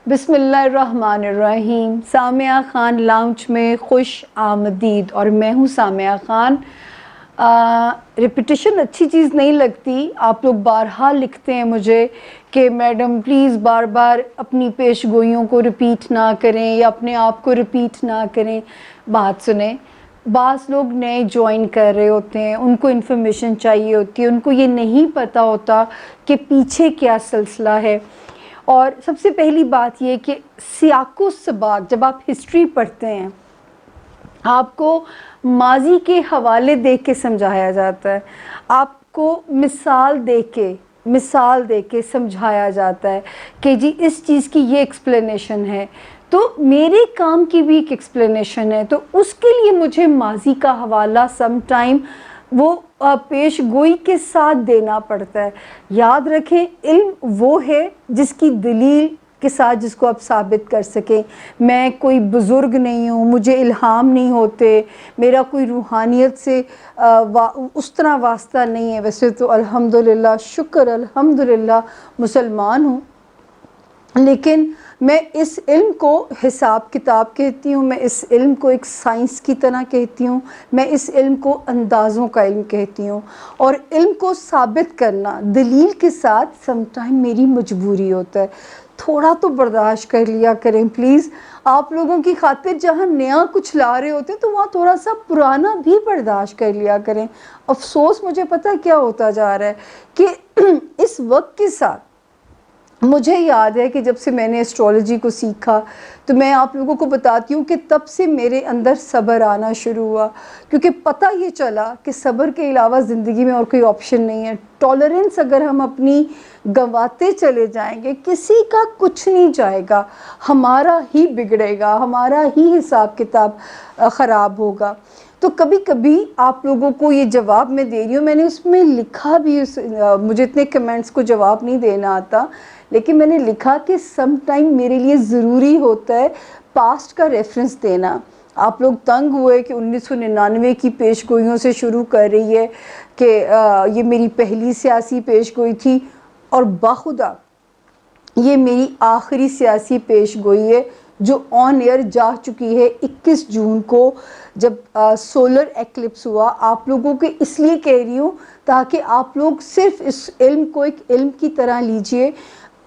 بسم اللہ الرحمن الرحیم. سامعہ خان لاؤنج میں خوش آمدید. اور میں ہوں سامعہ خان. ریپیٹیشن اچھی چیز نہیں لگتی. آپ لوگ بارہا لکھتے ہیں مجھے کہ میڈم پلیز بار بار اپنی پیش گوئیوں کو ریپیٹ نہ کریں یا اپنے آپ کو ریپیٹ نہ کریں. بات سنیں، بعض لوگ نئے جوائن کر رہے ہوتے ہیں، ان کو انفارمیشن چاہیے ہوتی ہے، ان کو یہ نہیں پتہ ہوتا کہ پیچھے کیا سلسلہ ہے. اور سب سے پہلی بات یہ کہ سیاق و سباق، جب آپ ہسٹری پڑھتے ہیں آپ کو ماضی کے حوالے دیکھ کے سمجھایا جاتا ہے، آپ کو مثال دے کے سمجھایا جاتا ہے کہ جی اس چیز کی یہ ایکسپلینیشن ہے، تو میرے کام کی بھی ایک ایکسپلینیشن ہے، تو اس کے لیے مجھے ماضی کا حوالہ سم ٹائم وہ پیش گوئی کے ساتھ دینا پڑتا ہے. یاد رکھیں، علم وہ ہے جس کی دلیل کے ساتھ جس کو آپ ثابت کر سکیں. میں کوئی بزرگ نہیں ہوں، مجھے الہام نہیں ہوتے، میرا کوئی روحانیت سے اس طرح واسطہ نہیں ہے. ویسے تو الحمدللہ، شکر الحمدللہ مسلمان ہوں، لیکن میں اس علم کو حساب کتاب کہتی ہوں، میں اس علم کو ایک سائنس کی طرح کہتی ہوں، میں اس علم کو اندازوں کا علم کہتی ہوں. اور علم کو ثابت کرنا دلیل کے ساتھ سم ٹائم میری مجبوری ہوتا ہے. تھوڑا تو برداشت کر لیا کریں پلیز. آپ لوگوں کی خاطر جہاں نیا کچھ لا رہے ہوتے ہیں تو وہاں تھوڑا سا پرانا بھی برداشت کر لیا کریں. افسوس مجھے پتہ کیا ہوتا جا رہا ہے کہ اس وقت کے ساتھ مجھے یاد ہے کہ جب سے میں نے اسٹرالوجی کو سیکھا تو میں آپ لوگوں کو بتاتی ہوں کہ تب سے میرے اندر صبر آنا شروع ہوا، کیونکہ پتہ یہ چلا کہ صبر کے علاوہ زندگی میں اور کوئی آپشن نہیں ہے. ٹالرنس اگر ہم اپنی گنواتے چلے جائیں گے، کسی کا کچھ نہیں جائے گا، ہمارا ہی بگڑے گا، ہمارا ہی حساب کتاب خراب ہوگا. تو کبھی کبھی آپ لوگوں کو یہ جواب میں دے رہی ہوں، میں نے اس میں لکھا بھی، مجھے اتنے کمنٹس کو جواب نہیں دینا آتا، لیکن میں نے لکھا کہ سم ٹائم میرے لیے ضروری ہوتا ہے پاسٹ کا ریفرنس دینا. آپ لوگ تنگ ہوئے کہ 1999 کی پیش گوئیوں سے شروع کر رہی ہے کہ یہ میری پہلی سیاسی پیش گوئی تھی، اور باخدا یہ میری آخری سیاسی پیش گوئی ہے جو آن ایئر جا چکی ہے 21 جون کو، جب سولر ایکلپس ہوا. آپ لوگوں کے اس لیے کہہ رہی ہوں تاکہ آپ لوگ صرف اس علم کو ایک علم کی طرح لیجئے،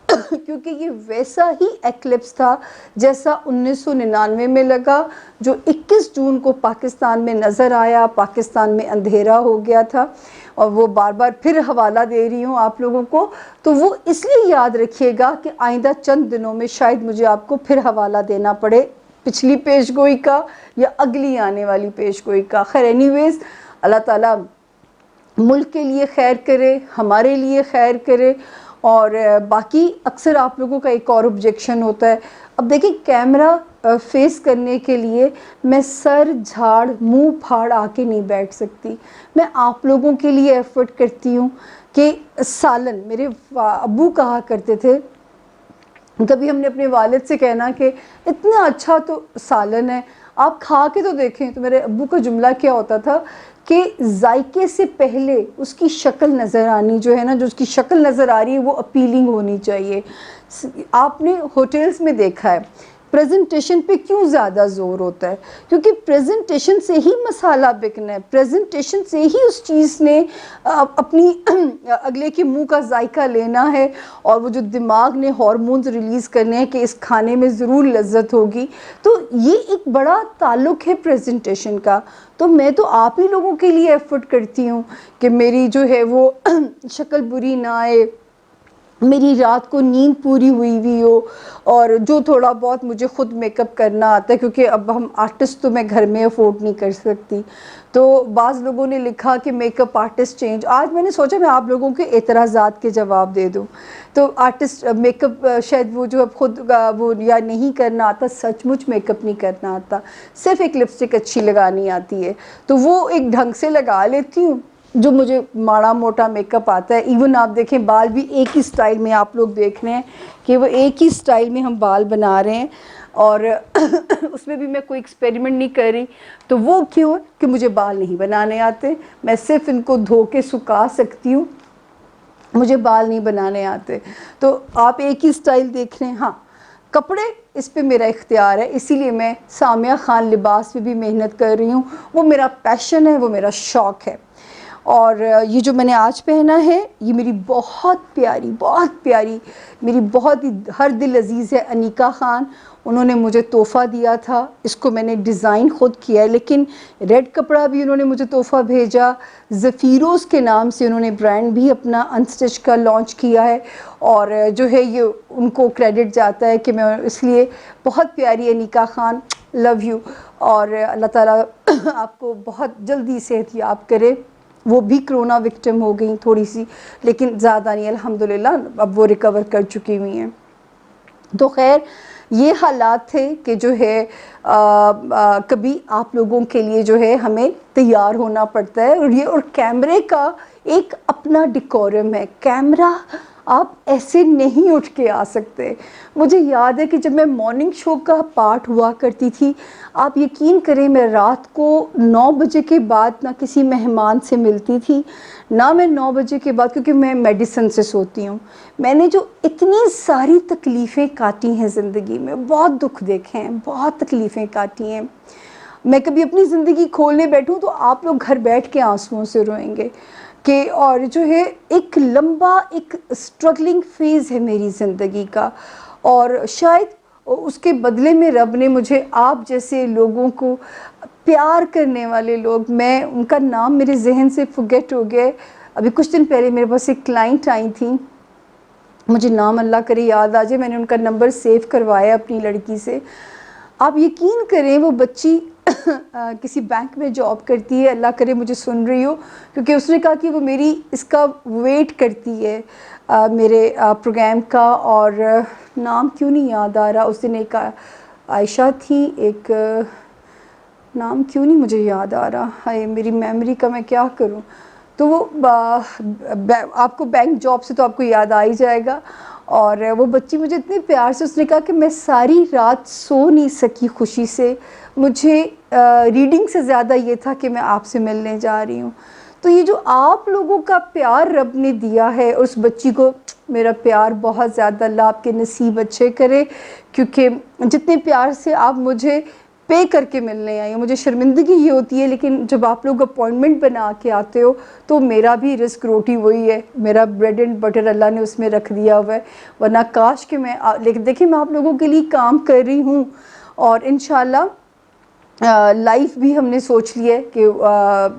کیونکہ یہ ویسا ہی ایکلپس تھا جیسا 1999 میں لگا، جو 21 جون کو پاکستان میں نظر آیا. پاکستان میں اندھیرا ہو گیا تھا، اور وہ بار بار پھر حوالہ دے رہی ہوں آپ لوگوں کو، تو وہ اس لیے یاد رکھیے گا کہ آئندہ چند دنوں میں شاید مجھے آپ کو پھر حوالہ دینا پڑے پچھلی پیش گوئی کا یا اگلی آنے والی پیش گوئی کا. خیر اینی ویز، اللہ تعالیٰ ملک کے لیے خیر کرے، ہمارے لیے خیر کرے. اور باقی اکثر آپ لوگوں کا ایک اور آبجیکشن ہوتا ہے. اب دیکھیں، کیمرہ فیس کرنے کے لیے میں سر جھاڑ منہ پھاڑ آ کے نہیں بیٹھ سکتی. میں آپ لوگوں کے لیے ایفرٹ کرتی ہوں کہ سالن، میرے ابو کہا کرتے تھے، کبھی ہم نے اپنے والد سے کہنا کہ اتنا اچھا تو سالن ہے، آپ کھا کے تو دیکھیں. تو میرے ابو کا جملہ کیا ہوتا تھا کہ ذائقے سے پہلے اس کی شکل نظر آنی جو ہے نا، جو اس کی شکل نظر آ رہی ہے وہ اپیلنگ ہونی چاہیے. آپ نے ہوٹلز میں دیکھا ہے پریزنٹیشن پہ کیوں زیادہ زور ہوتا ہے؟ کیونکہ پریزنٹیشن سے ہی مسالہ بکنا ہے، پریزنٹیشن سے ہی اس چیز نے اپنی اگلے کے منہ کا ذائقہ لینا ہے، اور وہ جو دماغ نے ہارمونز ریلیز کرنے ہیں کہ اس کھانے میں ضرور لذت ہوگی. تو یہ ایک بڑا تعلق ہے پریزنٹیشن کا. تو میں تو آپ ہی لوگوں کے لیے ایفرٹ کرتی ہوں کہ میری جو ہے وہ شکل بری نہ آئے، میری رات کو نیند پوری ہوئی ہو، اور جو تھوڑا بہت مجھے خود میک اپ کرنا آتا ہے، کیونکہ اب ہم آرٹسٹ تو میں گھر میں افورڈ نہیں کر سکتی. تو بعض لوگوں نے لکھا کہ میک اپ آرٹسٹ چینج. آج میں نے سوچا میں آپ لوگوں کے اعتراضات کے جواب دے دوں. تو آرٹسٹ میک اپ شاید وہ جو اب خود وہ یا نہیں کرنا آتا، سچ مچ میک اپ نہیں کرنا آتا، صرف ایک لپسٹک اچھی لگانی آتی ہے، تو وہ ایک ڈھنگ سے لگا لیتی ہوں جو مجھے ماڑا موٹا میک اپ آتا ہے. ایون آپ دیکھیں بال بھی ایک ہی سٹائل میں آپ لوگ دیکھ رہے ہیں کہ وہ ایک ہی سٹائل میں ہم بال بنا رہے ہیں، اور اس میں بھی میں کوئی ایکسپیریمنٹ نہیں کر رہی. تو وہ کیوں ہے کہ مجھے بال نہیں بنانے آتے، میں صرف ان کو دھو کے سکھا سکتی ہوں، مجھے بال نہیں بنانے آتے. تو آپ ایک ہی سٹائل دیکھ رہے ہیں. ہاں، کپڑے اس پہ میرا اختیار ہے، اسی لیے میں سامیہ خان لباس پہ بھی محنت کر رہی ہوں. وہ میرا پیشن ہے، وہ میرا شوق ہے. اور یہ جو میں نے آج پہنا ہے یہ میری بہت پیاری میری بہت ہی ہر دل عزیز ہے انیکا خان، انہوں نے مجھے تحفہ دیا تھا. اس کو میں نے ڈیزائن خود کیا ہے، لیکن ریڈ کپڑا بھی انہوں نے مجھے تحفہ بھیجا. زفیروز کے نام سے انہوں نے برانڈ بھی اپنا انسٹچ کا لانچ کیا ہے، اور جو ہے یہ ان کو کریڈٹ جاتا ہے کہ میں اس لیے بہت پیاری انیکا خان، لو یو. اور اللہ تعالیٰ آپ کو بہت جلدی صحت یاب کرے. وہ بھی کرونا وکٹم ہو گئیں تھوڑی سی، لیکن زیادہ نہیں الحمدللہ، اب وہ ریکور کر چکی ہوئی ہیں. تو خیر یہ حالات تھے کہ جو ہے کبھی آپ لوگوں کے لیے جو ہے ہمیں تیار ہونا پڑتا ہے. اور کیمرے کا ایک اپنا ڈیکورم ہے. کیمرہ آپ ایسے نہیں اٹھ کے آ سکتے. مجھے یاد ہے کہ جب میں مارننگ شو کا پارٹ ہوا کرتی تھی، آپ یقین کریں میں رات کو 9 بجے کے بعد نہ کسی مہمان سے ملتی تھی، نہ میں 9 بجے کے بعد، کیونکہ میں میڈیسن سے سوتی ہوں. میں نے جو اتنی ساری تکلیفیں کاٹی ہیں زندگی میں، بہت دکھ دیکھے ہیں، بہت تکلیفیں کاٹی ہیں. میں کبھی اپنی زندگی کھولنے بیٹھوں تو آپ لوگ گھر بیٹھ کے آنسوؤں سے روئیں گے کہ اور جو ہے ایک لمبا ایک اسٹرگلنگ فیز ہے میری زندگی کا. اور شاید اس کے بدلے میں رب نے مجھے آپ جیسے لوگوں کو، پیار کرنے والے لوگ، میں ان کا نام میرے ذہن سے فرگیٹ ہو گئے. ابھی کچھ دن پہلے میرے پاس ایک کلائنٹ آئی تھیں، مجھے نام اللہ کرے یاد آ جائے، میں نے ان کا نمبر سیو کروایا اپنی لڑکی سے. آپ یقین کریں وہ بچی کسی بینک میں جاب کرتی ہے، اللہ کرے مجھے سن رہی ہو، کیونکہ اس نے کہا کہ وہ میری اس کا ویٹ کرتی ہے میرے پروگرام کا. اور نام کیوں نہیں یاد آ رہا، اس دن ایک عائشہ تھی، ایک نام کیوں نہیں مجھے یاد آ رہا، ہائے میری میموری کا میں کیا کروں. تو وہ آپ کو بینک جاب سے تو آپ کو یاد آ ہی جائے گا. اور وہ بچی مجھے اتنے پیار سے، اس نے کہا کہ میں ساری رات سو نہیں سکی خوشی سے، مجھے ریڈنگ سے زیادہ یہ تھا کہ میں آپ سے ملنے جا رہی ہوں. تو یہ جو آپ لوگوں کا پیار رب نے دیا ہے، اس بچی کو میرا پیار بہت زیادہ، اللہ آپ کے نصیب اچھے کرے، کیونکہ جتنے پیار سے آپ مجھے پے کر کے ملنے آئی ہو، مجھے شرمندگی یہ ہوتی ہے، لیکن جب آپ لوگ اپوائنٹمنٹ بنا کے آتے ہو تو میرا بھی رزق روٹی وہی ہے، میرا بریڈ اینڈ بٹر اللہ نے اس میں رکھ دیا ہوا ہے. ورنہ کاش کہ میں، لیکن دیکھیں میں آپ لوگوں کے لیے کام کر رہی ہوں. اور انشاءاللہ لائف بھی ہم نے سوچ لیا ہے کہ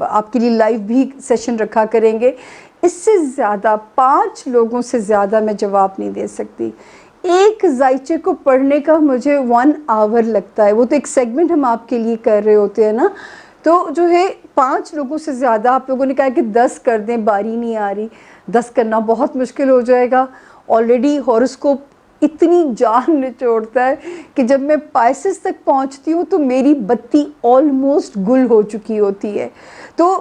آپ کے لیے لائف بھی سیشن رکھا کریں گے. اس سے زیادہ 5 لوگوں سے زیادہ میں جواب نہیں دے سکتی. ایک ذائچے کو پڑھنے کا مجھے 1 آور لگتا ہے، وہ تو ایک سیگمنٹ ہم آپ کے لیے کر رہے ہوتے ہیں نا. تو جو ہے 5 لوگوں سے زیادہ، آپ لوگوں نے کہا کہ 10 کر دیں، باری نہیں آ رہی، 10 کرنا بہت مشکل ہو جائے گا. آلریڈی ہاروسکوپ اتنی جان نچوڑتا ہے کہ جب میں پائسس تک پہنچتی ہوں تو میری بتی آلموسٹ گل ہو چکی ہوتی ہے. تو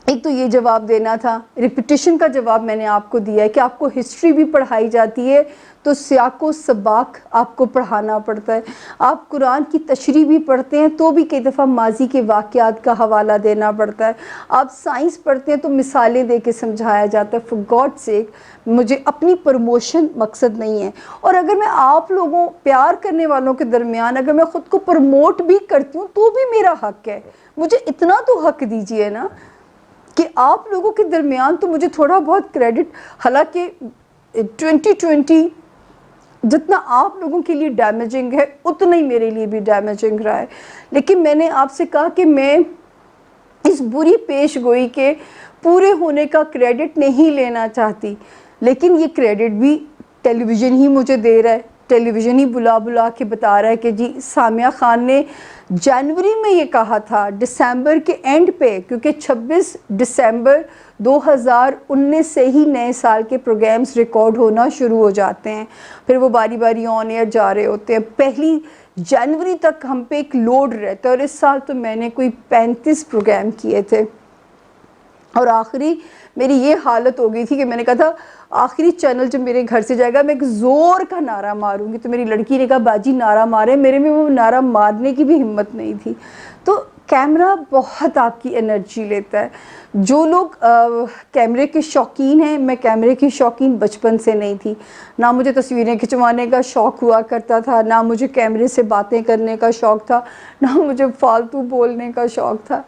ایک تو یہ جواب دینا تھا. ریپیٹیشن کا جواب میں نے آپ کو دیا ہے کہ آپ کو ہسٹری بھی پڑھائی جاتی ہے تو سیاق و سباق آپ کو پڑھانا پڑتا ہے. آپ قرآن کی تشریح بھی پڑھتے ہیں تو بھی کئی دفعہ ماضی کے واقعات کا حوالہ دینا پڑتا ہے. آپ سائنس پڑھتے ہیں تو مثالیں دے کے سمجھایا جاتا ہے. فار گاڈ سیک مجھے اپنی پروموشن مقصد نہیں ہے. اور اگر میں آپ لوگوں پیار کرنے والوں کے درمیان اگر میں خود کو پروموٹ بھی کرتی ہوں تو بھی میرا حق ہے. مجھے اتنا تو حق دیجئے نا کہ آپ لوگوں کے درمیان تو مجھے تھوڑا بہت کریڈٹ، حالانکہ 2020 جتنا آپ لوگوں کے لیے ڈیمیجنگ ہے اتنا ہی میرے لیے بھی ڈیمیجنگ رہا ہے. لیکن میں نے آپ سے کہا کہ میں اس بری پیش گوئی کے پورے ہونے کا کریڈٹ نہیں لینا چاہتی، لیکن یہ کریڈٹ بھی ٹیلی ویژن ہی مجھے دے رہا ہے. ٹیلی ویژن ہی بلا بلا کے بتا رہا ہے کہ جی سامیہ خان نے جنوری میں یہ کہا تھا، دسمبر کے اینڈ پہ، کیونکہ 26 دسمبر 2019 سے ہی نئے سال کے پروگرامز ریکارڈ ہونا شروع ہو جاتے ہیں، پھر وہ باری باری آن ایئر جا رہے ہوتے ہیں. 1 جنوری تک ہم پہ ایک لوڈ رہتا ہے، اور اس سال تو میں نے کوئی 35 پروگرام کیے تھے. اور آخری میری یہ حالت ہو گئی تھی کہ میں نے کہا تھا آخری چینل جب میرے گھر سے جائے گا میں ایک زور کا نعرہ ماروں گی. تو میری لڑکی نے کہا باجی نعرہ مارے، میرے میں وہ نعرہ مارنے کی بھی ہمت نہیں تھی. تو کیمرہ بہت آپ کی انرجی لیتا ہے. جو لوگ کیمرے کے شوقین ہیں، میں کیمرے کی شوقین بچپن سے نہیں تھی. نہ مجھے تصویریں کھنچوانے کا شوق ہوا کرتا تھا، نہ مجھے کیمرے سے باتیں کرنے کا شوق تھا، نہ مجھے فالتو بولنے کا شوق تھا.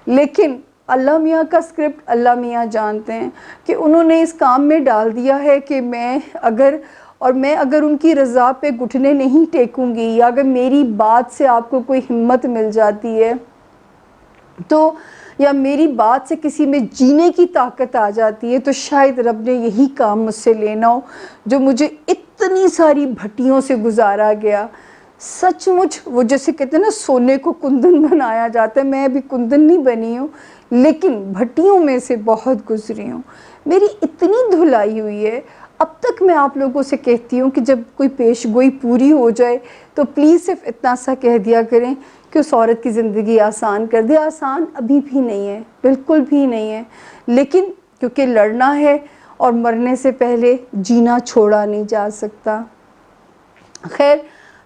لیکن اللہ میاں کا اسکرپٹ اللہ میاں جانتے ہیں کہ انہوں نے اس کام میں ڈال دیا ہے کہ میں اگر ان کی رضا پہ گھٹنے نہیں ٹیکوں گی، یا اگر میری بات سے آپ کو کوئی ہمت مل جاتی ہے تو، یا میری بات سے کسی میں جینے کی طاقت آ جاتی ہے، تو شاید رب نے یہی کام مجھ سے لینا ہو جو مجھے اتنی ساری بھٹیوں سے گزارا گیا. سچ مچ وہ جیسے کہتے ہیں نا سونے کو کندن بنایا جاتا ہے، میں ابھی کندن نہیں بنی ہوں لیکن بھٹیوں میں سے بہت گزری ہوں. میری اتنی دھلائی ہوئی ہے. اب تک میں آپ لوگوں سے کہتی ہوں کہ جب کوئی پیش گوئی پوری ہو جائے تو پلیز صرف اتنا سا کہہ دیا کریں کہ اس عورت کی زندگی آسان کر دے. آسان ابھی بھی نہیں ہے، بالکل بھی نہیں ہے، لیکن کیونکہ لڑنا ہے اور مرنے سے پہلے جینا چھوڑا نہیں جا سکتا. خیر،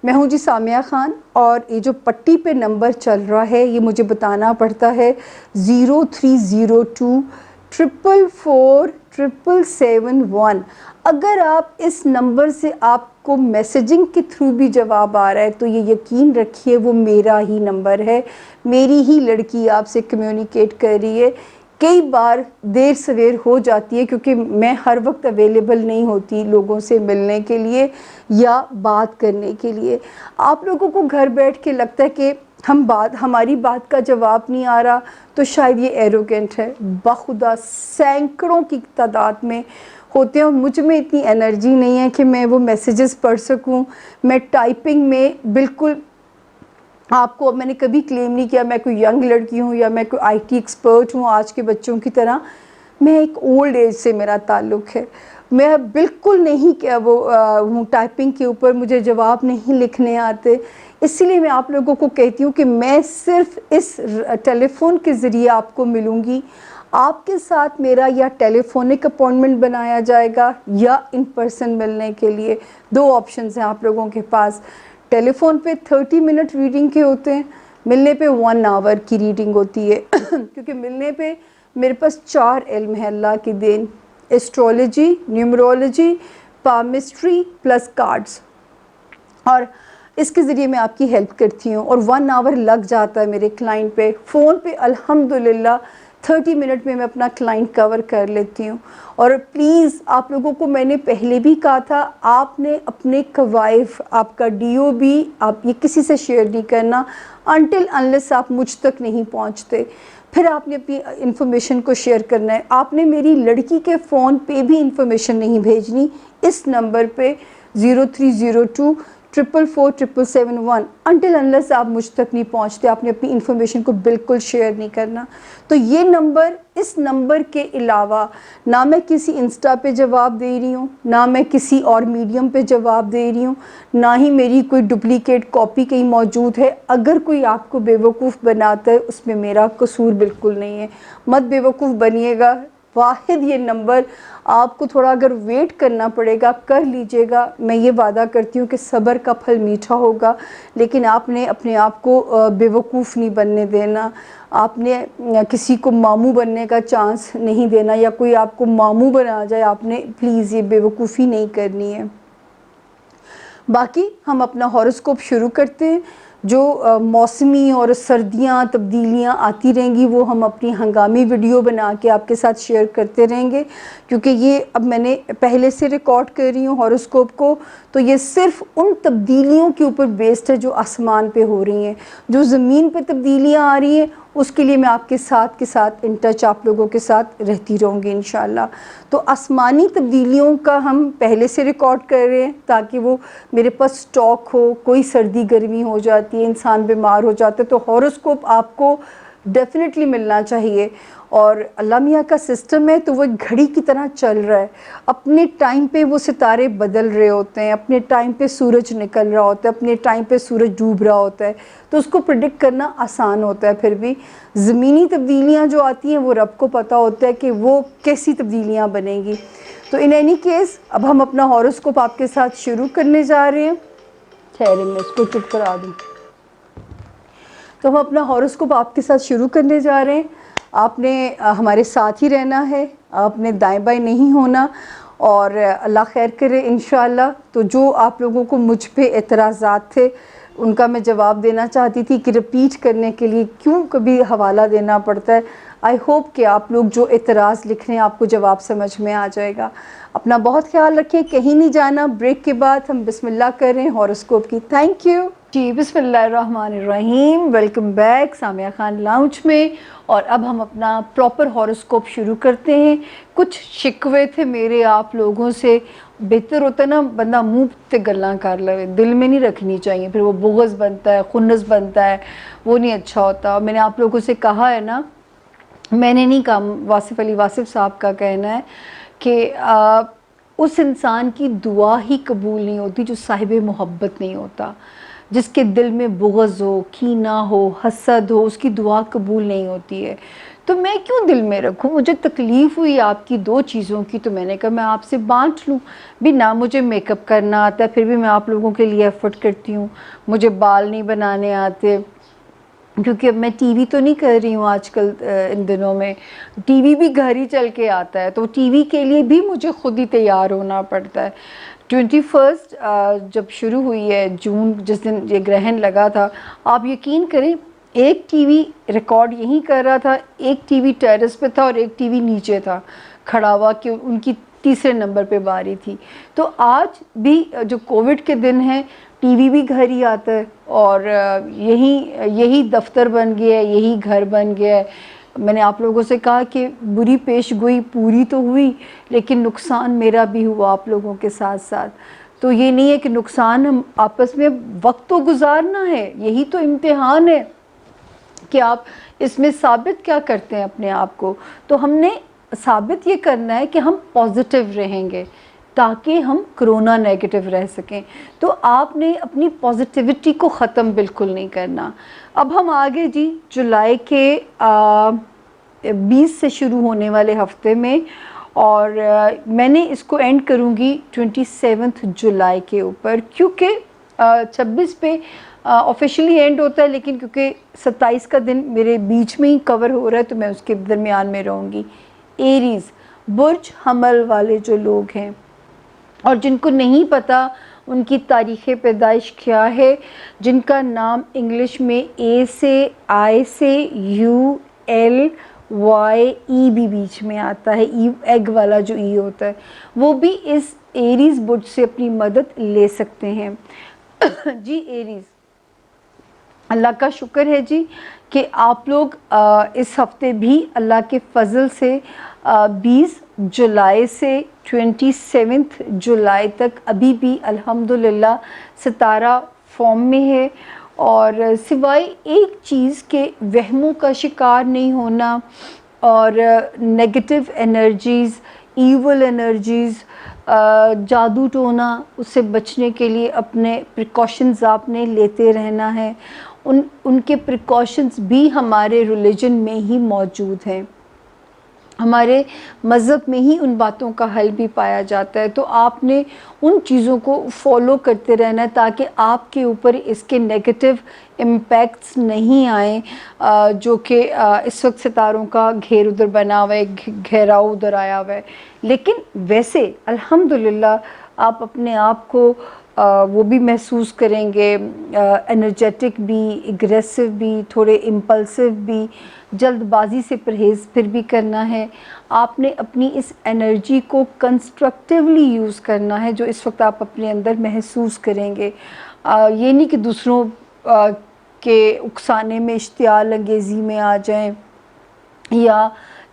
میں ہوں جی سامیہ خان، اور یہ جو پٹی پہ نمبر چل رہا ہے یہ مجھے بتانا پڑتا ہے 0302444771. اگر آپ اس نمبر سے آپ کو میسیجنگ کے تھرو بھی جواب آ رہا ہے تو یہ یقین رکھیے وہ میرا ہی نمبر ہے، میری ہی لڑکی آپ سے کمیونیکیٹ کر رہی ہے. کئی بار دیر سویر ہو جاتی ہے کیونکہ میں ہر وقت اویلیبل نہیں ہوتی لوگوں سے ملنے کے لیے یا بات کرنے کے لیے. آپ لوگوں کو گھر بیٹھ کے لگتا ہے کہ ہماری بات کا جواب نہیں آ رہا تو شاید یہ ایروگینٹ ہے. بخدا سینکڑوں کی تعداد میں ہوتے ہیں اور مجھ میں اتنی انرجی نہیں ہے کہ میں وہ میسیجز پڑھ سکوں. میں ٹائپنگ میں بالکل، آپ کو میں نے کبھی کلیم نہیں کیا میں کوئی ینگ لڑکی ہوں یا میں کوئی آئی ٹی ایکسپرٹ ہوں آج کے بچوں کی طرح. میں ایک اولڈ ایج سے میرا تعلق ہے. میں بالکل نہیں کیا وہ ہوں ٹائپنگ کے اوپر، مجھے جواب نہیں لکھنے آتے. اسی لیے میں آپ لوگوں کو کہتی ہوں کہ میں صرف اس ٹیلی فون کے ذریعے آپ کو ملوں گی. آپ کے ساتھ میرا یا ٹیلی فونک اپوائنٹمنٹ بنایا جائے گا یا ان پرسن ملنے کے لیے. دو آپشنز ہیں آپ لوگوں کے پاس. ٹیلی فون پہ 30 منٹ ریڈنگ کے ہوتے ہیں، ملنے پہ 1 آور کی ریڈنگ ہوتی ہے کیونکہ ملنے پہ میرے پاس 4 علم ہے اللہ کی دین: ایسٹرولوجی، نیومرولوجی، پالمسٹری پلس کارڈز، اور اس کے ذریعے میں آپ کی ہیلپ کرتی ہوں. اور 1 آور لگ جاتا ہے میرے کلائنٹ پہ. فون پہ الحمدللہ 30 منٹ میں اپنا کلائنٹ کور کر لیتی ہوں. اور پلیز آپ لوگوں کو میں نے پہلے بھی کہا تھا، آپ نے اپنے کوائف، آپ کا DOB، آپ یہ کسی سے شیئر نہیں کرنا انٹل انلیس آپ مجھ تک نہیں پہنچتے. پھر آپ نے اپنی انفارمیشن کو شیئر کرنا ہے. آپ نے میری لڑکی کے فون پہ بھی انفارمیشن نہیں بھیجنی. اس نمبر پہ 0302444771 انٹل انلیس آپ مجھ تک نہیں پہنچتے آپ نے اپنی انفارمیشن کو بالکل شیئر نہیں کرنا. تو یہ نمبر، اس نمبر کے علاوہ نہ میں کسی انسٹا پہ جواب دے رہی ہوں، نہ میں کسی اور میڈیم پہ جواب دے رہی ہوں، نہ ہی میری کوئی ڈپلیکیٹ کاپی کہیں موجود ہے. اگر کوئی آپ کو بیوقوف بناتا ہے اس میں میرا قصور بالکل نہیں ہے. مت بیوقوف بنیے گا. واحد یہ نمبر آپ کو تھوڑا اگر ویٹ کرنا پڑے گا کر لیجئے گا. میں یہ وعدہ کرتی ہوں کہ صبر کا پھل میٹھا ہوگا، لیکن آپ نے اپنے آپ کو بیوقوف نہیں بننے دینا. آپ نے کسی کو ماموں بننے کا چانس نہیں دینا یا کوئی آپ کو ماموں بنا جائے. آپ نے پلیز یہ بیوقوفی نہیں کرنی ہے. باقی ہم اپنا ہاروسکوپ شروع کرتے ہیں. جو موسمی اور سردیاں تبدیلیاں آتی رہیں گی وہ ہم اپنی ہنگامی ویڈیو بنا کے آپ کے ساتھ شیئر کرتے رہیں گے، کیونکہ یہ اب میں نے پہلے سے ریکارڈ کر رہی ہوں ہاروسکوپ کو. تو یہ صرف ان تبدیلیوں کے اوپر بیسڈ ہے جو آسمان پہ ہو رہی ہیں. جو زمین پہ تبدیلیاں آ رہی ہیں اس کے لیے میں آپ کے ساتھ ان ٹچ آپ لوگوں کے ساتھ رہتی رہوں گی انشاءاللہ. تو آسمانی تبدیلیوں کا ہم پہلے سے ریکارڈ کر رہے ہیں تاکہ وہ میرے پاس سٹاک ہو. کوئی سردی گرمی ہو جاتی ہے، انسان بیمار ہو جاتا ہے، تو ہاروسکوپ آپ کو ڈیفینیٹلی ملنا چاہیے. اور اللہ میاں کا سسٹم ہے تو وہ ایک گھڑی کی طرح چل رہا ہے. اپنے ٹائم پہ وہ ستارے بدل رہے ہوتے ہیں، اپنے ٹائم پہ سورج نکل رہا ہوتا ہے، اپنے ٹائم پہ سورج ڈوب رہا ہوتا ہے. تو اس کو پریڈکٹ کرنا آسان ہوتا ہے. پھر بھی زمینی تبدیلیاں جو آتی ہیں وہ رب کو پتہ ہوتا ہے کہ وہ کیسی تبدیلیاں بنیں گی. تو ان اینی کیس اب ہم اپنا ہاروسکوپ آپ کے ساتھ شروع کرنے جا رہے ہیں. ٹھہریں میں اس کو چپ کرا دوں. تو ہم اپنا ہاروسکوپ آپ کے ساتھ شروع کرنے جا رہے ہیں. آپ نے ہمارے ساتھ ہی رہنا ہے, آپ نے دائیں بائیں نہیں ہونا, اور اللہ خیر کرے انشاءاللہ. تو جو آپ لوگوں کو مجھ پہ اعتراضات تھے ان کا میں جواب دینا چاہتی تھی کہ رپیٹ کرنے کے لیے کیوں کبھی حوالہ دینا پڑتا ہے. آئی ہوپ کہ آپ لوگ جو اعتراض لکھ رہے ہیں آپ کو جواب سمجھ میں آ جائے گا. اپنا بہت خیال رکھیں, کہیں نہیں جانا. بریک کے بعد ہم بسم اللہ کر رہے ہیں ہاروسکوپ کی. تھینک یو جی. بسم اللہ الرحمن الرحیم. Welcome back Samia Khan lounge میں. اور اب ہم اپنا پراپر ہاروسکوپ شروع کرتے ہیں. کچھ شکوے تھے میرے آپ لوگوں سے. بہتر ہوتا ہے نا بندہ منہ تے گلاں کر لے, دل میں نہیں رکھنی چاہیے, پھر وہ بغض بنتا ہے, خنس بنتا ہے, وہ نہیں اچھا ہوتا. میں نے آپ لوگوں سے کہا ہے نا, میں نے نہیں کہا, واصف علی واصف صاحب کا کہنا ہے کہ اس انسان کی دعا ہی قبول نہیں ہوتی جو صاحب محبت نہیں ہوتا. جس کے دل میں بغض ہو, کینہ ہو, حسد ہو, اس کی دعا قبول نہیں ہوتی ہے. تو میں کیوں دل میں رکھوں؟ مجھے تکلیف ہوئی آپ کی 2 چیزوں کی, تو میں نے کہا میں آپ سے بانٹ لوں. بھی نہ مجھے میک اپ کرنا آتا ہے, پھر بھی میں آپ لوگوں کے لیے ایفرٹ کرتی ہوں. مجھے بال نہیں بنانے آتے, کیونکہ اب میں ٹی وی تو نہیں کر رہی ہوں آج کل. ان دنوں میں ٹی وی بھی گھر ہی چل کے آتا ہے, تو ٹی وی کے لیے بھی مجھے خود ہی تیار ہونا پڑتا ہے. 21 جب شروع ہوئی ہے جون, جس دن یہ گرہن لگا تھا, آپ یقین کریں ایک ٹی وی ریکارڈ یہیں کر رہا تھا, ایک ٹی وی ٹیرس پہ تھا اور ایک ٹی وی نیچے تھا کھڑا ہوا, کہ ان کی تیسرے نمبر پہ باری تھی. تو آج بھی جو کووڈ کے دن ہیں ٹی وی بھی گھر ہی آتا ہے, اور یہی دفتر بن گیا ہے, یہی گھر بن گیا ہے. میں نے آپ لوگوں سے کہا کہ بری پیش گوئی پوری تو ہوئی, لیکن نقصان میرا بھی ہوا آپ لوگوں کے ساتھ ساتھ. تو یہ نہیں ہے کہ نقصان, ہم آپس میں وقت تو گزارنا ہے, یہی تو امتحان ہے کہ آپ اس میں ثابت کیا کرتے ہیں اپنے آپ کو. تو ہم نے ثابت یہ کرنا ہے کہ ہم پازیٹیو رہیں گے تاکہ ہم کرونا نیگیٹو رہ سکیں. تو آپ نے اپنی پازیٹیوٹی کو ختم بالکل نہیں کرنا. اب ہم آگے جی جولائی کے 20 سے شروع ہونے والے ہفتے میں, اور میں نے اس کو اینڈ کروں گی 27 جولائی کے اوپر, کیونکہ 26 پہ آفیشلی اینڈ ہوتا ہے, لیکن کیونکہ 27 کا دن میرے بیچ میں ہی کور ہو رہا ہے تو میں اس کے درمیان میں رہوں گی. ایریز برج حمل والے جو لوگ ہیں, اور جن کو نہیں پتہ ان کی تاریخ پیدائش کیا ہے, جن کا نام انگلش میں اے سے آئی سے یو ایل وائی ای بھی بیچ میں آتا ہے, ای ایگ والا جو ای ہوتا ہے, وہ بھی اس ایریز برج سے اپنی مدد لے سکتے ہیں. جی ایریز, اللہ کا شکر ہے جی کہ آپ لوگ اس ہفتے بھی اللہ کے فضل سے 20 جولائی سے 27 جولائی تک ابھی بھی الحمدللہ ستارہ فارم میں ہے. اور سوائے ایک چیز کے وہموں کا شکار نہیں ہونا, اور نیگیٹو انرجیز, ایول انرجیز, جادو ٹونا, اس سے بچنے کے لیے اپنے پریکاشنز آپ نے لیتے رہنا ہے. ان کے پریکاشنز بھی ہمارے ریلیجن میں ہی موجود ہیں, ہمارے مذہب میں ہی ان باتوں کا حل بھی پایا جاتا ہے. تو آپ نے ان چیزوں کو فالو کرتے رہنا ہے تاکہ آپ کے اوپر اس کے نیگیٹو امپیکٹس نہیں آئیں, جو کہ اس وقت ستاروں کا گھیر ادھر بنا ہوا ہے, گھیراؤ ادھر آیا ہوا ہے. لیکن ویسے الحمدللہ آپ اپنے آپ کو وہ بھی محسوس کریں گے انرجیٹک بھی, اگریسو بھی, تھوڑے امپلسو بھی. جلد بازی سے پرہیز پھر بھی کرنا ہے. آپ نے اپنی اس انرجی کو کنسٹرکٹیولی یوز کرنا ہے جو اس وقت آپ اپنے اندر محسوس کریں گے. یہ نہیں کہ دوسروں کے اکسانے میں اشتعال انگیزی میں آ جائیں یا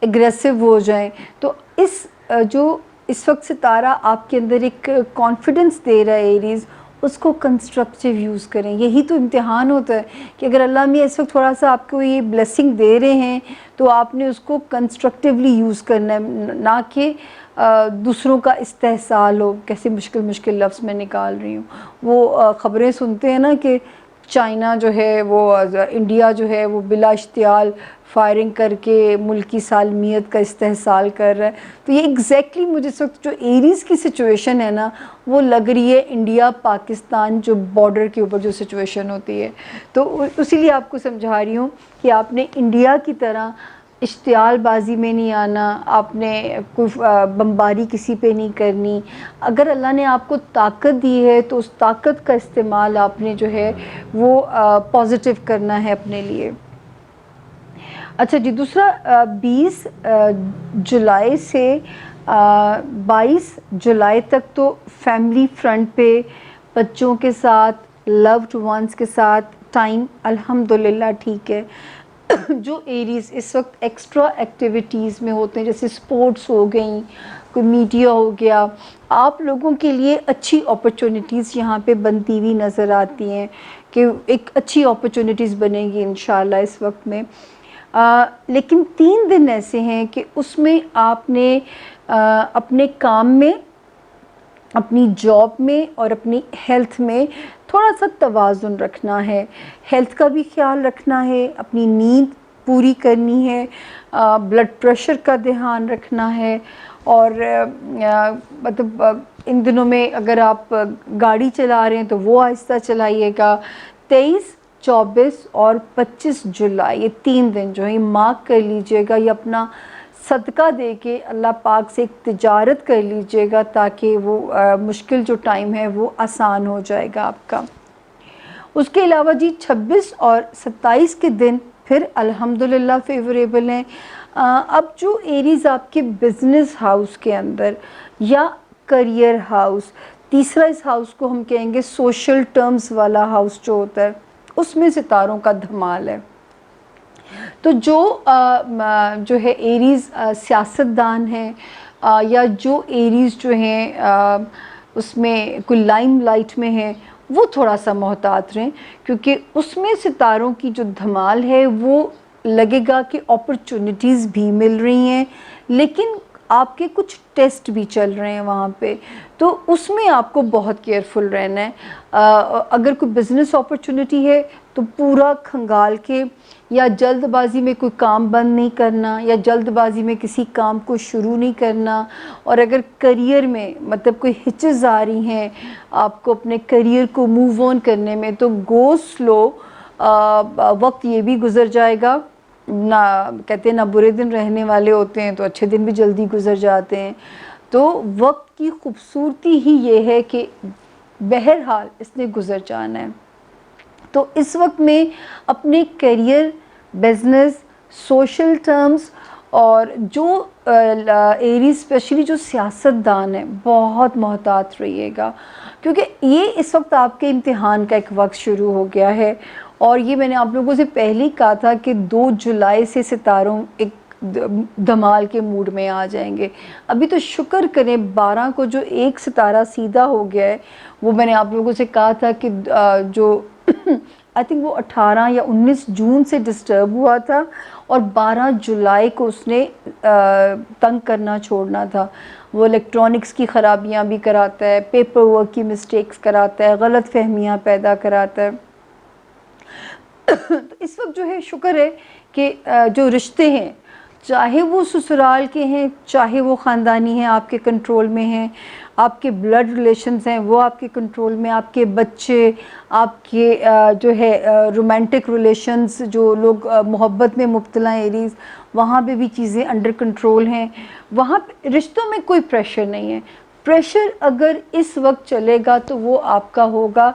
اگریسو ہو جائیں. تو جو اس وقت ستارہ آپ کے اندر ایک کانفیڈنس دے رہا ہے ایریز, اس کو کنسٹرکٹیو یوز کریں. یہی تو امتحان ہوتا ہے کہ اگر اللہ میاں اس وقت تھوڑا سا آپ کو یہ بلیسنگ دے رہے ہیں تو آپ نے اس کو کنسٹرکٹیولی یوز کرنا ہے, نہ کہ دوسروں کا استحصال ہو. کیسے مشکل لفظ میں نکال رہی ہوں. وہ خبریں سنتے ہیں نا کہ چائنا جو ہے وہ انڈیا جو ہے وہ بلا اشتعال فائرنگ کر کے ملک کی سالمیت کا استحصال کر رہا ہے. تو یہ ایگزیکٹلی مجھے اس وقت جو ایریز کی سچویشن ہے نا وہ لگ رہی ہے انڈیا پاکستان جو بارڈر کے اوپر جو سچویشن ہوتی ہے. تو اسی لیے آپ کو سمجھا رہی ہوں کہ آپ نے انڈیا کی طرح اشتعال بازی میں نہیں آنا, آپ نے کوئی بمباری کسی پہ نہیں کرنی. اگر اللہ نے آپ کو طاقت دی ہے تو اس طاقت کا استعمال آپ نے جو ہے وہ پازیٹیو کرنا ہے اپنے لیے. اچھا جی, دوسرا 20 جولائی سے 22 جولائی تک تو فیملی فرنٹ پہ بچوں کے ساتھ لوڈ ونس کے ساتھ ٹائم الحمدللہ ٹھیک ہے. جو ایریز اس وقت ایکسٹرا ایکٹیویٹیز میں ہوتے ہیں جیسے سپورٹس ہو گئیں, کوئی میڈیا ہو گیا, آپ لوگوں کے لیے اچھی اپرچونیٹیز یہاں پہ بنتی ہوئی نظر آتی ہیں کہ ایک اچھی اپرچونیٹیز بنے گی انشاءاللہ اس وقت میں. لیکن 3 دن ایسے ہیں کہ اس میں آپ نے اپنے کام میں, اپنی جاب میں اور اپنی ہیلتھ میں تھوڑا سا توازن رکھنا ہے. ہیلتھ کا بھی خیال رکھنا ہے, اپنی نیند پوری کرنی ہے, بلڈ پریشر کا دھیان رکھنا ہے. اور مطلب ان دنوں میں اگر آپ گاڑی چلا رہے ہیں تو وہ آہستہ چلائیے گا. 23 24 اور 25 جولائی یہ 3 دن جو ہے مارک کر لیجئے گا, یہ اپنا صدقہ دے کے اللہ پاک سے ایک تجارت کر لیجئے گا تاکہ وہ مشکل جو ٹائم ہے وہ آسان ہو جائے گا آپ کا. اس کے علاوہ جی 26 اور 27 کے دن پھر الحمدللہ فیوریبل ہیں. اب جو ایریز آپ کے بزنس ہاؤس کے اندر یا کریئر ہاؤس, تیسرا اس ہاؤس کو ہم کہیں گے سوشل ٹرمز والا ہاؤس جو ہوتا ہے, اس میں ستاروں کا دھمال ہے. تو جو ہے ایریز سیاستدان ہیں یا جو ایریز جو ہیں اس میں کوئی لائم لائٹ میں ہیں وہ تھوڑا سا محتاط رہیں, کیونکہ اس میں ستاروں کی جو دھمال ہے وہ لگے گا کہ اپرچونیٹیز بھی مل رہی ہیں لیکن آپ کے کچھ ٹیسٹ بھی چل رہے ہیں وہاں پہ, تو اس میں آپ کو بہت کیئرفل رہنا ہے. اگر کوئی بزنس اپرچونیٹی ہے تو پورا کھنگال کے یا جلد بازی میں کوئی کام بند نہیں کرنا یا جلد بازی میں کسی کام کو شروع نہیں کرنا. اور اگر کریئر میں مطلب کوئی ہچز آ رہی ہیں آپ کو اپنے کریئر کو موو آن کرنے میں تو گو سلو, وقت یہ بھی گزر جائے گا. نہ کہتے ہیں نہ برے دن رہنے والے ہوتے ہیں تو اچھے دن بھی جلدی گزر جاتے ہیں. تو وقت کی خوبصورتی ہی یہ ہے کہ بہرحال اس نے گزر جانا ہے. تو اس وقت میں اپنے کیریئر, بزنس, سوشل ٹرمز اور جو ایریز اسپیشلی جو سیاستدان ہیں بہت محتاط رہیے گا, کیونکہ یہ اس وقت آپ کے امتحان کا ایک وقت شروع ہو گیا ہے. اور یہ میں نے آپ لوگوں سے پہلے ہی کہا تھا کہ 2 جولائی سے ستاروں ایک دھمال کے موڈ میں آ جائیں گے. ابھی تو شکر کریں 12 کو جو ایک ستارہ سیدھا ہو گیا ہے وہ میں نے آپ لوگوں سے کہا تھا کہ جو آئی تھنک وہ 18 یا 19 جون سے ڈسٹرب ہوا تھا اور 12 جولائی کو اس نے تنگ کرنا چھوڑنا تھا. وہ الیکٹرانکس کی خرابیاں بھی کراتا ہے, پیپر ورک کی مسٹیکس کراتا ہے, غلط فہمیاں پیدا کراتا ہے. تو اس وقت جو ہے شکر ہے کہ جو رشتے ہیں چاہے وہ سسرال کے ہیں چاہے وہ خاندانی ہیں آپ کے کنٹرول میں ہیں, آپ کے بلڈ ریلیشنز ہیں وہ آپ کے کنٹرول میں, آپ کے بچے, آپ کے جو ہے رومانٹک ریلیشنز, جو لوگ محبت میں مبتلا ایریز وہاں پہ بھی چیزیں انڈر کنٹرول ہیں. وہاں پہ رشتوں میں کوئی پریشر نہیں ہے. پریشر اگر اس وقت چلے گا تو وہ آپ کا ہوگا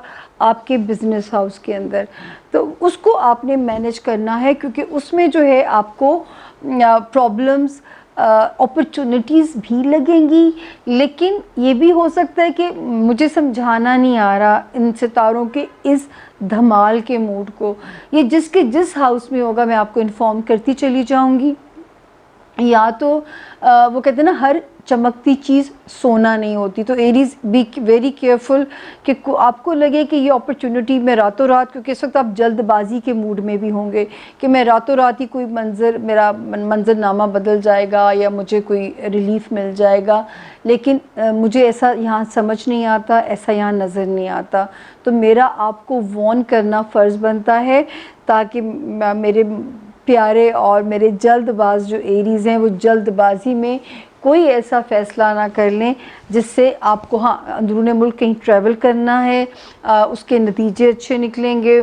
آپ کے بزنس ہاؤس کے اندر, تو اس کو آپ نے مینیج کرنا ہے کیونکہ اس میں جو ہے آپ کو پرابلمز, اپرچونیٹیز بھی لگیں گی. لیکن یہ بھی ہو سکتا ہے کہ مجھے سمجھانا نہیں آ رہا ان ستاروں کے اس دھمال کے موڈ کو, یہ جس کے جس ہاؤس میں ہوگا میں آپ کو انفارم کرتی چلی جاؤں گی. یا تو وہ کہتے ہیں نا ہر چمکتی چیز سونا نہیں ہوتی. تو ایریز بی ویری کیئرفل کہ آپ کو لگے کہ یہ اپرچونٹی میں راتوں رات, کیونکہ اس وقت آپ جلد بازی کے موڈ میں بھی ہوں گے کہ میں راتوں رات ہی کوئی میرا منظر نامہ بدل جائے گا یا مجھے کوئی ریلیف مل جائے گا, لیکن مجھے ایسا یہاں سمجھ نہیں آتا, ایسا یہاں نظر نہیں آتا. تو میرا آپ کو وارن کرنا فرض بنتا ہے تاکہ میرے پیارے اور میرے جلد باز جو ایریز ہیں وہ جلد بازی میں کوئی ایسا فیصلہ نہ کر لیں جس سے آپ کو, ہاں اندرون ملک کہیں ٹریول کرنا ہے, اس کے نتیجے اچھے نکلیں گے,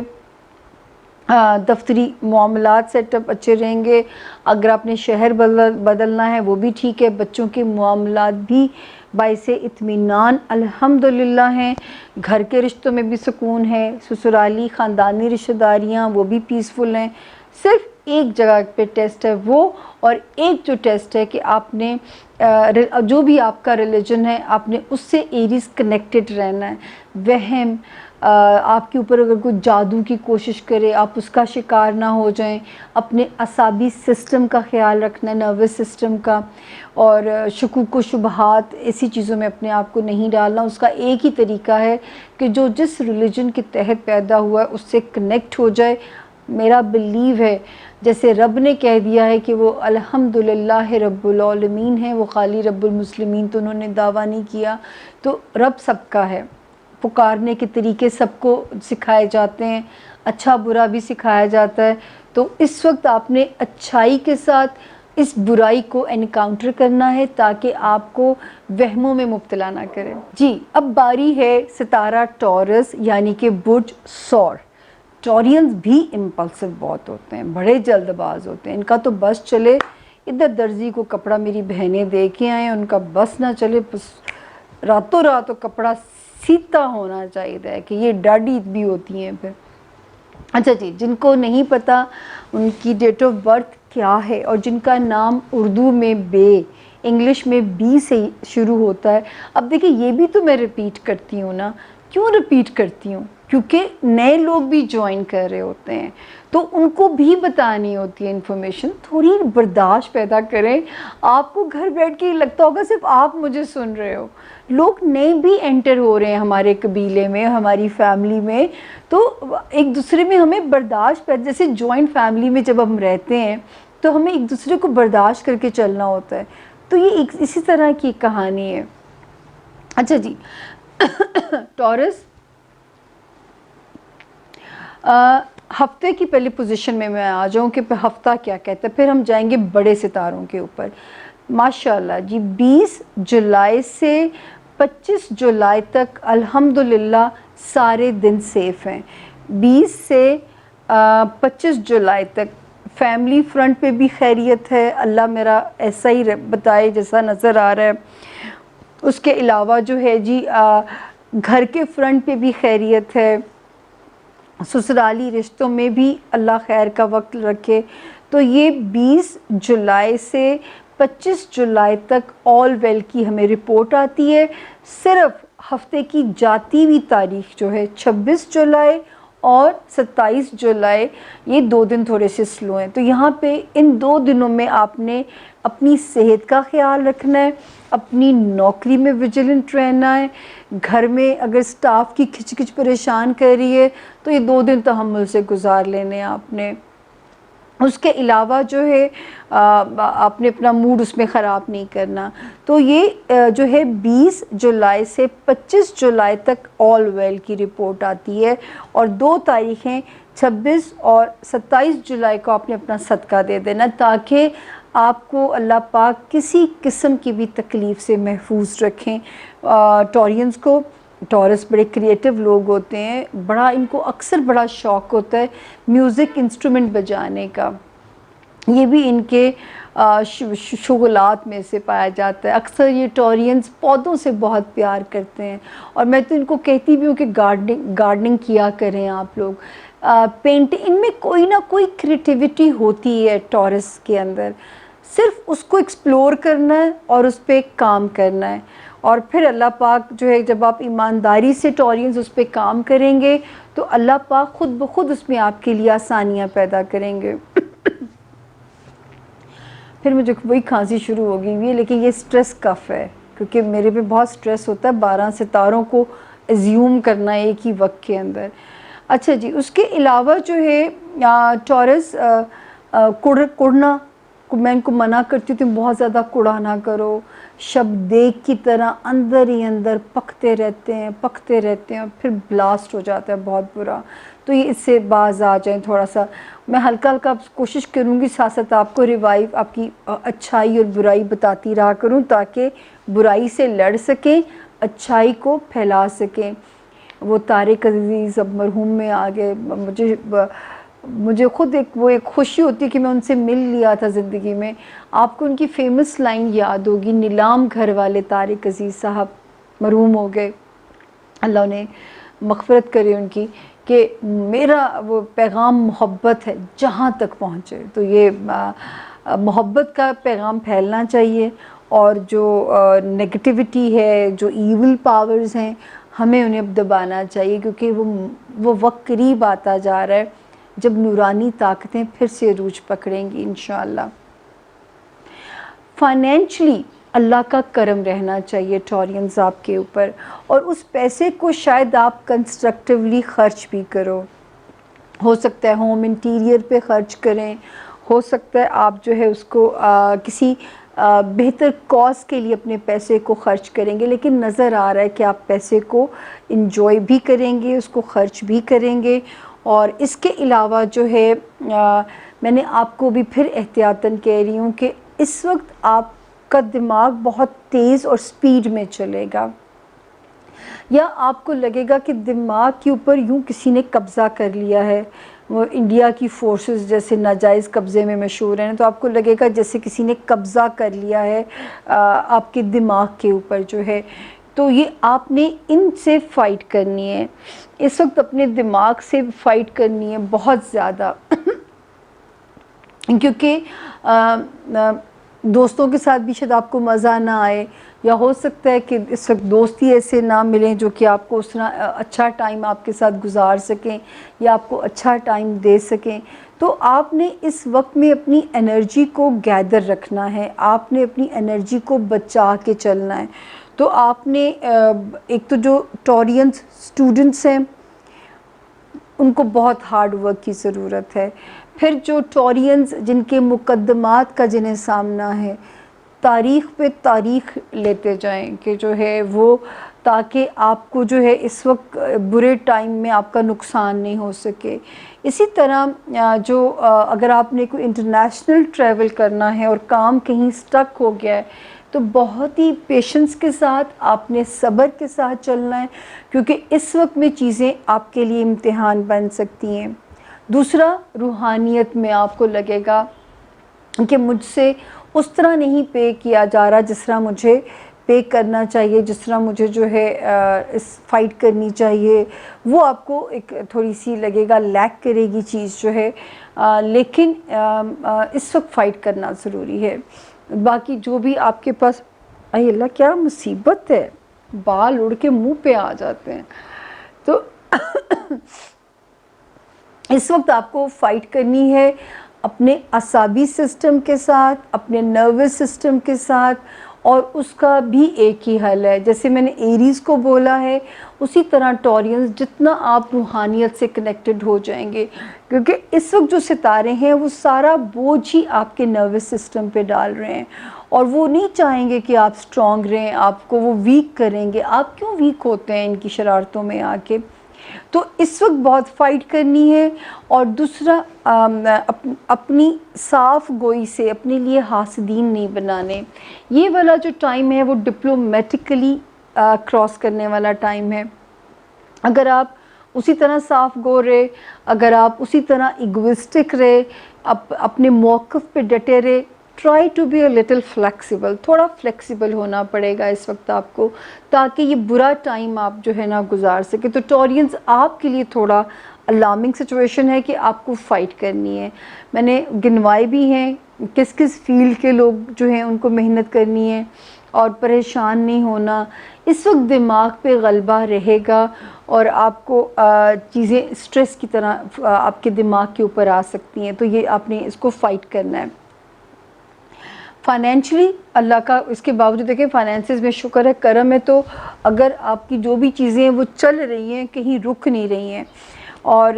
دفتری معاملات سیٹ اپ اچھے رہیں گے, اگر آپ نے شہر بدلنا ہے وہ بھی ٹھیک ہے, بچوں کے معاملات بھی باعث اطمینان الحمدللہ ہیں, گھر کے رشتوں میں بھی سکون ہے, سسرالی خاندانی رشتہ داریاں وہ بھی پیسفل ہیں. صرف ایک جگہ پہ ٹیسٹ ہے وہ, اور ایک جو ٹیسٹ ہے کہ آپ نے جو بھی آپ کا ریلیجن ہے آپ نے اس سے ایریز کنیکٹڈ رہنا ہے. وہم آپ کے اوپر اگر کوئی جادو کی کوشش کرے آپ اس کا شکار نہ ہو جائیں. اپنے اعصابی سسٹم کا خیال رکھنا ہے, نروس سسٹم کا, اور شکوک و شبہات ایسی چیزوں میں اپنے آپ کو نہیں ڈالنا. اس کا ایک ہی طریقہ ہے کہ جو جس ریلیجن کے تحت پیدا ہوا ہے اس سے کنیکٹ ہو جائے. میرا بلیو ہے جیسے رب نے کہہ دیا ہے کہ وہ الحمدللہ رب العالمین ہے, وہ خالی رب المسلمین تو انہوں نے دعویٰ نہیں کیا, تو رب سب کا ہے. پکارنے کے طریقے سب کو سکھائے جاتے ہیں, اچھا برا بھی سکھایا جاتا ہے. تو اس وقت آپ نے اچھائی کے ساتھ اس برائی کو انکاؤنٹر کرنا ہے تاکہ آپ کو وہموں میں مبتلا نہ کرے. جی اب باری ہے ستارہ ٹورس یعنی کہ برج سور. ٹورینز بھی امپلسو بہت ہوتے ہیں, بڑے جلد باز ہوتے ہیں. ان کا تو بس چلے ادھر درزی کو کپڑا میری بہنیں دے کے آئیں, ان کا بس نہ چلے بس راتوں رات وہ کپڑا سیدھا ہونا چاہیے کہ یہ ڈاڈی بھی ہوتی ہیں پھر. اچھا جی, جن کو نہیں پتہ ان کی ڈیٹ آف برتھ کیا ہے اور جن کا نام اردو میں بے, انگلش میں بی سے شروع ہوتا ہے. اب دیکھیں یہ بھی تو میں ریپیٹ کرتی ہوں نا. کیوں ریپیٹ کرتی ہوں؟ کیونکہ نئے لوگ بھی جوائن کر رہے ہوتے ہیں تو ان کو بھی بتانی ہوتی ہے انفارمیشن. تھوڑی برداشت پیدا کریں. آپ کو گھر بیٹھ کے لگتا ہوگا صرف آپ مجھے سن رہے ہو, لوگ نئے بھی انٹر ہو رہے ہیں ہمارے قبیلے میں, ہماری فیملی میں. تو ایک دوسرے میں ہمیں برداشت پیدا, جیسے جوائنٹ فیملی میں جب ہم رہتے ہیں تو ہمیں ایک دوسرے کو برداشت کر کے چلنا ہوتا ہے. تو یہ اسی طرح کی کہانی ہے. اچھا جی, ٹورس ہفتے کی پہلی پوزیشن میں آ جاؤں کہ ہفتہ کیا کہتا ہے, پھر ہم جائیں گے بڑے ستاروں کے اوپر. ماشاءاللہ جی 20 جولائی سے 25 جولائی تک الحمدللہ سارے دن سیف ہیں. 20 سے 25 جولائی تک فیملی فرنٹ پہ بھی خیریت ہے, اللہ میرا ایسا ہی بتائے جیسا نظر آ رہا ہے. اس کے علاوہ جو ہے جی گھر کے فرنٹ پہ بھی خیریت ہے, سسرالی رشتوں میں بھی اللہ خیر کا وقت رکھے. تو یہ 20 جولائی سے 25 جولائی تک آل ویل کی ہمیں رپورٹ آتی ہے. صرف ہفتے کی جاتی ہوئی تاریخ جو ہے 26 جولائی اور 27 جولائی, یہ 2 دن تھوڑے سے سلو ہیں. تو یہاں پہ ان 2 دنوں میں آپ نے اپنی صحت کا خیال رکھنا ہے, اپنی نوکری میں ویجیلنٹ رہنا ہے. گھر میں اگر سٹاف کی کھچ کھچ پریشان کر رہی ہے تو یہ 2 دن تحمل سے گزار لینے ہیں آپ نے. اس کے علاوہ جو ہے آپ نے اپنا موڈ اس میں خراب نہیں کرنا. تو یہ جو ہے 20 جولائی سے 25 جولائی تک آل ویل کی رپورٹ آتی ہے, اور 2 تاریخیں 26 اور 27 جولائی کو آپ نے اپنا صدقہ دے دینا تاکہ آپ کو اللہ پاک کسی قسم کی بھی تکلیف سے محفوظ رکھیں. ٹورینز کو, ٹورس بڑے کریٹیو لوگ ہوتے ہیں, بڑا ان کو اکثر بڑا شوق ہوتا ہے میوزک انسٹرومنٹ بجانے کا. یہ بھی ان کے شغلات میں سے پایا جاتا ہے. اکثر یہ ٹورینز پودوں سے بہت پیار کرتے ہیں, اور میں تو ان کو کہتی بھی ہوں کہ گارڈننگ کیا کریں آپ لوگ. پینٹ ان میں کوئی نہ کوئی کریٹیوٹی ہوتی ہے ٹورس کے اندر, صرف اس کو ایکسپلور کرنا ہے اور اس پہ کام کرنا ہے. اور پھر اللہ پاک جو ہے جب آپ ایمانداری سے ٹورینز اس پہ کام کریں گے تو اللہ پاک خود بخود اس میں آپ کے لیے آسانیاں پیدا کریں گے. پھر مجھے وہی کھانسی شروع ہو گئی ہوئی ہے، لیکن یہ سٹریس کف ہے کیونکہ میرے پہ بہت سٹریس ہوتا ہے 12 ستاروں کو ایزیوم کرنا ایک ہی وقت کے اندر۔ اچھا جی، اس کے علاوہ جو ہے ٹورس کڑنا، میں ان کو منع کرتی ہوں تم بہت زیادہ کڑا نہ کرو، شب دیگ کی طرح اندر ہی اندر پکتے رہتے ہیں اور پھر بلاسٹ ہو جاتا ہے بہت برا۔ تو یہ اس سے باز آ جائیں تھوڑا سا، میں ہلکا ہلکا کوشش کروں گی ساتھ ساتھ آپ کو ریوائیو، آپ کی اچھائی اور برائی بتاتی رہا کروں تاکہ برائی سے لڑ سکیں، اچھائی کو پھیلا سکیں۔ وہ طارق عزیز اب مرحوم میں آ گئے، مجھے خود ایک خوشی ہوتی ہے کہ میں ان سے مل لیا تھا زندگی میں۔ آپ کو ان کی فیمس لائن یاد ہوگی، نیلام گھر والے طارق عزیز صاحب مرحوم ہو گئے، اللہ انہیں مغفرت کرے ان کی، کہ میرا وہ پیغام محبت ہے جہاں تک پہنچے۔ تو یہ محبت کا پیغام پھیلنا چاہیے، اور جو نگیٹیوٹی ہے، جو ایول پاورز ہیں، ہمیں انہیں اب دبانا چاہیے، کیونکہ وہ وقت قریب آتا جا رہا ہے جب نورانی طاقتیں پھر سے عروج پکڑیں گی انشاءاللہ۔ فائنینشلی اللہ کا کرم رہنا چاہیے ٹورینز آپ کے اوپر، اور اس پیسے کو شاید آپ کنسٹرکٹیولی خرچ بھی کرو، ہو سکتا ہے ہوم انٹیریئر پہ خرچ کریں، ہو سکتا ہے آپ جو ہے اس کو کسی بہتر کاز کے لیے اپنے پیسے کو خرچ کریں گے، لیکن نظر آ رہا ہے کہ آپ پیسے کو انجوائے بھی کریں گے، اس کو خرچ بھی کریں گے۔ اور اس کے علاوہ جو ہے میں نے آپ کو بھی پھر احتیاطاً کہہ رہی ہوں کہ اس وقت آپ کا دماغ بہت تیز اور سپیڈ میں چلے گا، یا آپ کو لگے گا کہ دماغ کے اوپر یوں کسی نے قبضہ کر لیا ہے، وہ انڈیا کی فورسز جیسے ناجائز قبضے میں مشہور ہیں، تو آپ کو لگے گا جیسے کسی نے قبضہ کر لیا ہے آپ کے دماغ کے اوپر جو ہے۔ تو یہ آپ نے ان سے فائٹ کرنی ہے، اس وقت اپنے دماغ سے فائٹ کرنی ہے بہت زیادہ، کیونکہ دوستوں کے ساتھ بھی شاید آپ کو مزہ نہ آئے، یا ہو سکتا ہے کہ اس وقت دوستی ایسے نہ ملیں جو کہ آپ کو اس طرح اچھا ٹائم آپ کے ساتھ گزار سکیں یا آپ کو اچھا ٹائم دے سکیں۔ تو آپ نے اس وقت میں اپنی انرجی کو گیدر رکھنا ہے، آپ نے اپنی انرجی کو بچا کے چلنا ہے۔ تو آپ نے ایک تو جو ٹورینز اسٹوڈنٹس ہیں ان کو بہت ہارڈ ورک کی ضرورت ہے، پھر جو ٹورینز جن کے مقدمات کا جنہیں سامنا ہے، تاریخ پہ تاریخ لیتے جائیں کہ جو ہے وہ، تاکہ آپ کو جو ہے اس وقت برے ٹائم میں آپ کا نقصان نہیں ہو سکے۔ اسی طرح جو اگر آپ نے کوئی انٹرنیشنل ٹریول کرنا ہے اور کام کہیں سٹک ہو گیا ہے تو بہت ہی پیشنس کے ساتھ آپ نے صبر کے ساتھ چلنا ہے، کیونکہ اس وقت میں چیزیں آپ کے لیے امتحان بن سکتی ہیں۔ دوسرا، روحانیت میں آپ کو لگے گا کہ مجھ سے اس طرح نہیں پے کیا جا رہا جس طرح مجھے پے کرنا چاہیے، جس طرح مجھے جو ہے اس فائٹ کرنی چاہیے، وہ آپ کو ایک تھوڑی سی لگے گا، لیک کرے گی چیز جو ہے، لیکن اس وقت فائٹ کرنا ضروری ہے۔ باقی جو بھی آپ کے پاس، اے اللہ کیا مصیبت ہے، بال اڑ کے منہ پہ آ جاتے ہیں۔ تو اس وقت آپ کو فائٹ کرنی ہے اپنے اعصابی سسٹم کے ساتھ، اپنے نروس سسٹم کے ساتھ، اور اس کا بھی ایک ہی حل ہے، جیسے میں نے ایریز کو بولا ہے اسی طرح ٹورینز، جتنا آپ روحانیت سے کنیکٹڈ ہو جائیں گے، کیونکہ اس وقت جو ستارے ہیں وہ سارا بوجھ ہی آپ کے نروس سسٹم پہ ڈال رہے ہیں، اور وہ نہیں چاہیں گے کہ آپ سٹرونگ رہیں، آپ کو وہ ویک کریں گے۔ آپ کیوں ویک ہوتے ہیں ان کی شرارتوں میں آ کے؟ تو اس وقت بہت فائٹ کرنی ہے۔ اور دوسرا، اپنی صاف گوئی سے اپنے لیے حاسدین نہیں بنانے۔ یہ والا جو ٹائم ہے وہ ڈپلومیٹکلی کراس کرنے والا ٹائم ہے۔ اگر آپ اسی طرح صاف گو رہے، اگر آپ اسی طرح ایگوسٹک رہے، اپنے موقف پہ ڈٹے رہے، try to be a little flexible, تھوڑا فلیکسیبل ہونا پڑے گا اس وقت آپ کو، تاکہ یہ برا ٹائم آپ جو ہے نا گزار سکے۔ تو ٹورینز آپ کے لیے تھوڑا الارمنگ سچویشن ہے کہ آپ کو فائٹ کرنی ہے۔ میں نے گنوائے بھی ہیں کس کس فیلڈ کے لوگ جو ہیں ان کو محنت کرنی ہے، اور پریشان نہیں ہونا۔ اس وقت دماغ پہ غلبہ رہے گا اور آپ کو چیزیں سٹریس کی طرح آپ کے دماغ کے اوپر آ سکتی ہیں، تو یہ آپ نے اس کو فائٹ کرنا ہے۔ فائنینشلی اللہ کا اس کے باوجود دیکھیں فائنینسز میں شکر ہے کرم ہے، تو اگر آپ کی جو بھی چیزیں ہیں وہ چل رہی ہیں، کہیں رک نہیں رہی ہیں، اور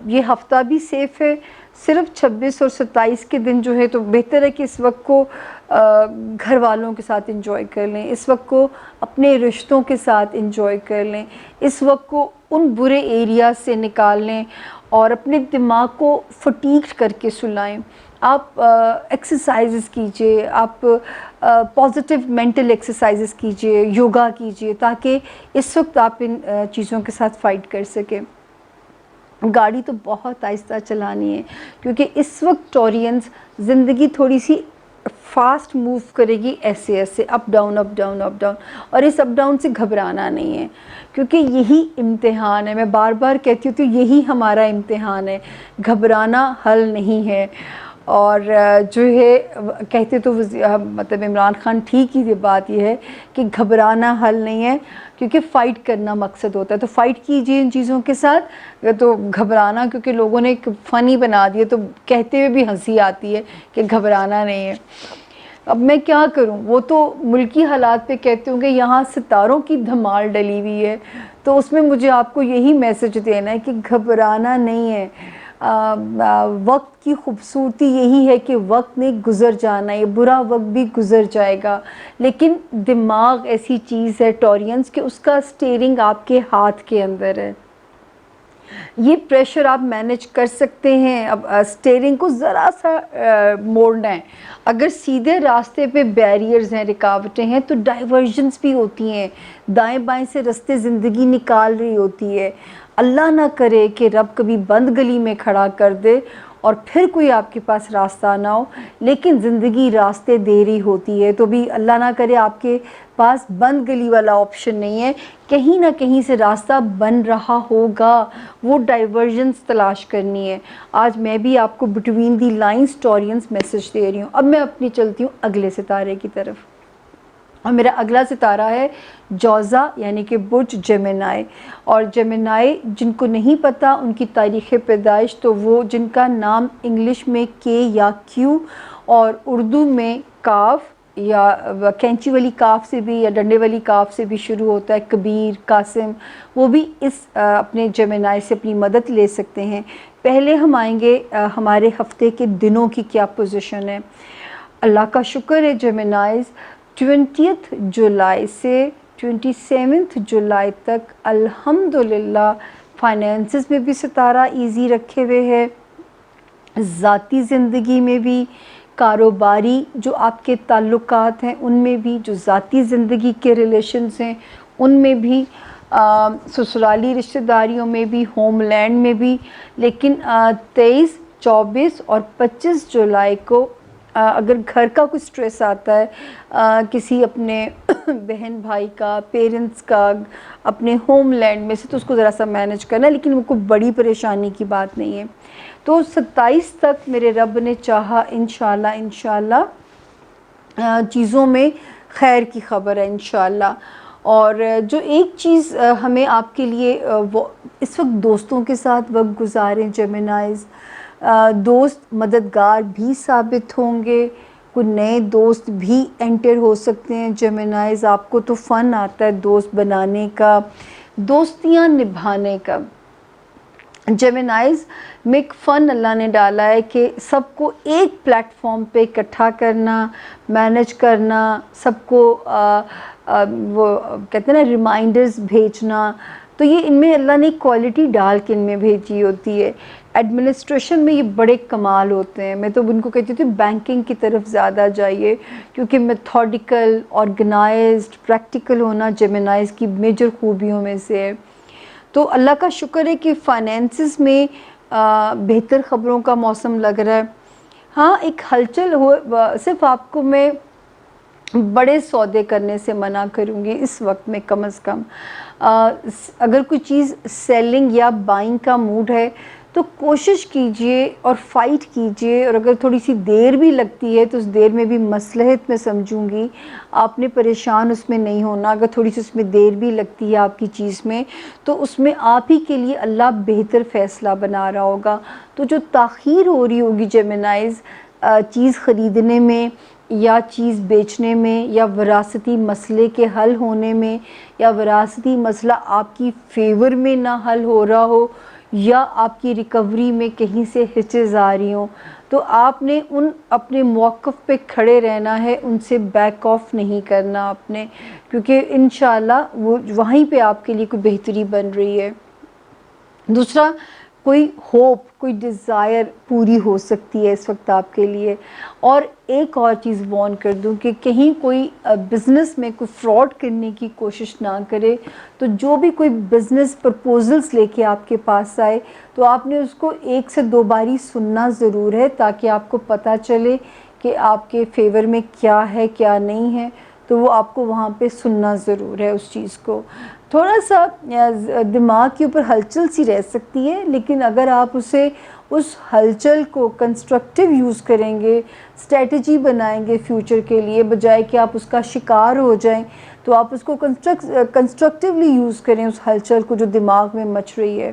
یہ ہفتہ بھی سیف ہے. صرف 26 اور 27 کے دن جو ہے تو بہتر ہے کہ اس وقت کو گھر والوں کے ساتھ انجوائے کر لیں، اس وقت کو اپنے رشتوں کے ساتھ انجوائے کر لیں، اس وقت کو ان برے ایریا سے نکال لیں اور اپنے دماغ کو فٹیگڈ کر کے سلائیں. آپ ایکسرسائزز کیجئے، آپ پازیٹیو مینٹل ایکسرسائزز کیجئے، یوگا کیجئے، تاکہ اس وقت آپ ان چیزوں کے ساتھ فائٹ کر سکیں. گاڑی تو بہت آہستہ چلانی ہے، کیونکہ اس وقت ٹورینز زندگی تھوڑی سی فاسٹ موو کرے گی، ایسے ایسے up down up down up down, اور اس اپ ڈاؤن سے گھبرانا نہیں ہے، کیونکہ یہی امتحان ہے. میں بار بار کہتی ہوں تو یہی ہمارا امتحان ہے، گھبرانا حل نہیں ہے. اور جو ہے کہتے تو مطلب عمران خان ٹھیک ہی بات یہ ہے کہ گھبرانا حل نہیں ہے، کیونکہ فائٹ کرنا مقصد ہوتا ہے. تو فائٹ کیجئے ان چیزوں کے ساتھ. تو گھبرانا کیونکہ لوگوں نے ایک فنی بنا دیا، تو کہتے ہوئے بھی ہنسی آتی ہے کہ گھبرانا نہیں ہے. اب میں کیا کروں، وہ تو ملکی حالات پہ کہتے ہوں کہ یہاں ستاروں کی دھمال ڈلی ہوئی ہے، تو اس میں مجھے آپ کو یہی میسج دینا ہے کہ گھبرانا نہیں ہے. وقت کی خوبصورتی یہی ہے کہ وقت نے گزر جانا ہے، برا وقت بھی گزر جائے گا، لیکن دماغ ایسی چیز ہے ٹورینز کہ اس کا سٹیئرنگ آپ کے ہاتھ کے اندر ہے. یہ پریشر آپ مینیج کر سکتے ہیں. اب سٹیئرنگ کو ذرا سا موڑنا ہے. اگر سیدھے راستے پہ بیریئرز ہیں، رکاوٹیں ہیں، تو ڈائیورژنس بھی ہوتی ہیں، دائیں بائیں سے رستے زندگی نکال رہی ہوتی ہے. اللہ نہ کرے کہ رب کبھی بند گلی میں کھڑا کر دے اور پھر کوئی آپ کے پاس راستہ نہ ہو، لیکن زندگی راستے دے رہی ہوتی ہے. تو بھی اللہ نہ کرے آپ کے پاس بند گلی والا آپشن نہیں ہے، کہیں نہ کہیں سے راستہ بن رہا ہوگا، وہ ڈائیورژنس تلاش کرنی ہے. آج میں بھی آپ کو بٹوین دی لائنز ٹورینز میسج دے رہی ہوں. اب میں اپنی چلتی ہوں اگلے ستارے کی طرف، اور میرا اگلا ستارہ ہے جوزا یعنی کہ برج جیمنائی. اور جیمنائی جن کو نہیں پتہ ان کی تاریخ پیدائش، تو وہ جن کا نام انگلش میں کے یا کیو اور اردو میں کاف یا کینچی والی کاف سے بھی یا ڈنڈے والی کاف سے بھی شروع ہوتا ہے، کبیر، قاسم، وہ بھی اس اپنے جیمنائی سے اپنی مدد لے سکتے ہیں. پہلے ہم آئیں گے ہمارے ہفتے کے دنوں کی کیا پوزیشن ہے. اللہ کا شکر ہے جیمنائیز 20 جولائی سے 27 جولائی تک الحمدللہ فائنینسز میں بھی ستارہ ایزی رکھے ہوئے ہے، ذاتی زندگی میں بھی، کاروباری جو آپ کے تعلقات ہیں ان میں بھی، جو ذاتی زندگی کے ریلیشنز ہیں ان میں بھی، سسرالی رشتہ داریوں میں بھی، ہوم لینڈ میں بھی. لیکن 23، 24 اور 25 جولائی کو اگر گھر کا کوئی سٹریس آتا ہے، کسی اپنے بہن بھائی کا، پیرنٹس کا، اپنے ہوم لینڈ میں سے، تو اس کو ذرا سا مینیج کرنا ہے، لیکن وہ کوئی بڑی پریشانی کی بات نہیں ہے. تو 27 تک میرے رب نے چاہا انشاءاللہ چیزوں میں خیر کی خبر ہے انشاءاللہ. اور جو ایک چیز ہمیں آپ کے لیے وہ اس وقت دوستوں کے ساتھ وقت گزاریں جیمنائیز. دوست مددگار بھی ثابت ہوں گے، کوئی نئے دوست بھی انٹر ہو سکتے ہیں جیمنائیز. آپ کو تو فن آتا ہے دوست بنانے کا، دوستیاں نبھانے کا. جیمنائیز میں ایک فن اللہ نے ڈالا ہے کہ سب کو ایک پلیٹ فارم پہ اکٹھا کرنا، مینیج کرنا، سب کو وہ کہتے ہیں نا ریمائنڈرز بھیجنا. تو یہ ان میں اللہ نے کوالٹی ڈال کے ان میں بھیجی ہوتی ہے. ایڈمنسٹریشن میں یہ بڑے کمال ہوتے ہیں. میں تو ان کو کہتی تھی بینکنگ کی طرف زیادہ جائیے، کیونکہ میتھوڈیکل، آرگنائزڈ، پریکٹیکل ہونا جیمنائیز کی میجر خوبیوں میں سے ہے. تو اللہ کا شکر ہے کہ فائنینسز میں بہتر خبروں کا موسم لگ رہا ہے. ہاں ایک ہلچل ہو، صرف آپ کو میں بڑے سودے کرنے سے منع کروں گی اس وقت میں کم از کم. اگر کوئی چیز سیلنگ یا بائنگ کا موڈ ہے تو کوشش کیجئے اور فائٹ کیجئے، اور اگر تھوڑی سی دیر بھی لگتی ہے تو اس دیر میں بھی مصلحت میں سمجھوں گی. آپ نے پریشان اس میں نہیں ہونا. اگر تھوڑی سی اس میں دیر بھی لگتی ہے آپ کی چیز میں، تو اس میں آپ ہی کے لیے اللہ بہتر فیصلہ بنا رہا ہوگا. تو جو تاخیر ہو رہی ہوگی جیمنائیز چیز خریدنے میں، یا چیز بیچنے میں یا وراثتی مسئلے کے حل ہونے میں یا وراثتی مسئلہ آپ کی فیور میں نہ حل ہو رہا ہو یا آپ کی ریکوری میں کہیں سے ہچز آ رہی ہوں، تو آپ نے ان اپنے موقف پہ کھڑے رہنا ہے، ان سے بیک آف نہیں کرنا آپ نے، کیونکہ انشاءاللہ وہ وہیں پہ آپ کے لیے کوئی بہتری بن رہی ہے۔ دوسرا، کوئی ہوپ، کوئی ڈیزائر پوری ہو سکتی ہے اس وقت آپ کے لیے۔ اور ایک اور چیز وارن کر دوں کہ کہیں کوئی بزنس میں کوئی فراڈ کرنے کی کوشش نہ کرے، تو جو بھی کوئی بزنس پرپوزلز لے کے آپ کے پاس آئے تو آپ نے اس کو 1 سے 2 باری سننا ضرور ہے، تاکہ آپ کو پتہ چلے کہ آپ کے فیور میں کیا ہے کیا نہیں ہے، تو وہ آپ کو وہاں پہ سننا ضرور ہے اس چیز کو۔ تھوڑا سا دماغ کے اوپر ہلچل سی رہ سکتی ہے، لیکن اگر آپ اس ہلچل کو کنسٹرکٹیو یوز کریں گے، اسٹریٹجی بنائیں گے فیوچر کے لیے، بجائے کہ آپ اس کا شکار ہو جائیں، تو آپ اس کو کنسٹرکٹیولی یوز کریں اس ہلچل کو جو دماغ میں مچ رہی ہے۔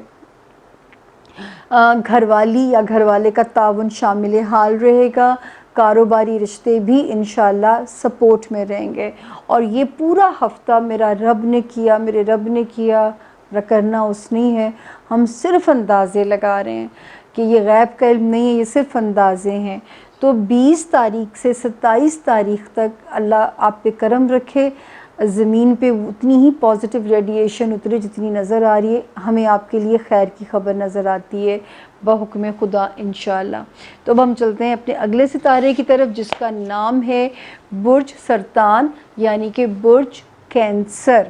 گھر والی یا گھر والے کا تعاون شامل حال رہے گا، کاروباری رشتے بھی انشاءاللہ سپورٹ میں رہیں گے۔ اور یہ پورا ہفتہ میرا رب نے کیا، میرے رب نے کیا، کرنا اس نہیں ہے، ہم صرف اندازے لگا رہے ہیں کہ یہ غیب کا علم نہیں ہے، یہ صرف اندازے ہیں۔ تو 20 تاریخ سے 27 تاریخ تک اللہ آپ پہ کرم رکھے، زمین پہ اتنی ہی پازیٹیو ریڈیشن اترے جتنی نظر آ رہی ہے، ہمیں آپ کے لیے خیر کی خبر نظر آتی ہے بحکم خدا انشاءاللہ۔ تو اب ہم چلتے ہیں اپنے اگلے ستارے کی طرف، جس کا نام ہے برج سرطان، یعنی کہ برج کینسر۔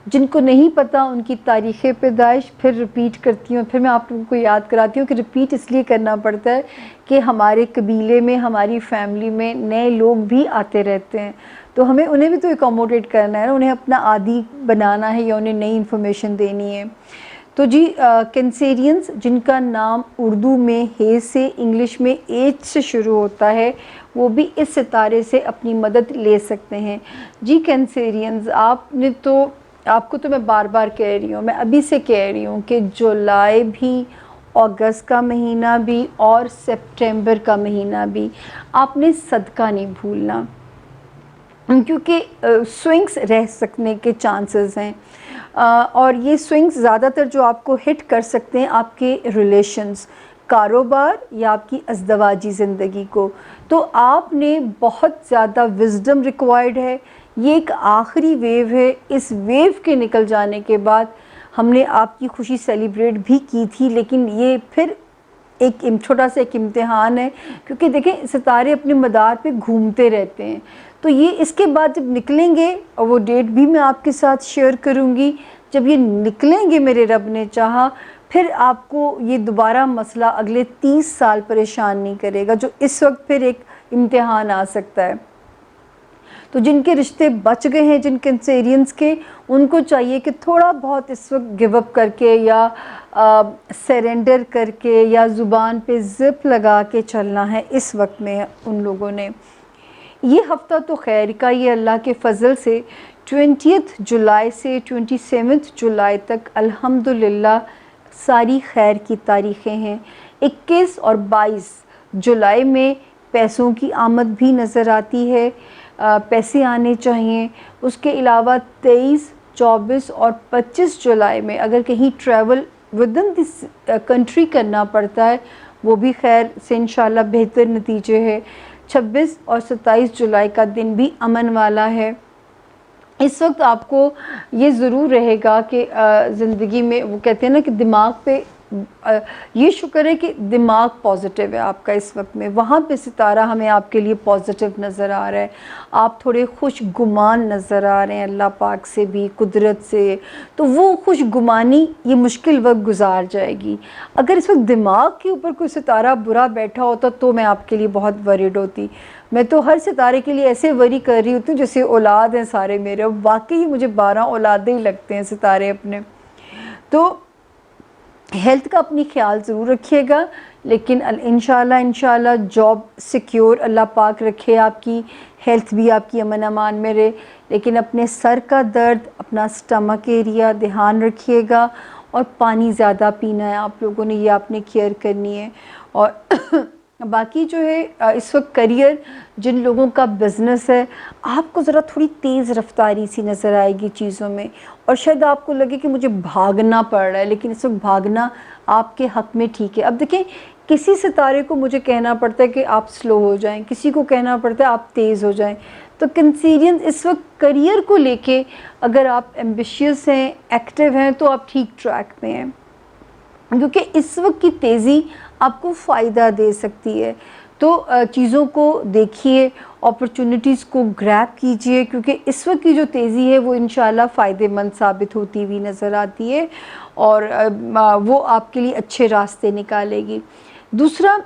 جن کو نہیں پتہ ان کی تاریخ پیدائش پھر رپیٹ کرتی ہوں، پھر میں آپ لوگوں کو یاد کراتی ہوں کہ رپیٹ اس لیے کرنا پڑتا ہے کہ ہمارے قبیلے میں، ہماری فیملی میں نئے لوگ بھی آتے رہتے ہیں، تو ہمیں انہیں بھی تو اکوموڈیٹ کرنا ہے، انہیں اپنا عادی بنانا ہے یا انہیں نئی انفارمیشن دینی ہے۔ تو جی کینسیرینز، جن کا نام اردو میں ہے سے، انگلش میں ایچ سے شروع ہوتا ہے، وہ بھی اس ستارے سے اپنی مدد لے سکتے ہیں۔ جی کینسیرینز، آپ کو تو میں بار بار کہہ رہی ہوں، میں ابھی سے کہہ رہی ہوں کہ جولائی بھی، اگست کا مہینہ بھی اور سپٹمبر کا مہینہ بھی آپ نے صدقہ نہیں بھولنا، کیونکہ سوئنگز رہ سکنے کے چانسز ہیں، اور یہ سوئنگز زیادہ تر جو آپ کو ہٹ کر سکتے ہیں آپ کے ریلیشنز، کاروبار یا آپ کی ازدواجی زندگی کو۔ تو آپ نے بہت زیادہ وزڈم ریکوائرڈ ہے، یہ ایک آخری ویو ہے، اس ویو کے نکل جانے کے بعد ہم نے آپ کی خوشی سیلیبریٹ بھی کی تھی، لیکن یہ پھر ایک چھوٹا سا ایک امتحان ہے، کیونکہ دیکھیں ستارے اپنے مدار پہ گھومتے رہتے ہیں، تو یہ اس کے بعد جب نکلیں گے، اور وہ ڈیٹ بھی میں آپ کے ساتھ شیئر کروں گی، جب یہ نکلیں گے میرے رب نے چاہا، پھر آپ کو یہ دوبارہ مسئلہ اگلے 30 سال پریشان نہیں کرے گا، جو اس وقت پھر ایک امتحان آ سکتا ہے۔ تو جن کے رشتے بچ گئے ہیں، جن کینسیرینز کے، ان کو چاہیے کہ تھوڑا بہت اس وقت گیو اپ کر کے یا سرنڈر کر کے یا زبان پہ زپ لگا کے چلنا ہے اس وقت میں ان لوگوں نے۔ یہ ہفتہ تو خیر کا، یہ اللہ کے فضل سے 20 جولائی سے 27 جولائی تک الحمدللہ ساری خیر کی تاریخیں ہیں۔ 21 اور 22 جولائی میں پیسوں کی آمد بھی نظر آتی ہے، پیسے آنے چاہیے۔ اس کے علاوہ 23، 24 اور 25 جولائی میں اگر کہیں travel with in this country کرنا پڑتا ہے، وہ بھی خیر سے انشاءاللہ بہتر نتیجے ہے۔ 26 اور 27 جولائی کا دن بھی امن والا ہے۔ اس وقت آپ کو یہ ضرور رہے گا کہ زندگی میں وہ کہتے ہیں نا کہ دماغ پہ یہ شکر ہے کہ دماغ پازیٹیو ہے آپ کا اس وقت میں، وہاں پہ ستارہ ہمیں آپ کے لیے پازیٹیو نظر آ رہا ہے، آپ تھوڑے خوش گمان نظر آ رہے ہیں اللہ پاک سے بھی، قدرت سے، تو وہ خوش گمانی یہ مشکل وقت گزار جائے گی۔ اگر اس وقت دماغ کے اوپر کوئی ستارہ برا بیٹھا ہوتا تو میں آپ کے لیے بہت ورڈ ہوتی، میں تو ہر ستارے کے لیے ایسے وری کر رہی ہوتی ہوں جیسے اولاد ہیں سارے میرے، واقعی مجھے 12 اولادیں ہی لگتے ہیں ستارے اپنے۔ تو ہیلتھ کا اپنی خیال ضرور رکھیے گا، لیکن انشاءاللہ جاب سیکیور اللہ پاک رکھے، آپ کی ہیلتھ بھی آپ کی امن امان میں رہے، لیکن اپنے سر کا درد، اپنا سٹمک ایریا دھیان رکھیے گا، اور پانی زیادہ پینا ہے آپ لوگوں نے، یہ آپ نے کیئر کرنی ہے۔ اور باقی جو ہے اس وقت کریئر، جن لوگوں کا بزنس ہے، آپ کو ذرا تھوڑی تیز رفتاری سی نظر آئے گی چیزوں میں، اور شاید آپ کو لگے کہ مجھے بھاگنا پڑ رہا ہے، لیکن اس وقت بھاگنا آپ کے حق میں ٹھیک ہے۔ اب دیکھیں، کسی ستارے کو مجھے کہنا پڑتا ہے کہ آپ سلو ہو جائیں، کسی کو کہنا پڑتا ہے آپ تیز ہو جائیں۔ تو کنسیرینس اس وقت کریئر کو لے کے اگر آپ ایمبیشیس ہیں، ایکٹیو ہیں، تو آپ ٹھیک ٹریک پہ ہیں، کیونکہ اس وقت کی تیزی آپ کو فائدہ دے سکتی ہے۔ تو چیزوں کو دیکھیے، اپرچونٹیز کو گریب کیجئے، کیونکہ اس وقت کی جو تیزی ہے وہ انشاءاللہ فائدہ مند ثابت ہوتی ہوئی نظر آتی ہے، اور وہ آپ کے لیے اچھے راستے نکالے گی۔ دوسرا،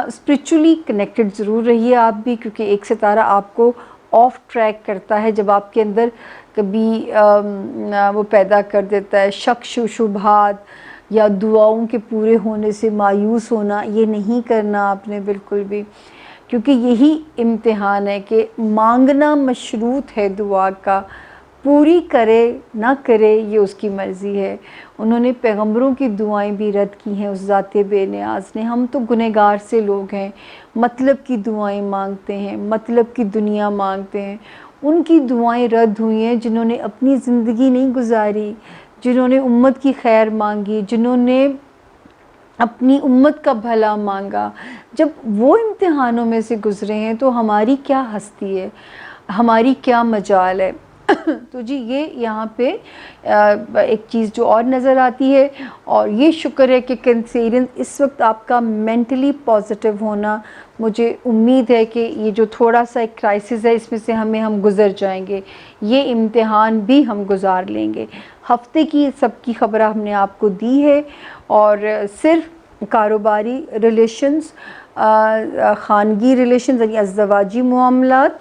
اسپریچولی کنیکٹڈ ضرور رہیے آپ بھی، کیونکہ ایک ستارہ آپ کو آف ٹریک کرتا ہے جب آپ کے اندر کبھی وہ پیدا کر دیتا ہے شک شبہات، یا دعاؤں کے پورے ہونے سے مایوس ہونا۔ یہ نہیں کرنا آپ نے بالکل بھی، کیونکہ یہی امتحان ہے کہ مانگنا مشروط ہے دعا کا، پوری کرے نہ کرے یہ اس کی مرضی ہے۔ انہوں نے پیغمبروں کی دعائیں بھی رد کی ہیں اس ذات بے نیاز نے۔ ہم تو گنہگار سے لوگ ہیں، مطلب کی دعائیں مانگتے ہیں، مطلب کی دنیا مانگتے ہیں۔ ان کی دعائیں رد ہوئی ہیں جنہوں نے اپنی زندگی نہیں گزاری، جنہوں نے امت کی خیر مانگی، جنہوں نے اپنی امت کا بھلا مانگا۔ جب وہ امتحانوں میں سے گزرے ہیں تو ہماری کیا ہستی ہے، ہماری کیا مجال ہے۔ تو جی یہ یہاں پہ ایک چیز جو اور نظر آتی ہے، اور یہ شکر ہے کہ کنسیرینس اس وقت آپ کا مینٹلی پازیٹیو ہونا، مجھے امید ہے کہ یہ جو تھوڑا سا ایک کرائسس ہے اس میں سے ہم گزر جائیں گے، یہ امتحان بھی ہم گزار لیں گے۔ ہفتے کی سب کی خبر ہم نے آپ کو دی ہے، اور صرف کاروباری ریلیشنز، خانگی ریلیشنز یعنی ازدواجی معاملات،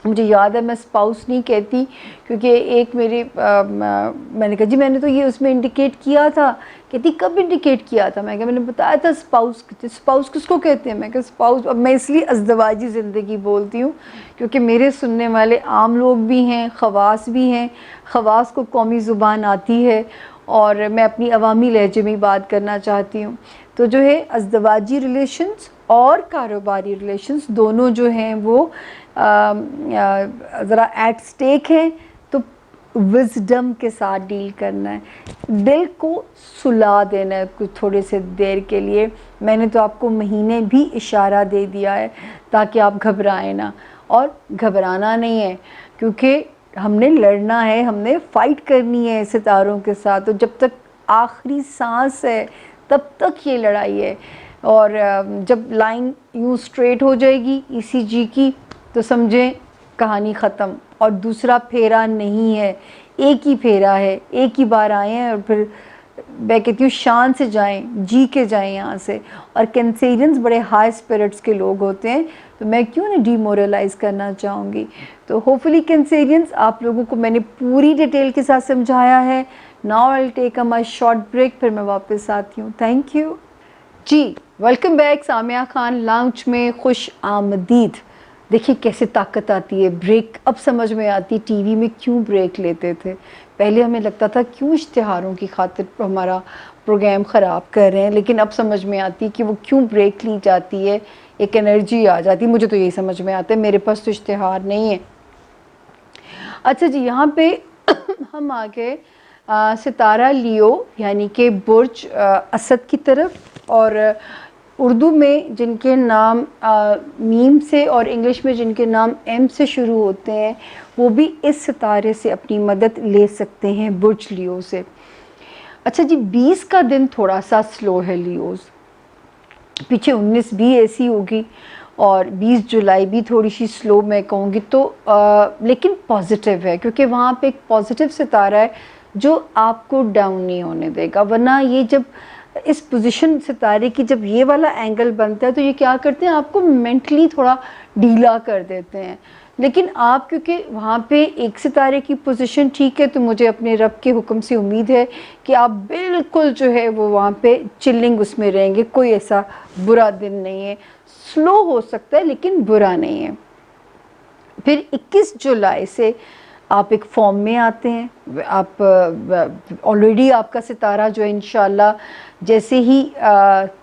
مجھے یاد ہے میں اسپاؤس نہیں کہتی، کیونکہ ایک میری میں نے کہا جی میں نے تو یہ اس میں انڈیکیٹ کیا تھا، کہتی کب انڈیکیٹ کیا تھا؟ میں کہا میں نے بتایا تھا اسپاؤس، اسپاؤس کس کو کہتے ہیں؟ میں کہا اسپاؤس، اب میں اس لیے ازدواجی زندگی بولتی ہوں کیونکہ میرے سننے والے عام لوگ بھی ہیں، خواص بھی ہیں، خواص کو قومی زبان آتی ہے، اور میں اپنی عوامی لہجے میں بات کرنا چاہتی ہوں۔ تو جو ہے ازدواجی ریلیشنز اور کاروباری ریلیشنز دونوں جو ہیں وہ ذرا ایٹ سٹیک ہیں، تو وزڈم کے ساتھ ڈیل کرنا ہے، دل کو سلا دینا ہے کچھ تھوڑے سے دیر کے لیے۔ میں نے تو آپ کو مہینے بھی اشارہ دے دیا ہے تاکہ آپ گھبرائیں نہ، اور گھبرانا نہیں ہے، کیونکہ ہم نے لڑنا ہے، ہم نے فائٹ کرنی ہے ستاروں کے ساتھ، تو جب تک آخری سانس ہے تب تک یہ لڑائی ہے۔ اور جب لائن یوں سٹریٹ ہو جائے گی ECG کی تو سمجھیں کہانی ختم، اور دوسرا پھیرا نہیں ہے، ایک ہی پھیرا ہے، ایک ہی بار آئے ہیں، اور پھر میں کہتی ہوں شان سے جائیں، جی کے جائیں یہاں سے۔ اور کینسیرینز بڑے ہائی اسپرٹس کے لوگ ہوتے ہیں، تو میں کیوں نہیں ڈی مورلائز کرنا چاہوں گی۔ تو ہوپفلی کینسیرینز آپ لوگوں کو میں نے پوری ڈیٹیل کے ساتھ سمجھایا ہے۔ Now I will take a my short break, پھر میں واپس آتی ہوں۔ تھینک یو جی، welcome back Samia Khan lounge میں، خوش آمدید۔ دیکھیے کیسے طاقت آتی ہے بریک، اب سمجھ میں آتی ٹی وی میں کیوں بریک لیتے تھے۔ پہلے ہمیں لگتا تھا کیوں اشتہاروں کی خاطر ہمارا پروگرام خراب کر رہے ہیں، لیکن اب سمجھ میں آتی کہ وہ کیوں بریک لی جاتی ہے، ایک انرجی آ جاتی۔ مجھے تو یہی سمجھ میں آتا ہے، میرے پاس تو اشتہار نہیں ہے۔ اچھا جی، یہاں پہ ہم آگے ستارہ لیو یعنی کہ برج اسد کی طرف، اور اردو میں جن کے نام میم سے اور انگلش میں جن کے نام ایم سے شروع ہوتے ہیں وہ بھی اس ستارے سے اپنی مدد لے سکتے ہیں، برج لیو سے۔ اچھا جی، 20 کا دن تھوڑا سا سلو ہے لیوز، پیچھے 19 بھی ایسی ہوگی، اور 20 جولائی بھی تھوڑی سی سلو میں کہوں گی تو، لیکن پازیٹیو ہے، کیونکہ وہاں پہ ایک پازیٹیو ستارہ ہے جو آپ کو ڈاؤن نہیں ہونے دے گا۔ ورنہ یہ جب اس پوزیشن ستارے کی جب یہ والا اینگل بنتا ہے تو یہ کیا کرتے ہیں، آپ کو مینٹلی تھوڑا ڈھیلا کر دیتے ہیں، لیکن آپ کیونکہ وہاں پہ ایک ستارے کی پوزیشن ٹھیک ہے، تو مجھے اپنے رب کے حکم سے امید ہے کہ آپ بالکل جو ہے وہ وہاں پہ چلنگ اس میں رہیں گے، کوئی ایسا برا دن نہیں ہے، سلو ہو سکتا ہے لیکن برا نہیں ہے۔ پھر 21 جولائی سے آپ ایک فارم میں آتے ہیں. آپ آلریڈی آپ کا ستارہ جو ہے انشاءاللہ جیسے ہی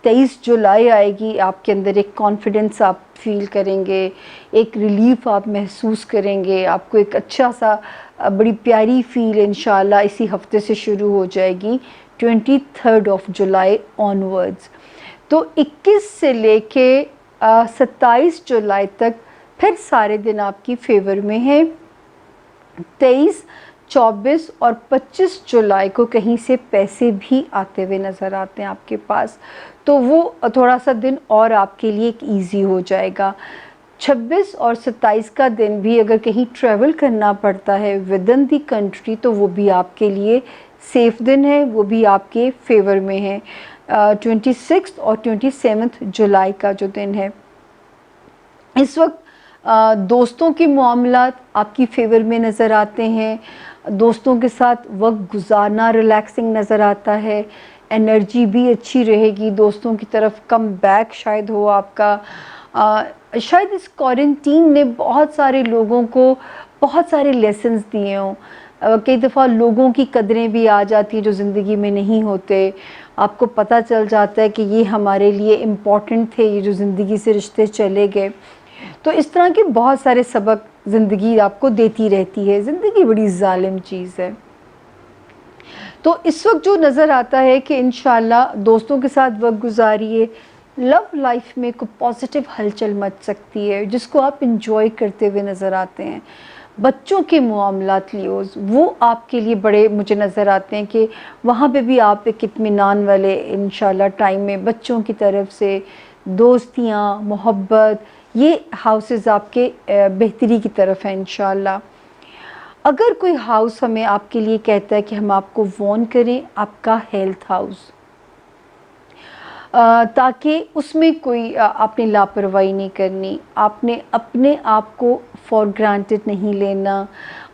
23 جولائی آئے گی آپ کے اندر ایک کانفیڈنس آپ فیل کریں گے, ایک ریلیف آپ محسوس کریں گے, آپ کو ایک اچھا سا بڑی پیاری فیل انشاءاللہ اسی ہفتے سے شروع ہو جائے گی 23 جولائی آنورڈز. تو 21 سے لے کے 27 جولائی تک پھر سارے دن آپ کی فیور میں ہیں. 23 24 اور 25 جولائی کو کہیں سے پیسے بھی آتے ہوئے نظر آتے ہیں آپ کے پاس, تو وہ تھوڑا سا دن اور آپ کے لیے ایک ایزی ہو جائے گا. 26 اور 27 کا دن بھی اگر کہیں ٹریول کرنا پڑتا ہے ود ان دی کنٹری تو وہ بھی آپ کے لیے سیف دن ہے, وہ بھی آپ کے فیور میں ہے. 26 اور 27 جولائی کا جو دن ہے, اس وقت دوستوں کے معاملات آپ کی فیور میں نظر آتے ہیں. دوستوں کے ساتھ وقت گزارنا ریلیکسنگ نظر آتا ہے, انرجی بھی اچھی رہے گی, دوستوں کی طرف کم بیک شاید ہو آپ کا. شاید اس کوارنٹین نے بہت سارے لوگوں کو بہت سارے لیسنز دیے ہوں. کئی دفعہ لوگوں کی قدریں بھی آ جاتی ہیں جو زندگی میں نہیں ہوتے. آپ کو پتہ چل جاتا ہے کہ یہ ہمارے لیے امپورٹنٹ تھے, یہ جو زندگی سے رشتے چلے گئے. تو اس طرح کے بہت سارے سبق زندگی آپ کو دیتی رہتی ہے. زندگی بڑی ظالم چیز ہے. تو اس وقت جو نظر آتا ہے کہ انشاءاللہ دوستوں کے ساتھ وقت گزاریے. لو لائف میں کوئی پازیٹیو ہلچل مچ سکتی ہے جس کو آپ انجوائے کرتے ہوئے نظر آتے ہیں. بچوں کے معاملات لیوز وہ آپ کے لیے بڑے مجھے نظر آتے ہیں کہ وہاں پہ بھی آپ ایک اطمینان والے انشاءاللہ ٹائم میں بچوں کی طرف سے دوستیاں محبت یہ ہاؤسز آپ کے بہتری کی طرف ہیں انشاءاللہ. اگر کوئی ہاؤس ہمیں آپ کے لیے کہتا ہے کہ ہم آپ کو وارن کریں, آپ کا ہیلتھ ہاؤس, تاکہ اس میں کوئی آپ نے لاپرواہی نہیں کرنی, آپ نے اپنے آپ کو فار گرانٹڈ نہیں لینا.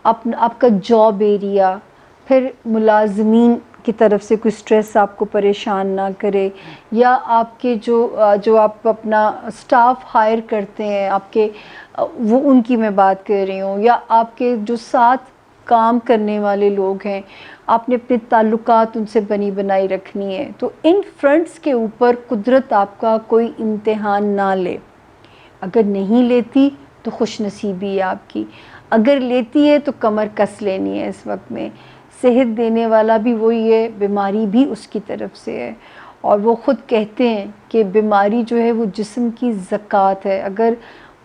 آپ کا جاب ایریا, پھر ملازمین کی طرف سے کوئی سٹریس آپ کو پریشان نہ کرے, یا آپ کے جو آپ اپنا سٹاف ہائر کرتے ہیں آپ کے وہ ان کی میں بات کر رہی ہوں, یا آپ کے جو ساتھ کام کرنے والے لوگ ہیں آپ نے اپنے تعلقات ان سے بنی بنائی رکھنی ہے. تو ان فرنٹس کے اوپر قدرت آپ کا کوئی امتحان نہ لے. اگر نہیں لیتی تو خوش نصیبی ہے آپ کی, اگر لیتی ہے تو کمر کس لینی ہے. اس وقت میں صحت دینے والا بھی وہی ہے, بیماری بھی اس کی طرف سے ہے. اور وہ خود کہتے ہیں کہ بیماری جو ہے وہ جسم کی زکوٰۃ ہے, اگر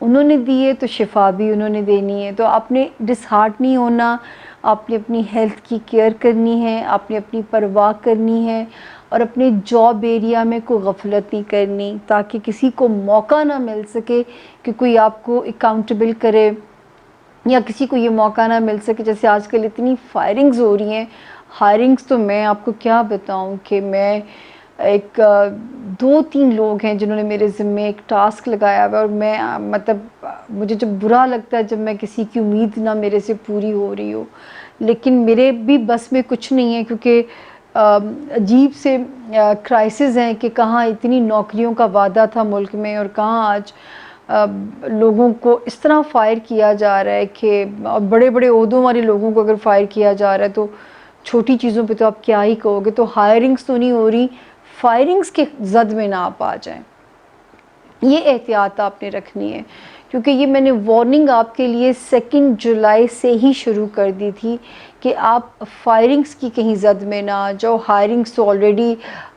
انہوں نے دی ہے تو شفا بھی انہوں نے دینی ہے. تو آپ نے ڈس ہارٹ نہیں ہونا, آپ نے اپنی ہیلتھ کی کیئر کرنی ہے, آپ نے اپنی پرواہ کرنی ہے, اور اپنے جاب ایریا میں کوئی غفلت نہیں کرنی, تاکہ کسی کو موقع نہ مل سکے کہ کوئی آپ کو اکاؤنٹیبل کرے, یا کسی کو یہ موقع نہ مل سکے. جیسے آج کل اتنی فائرنگز ہو رہی ہیں, ہائرنگز تو میں آپ کو کیا بتاؤں کہ میں ایک 2-3 لوگ ہیں جنہوں نے میرے ذمے ایک ٹاسک لگایا ہوا ہے, اور میں مطلب مجھے جب برا لگتا ہے جب میں کسی کی امید نہ میرے سے پوری ہو رہی ہو, لیکن میرے بھی بس میں کچھ نہیں ہے, کیونکہ عجیب سے کرائسس ہیں کہ کہاں اتنی نوکریوں کا وعدہ تھا ملک میں, اور کہاں آج لوگوں کو اس طرح فائر کیا جا رہا ہے کہ بڑے بڑے عہدوں والے لوگوں کو اگر فائر کیا جا رہا ہے تو چھوٹی چیزوں پہ تو آپ کیا ہی کہو گے. تو ہائرنگز تو نہیں ہو رہی, فائرنگز کے زد میں نہ آپ آ جائیں. یہ احتیاط آپ نے رکھنی ہے, کیونکہ یہ میں نے وارننگ آپ کے لیے 2 جولائی سے ہی شروع کر دی تھی کہ آپ فائرنگز کی کہیں زد میں نہ آ جاؤ. ہائرنگز تو آلریڈی,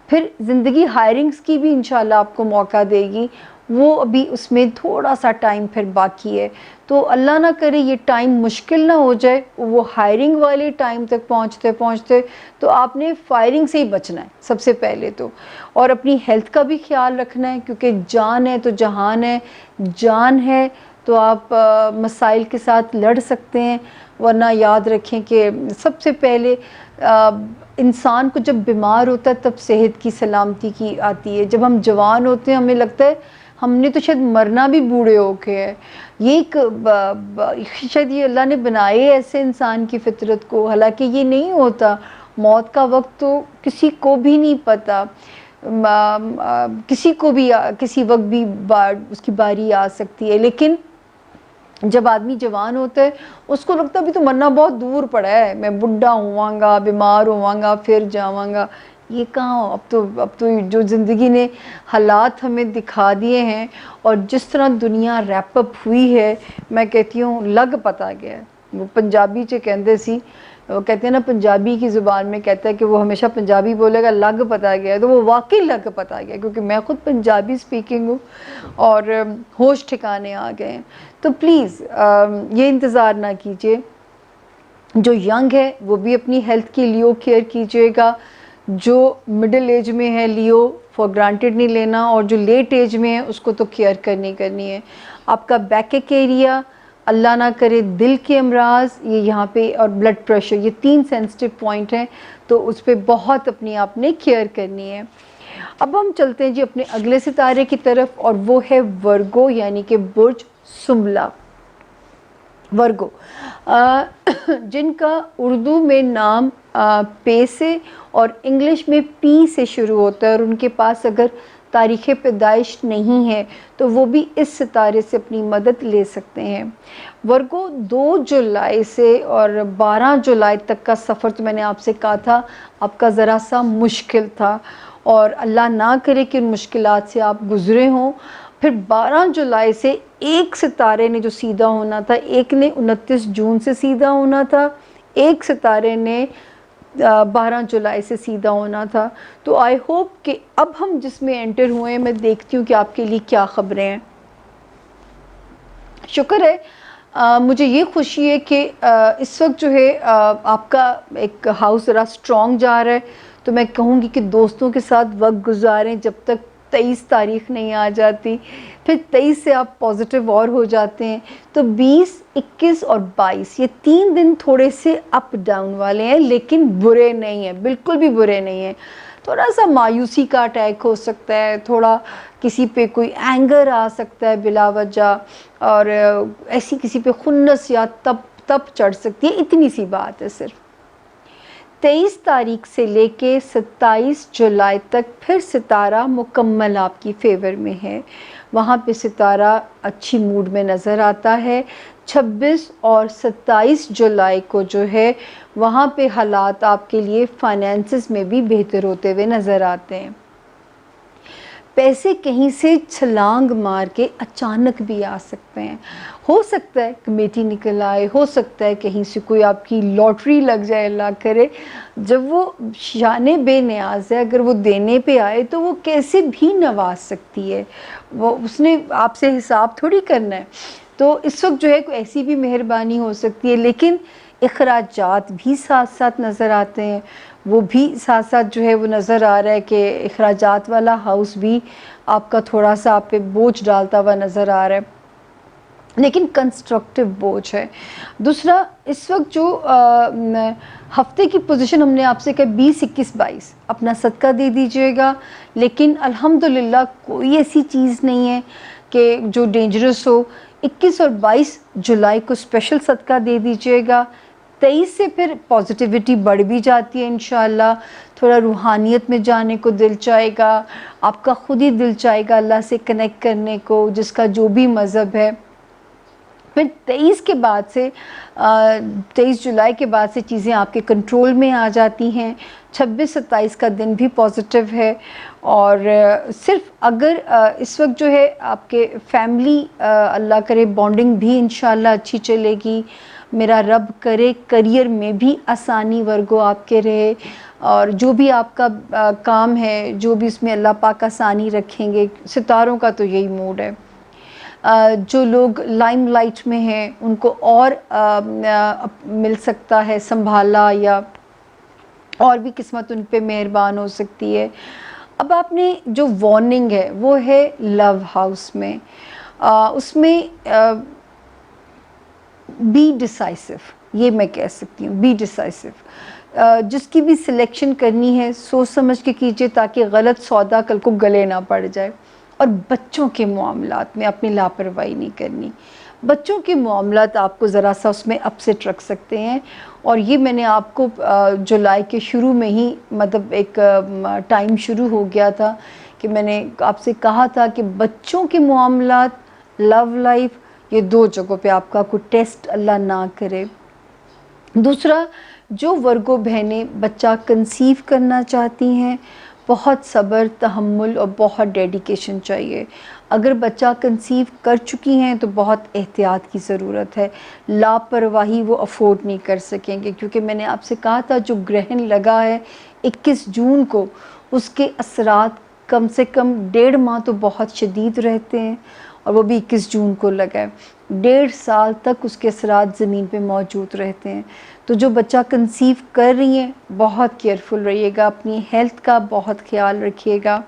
پھر زندگی ہائرنگز کی بھی انشاءاللہ آپ کو موقع دے گی, وہ ابھی اس میں تھوڑا سا ٹائم پھر باقی ہے. تو اللہ نہ کرے یہ ٹائم مشکل نہ ہو جائے, وہ ہائرنگ والے ٹائم تک پہنچتے تو آپ نے فائرنگ سے ہی بچنا ہے سب سے پہلے تو, اور اپنی ہیلتھ کا بھی خیال رکھنا ہے, کیونکہ جان ہے تو جہان ہے. جان ہے تو آپ مسائل کے ساتھ لڑ سکتے ہیں, ورنہ یاد رکھیں کہ سب سے پہلے انسان کو جب بیمار ہوتا ہے تب صحت کی سلامتی کی آتی ہے. جب ہم جوان ہوتے ہیں ہمیں لگتا ہے ہم نے تو شاید مرنا بھی بوڑھے ہو کے ہے. یہ ایک شاید یہ اللہ نے بنائے ایسے انسان کی فطرت کو, حالانکہ یہ نہیں ہوتا. موت کا وقت تو کسی کو بھی نہیں پتہ, کسی کو بھی کسی وقت بھی اس کی باری آ سکتی ہے. لیکن جب آدمی جوان ہوتا ہے اس کو لگتا ہے ابھی تو مرنا بہت دور پڑا ہے، میں بڈھا ہواں گا، بیمار ہواں گا، پھر جاواں گا. یہ کہاں، اب تو جو زندگی نے حالات ہمیں دکھا دیے ہیں اور جس طرح دنیا ریپ اپ ہوئی ہے، میں کہتی ہوں لگ پتا گیا ہے. وہ پنجابی چ کہندے سی، وہ کہتے ہیں نا پنجابی کی زبان میں کہتا ہے کہ وہ ہمیشہ پنجابی بولے گا لگ پتا گیا ہے، تو وہ واقعی لگ پتا گیا کیونکہ میں خود پنجابی سپیکنگ ہوں اور ہوش ٹھکانے آ گئے ہیں. تو پلیز یہ انتظار نہ کیجیے. جو ینگ ہے وہ بھی اپنی ہیلتھ کی لیو کیئر کیجیے گا، جو مڈل ایج میں ہے لیو فار گرانٹیڈ نہیں لینا، اور جو لیٹ ایج میں ہے اس کو تو کیئر کرنی ہے. آپ کا بیک ایریا، اللہ نہ کرے دل کے امراض، یہ یہاں پہ، اور بلڈ پریشر، یہ 3 سینسٹیو پوائنٹ ہیں، تو اس پہ بہت اپنی آپ نے کیئر کرنی ہے. اب ہم چلتے ہیں جی اپنے اگلے ستارے کی طرف، اور وہ ہے ورگو یعنی کہ برج سنبلہ. ورگو جن کا اردو میں نام پے سے اور انگلش میں پی سے شروع ہوتا ہے، اور ان کے پاس اگر تاریخ پیدائش نہیں ہے تو وہ بھی اس ستارے سے اپنی مدد لے سکتے ہیں. ورگو 2 جولائی سے اور 12 جولائی تک کا سفر تو میں نے آپ سے کہا تھا آپ کا ذرا سا مشکل تھا، اور اللہ نہ کرے کہ ان مشکلات سے آپ گزرے ہوں. پھر 12 جولائی سے ایک ستارے نے جو سیدھا ہونا تھا، ایک نے 29 جون سے سیدھا ہونا تھا، ایک ستارے نے 12 جولائی سے سیدھا ہونا تھا. تو آئی ہوپ کہ اب ہم جس میں انٹر ہوئے ہیں، میں دیکھتی ہوں کہ آپ کے لیے کیا خبریں ہیں. شکر ہے، مجھے یہ خوشی ہے کہ اس وقت جو ہے آپ کا ایک ہاؤس ذرا اسٹرانگ جا رہا ہے. تو میں کہوں گی کہ دوستوں کے ساتھ وقت گزاریں جب تک 23 تاریخ نہیں آ جاتی. پھر 23 سے آپ پازیٹیو اور ہو جاتے ہیں. تو 20، 21 اور 22 یہ 3 دن تھوڑے سے اپ ڈاؤن والے ہیں، لیکن برے نہیں ہیں، بالکل بھی برے نہیں ہیں. تھوڑا سا مایوسی کا اٹیک ہو سکتا ہے، تھوڑا کسی پہ کوئی اینگر آ سکتا ہے بلا وجہ، اور ایسی کسی پہ خنس یا تپ چڑھ سکتی ہے. اتنی سی بات ہے صرف. 23 تاریخ سے لے کے 27 جولائی تک پھر ستارہ مکمل آپ کی فیور میں ہے. وہاں پہ ستارہ اچھی موڈ میں نظر آتا ہے. 26 اور 27 جولائی کو جو ہے وہاں پہ حالات آپ کے لیے فائنینسز میں بھی بہتر ہوتے ہوئے نظر آتے ہیں. پیسے کہیں سے چھلانگ مار کے اچانک بھی آ سکتے ہیں. ہو سکتا ہے کمیٹی نکل آئے، ہو سکتا ہے کہیں سے کوئی آپ کی لاٹری لگ جائے، اللہ کرے. جب وہ شان بے نیاز ہے، اگر وہ دینے پہ آئے تو وہ کیسے بھی نواز سکتی ہے. وہ اس نے آپ سے حساب تھوڑی کرنا ہے. تو اس وقت جو ہے کوئی ایسی بھی مہربانی ہو سکتی ہے، لیکن اخراجات بھی ساتھ ساتھ نظر آتے ہیں. وہ بھی ساتھ ساتھ جو ہے وہ نظر آ رہا ہے کہ اخراجات والا ہاؤس بھی آپ کا تھوڑا سا آپ پہ بوجھ ڈالتا ہوا نظر آ رہا ہے، لیکن کنسٹرکٹیو بوجھ ہے. دوسرا، اس وقت جو ہفتے کی پوزیشن ہم نے آپ سے کہا 20، 21، 22 اپنا صدقہ دے دیجئے گا. لیکن الحمدللہ کوئی ایسی چیز نہیں ہے کہ جو ڈینجرس ہو. 21 اور 22 جولائی کو اسپیشل صدقہ دے دیجئے گا. 23 سے پھر پازیٹیوٹی بڑھ بھی جاتی ہے انشاءاللہ. تھوڑا روحانیت میں جانے کو دل چاہے گا، آپ کا خود ہی دل چاہے گا اللہ سے کنیکٹ کرنے کو، جس کا جو بھی مذہب ہے. پھر 23 کے بعد سے 23 جولائی کے بعد سے چیزیں آپ کے کنٹرول میں آ جاتی ہیں. 26، 27 کا دن بھی پازیٹیو ہے. اور صرف اگر اس وقت جو ہے آپ کے فیملی اللہ کرے بانڈنگ بھی انشاءاللہ اچھی چلے گی. میرا رب کرے کریئر میں بھی آسانی ورگو آپ کے رہے، اور جو بھی آپ کا کام ہے، جو بھی اس میں اللہ پاک آسانی رکھیں گے. ستاروں کا تو یہی موڈ ہے. جو لوگ لائم لائٹ میں ہیں ان کو اور مل سکتا ہے سنبھالا، یا اور بھی قسمت ان پہ مہربان ہو سکتی ہے. اب آپ نے جو وارننگ ہے وہ ہے لو ہاؤس میں. اس میں بی ڈیسائسو، یہ میں کہہ سکتی ہوں، بی ڈیسائسو. جس کی بھی سلیکشن کرنی ہے سوچ سمجھ کے کیجئے، تاکہ غلط سودا کل کو گلے نہ پڑ جائے. اور بچوں کے معاملات میں اپنی لاپرواہی نہیں کرنی. بچوں کے معاملات آپ کو ذرا سا اس میں اپسٹ رکھ سکتے ہیں. اور یہ میں نے آپ کو جولائی کے شروع میں ہی مطلب ایک ٹائم شروع ہو گیا تھا کہ میں نے آپ سے کہا تھا کہ بچوں کے معاملات، لو لائف، یہ 2 جگہوں پہ آپ کا کوئی ٹیسٹ اللہ نہ کرے۔ دوسرا، جو ورگو بہنیں بچہ کنسیو کرنا چاہتی ہیں، بہت صبر، تحمل اور بہت ڈیڈیکیشن چاہیے۔ اگر بچہ کنسیو کر چکی ہیں تو بہت احتیاط کی ضرورت ہے، لاپرواہی وہ افورڈ نہیں کر سکیں گے، کیونکہ میں نے آپ سے کہا تھا جو گرہن لگا ہے 21 جون کو، اس کے اثرات کم سے کم 1.5 ماہ تو بہت شدید رہتے ہیں، اور وہ بھی 21 جون کو لگا ہے، 1.5 سال تک اس کے اثرات زمین پہ موجود رہتے ہیں۔ تو جو بچہ کنسیو کر رہی ہیں بہت کیئرفل رہیے گا، اپنی ہیلتھ کا بہت خیال رکھیے گا۔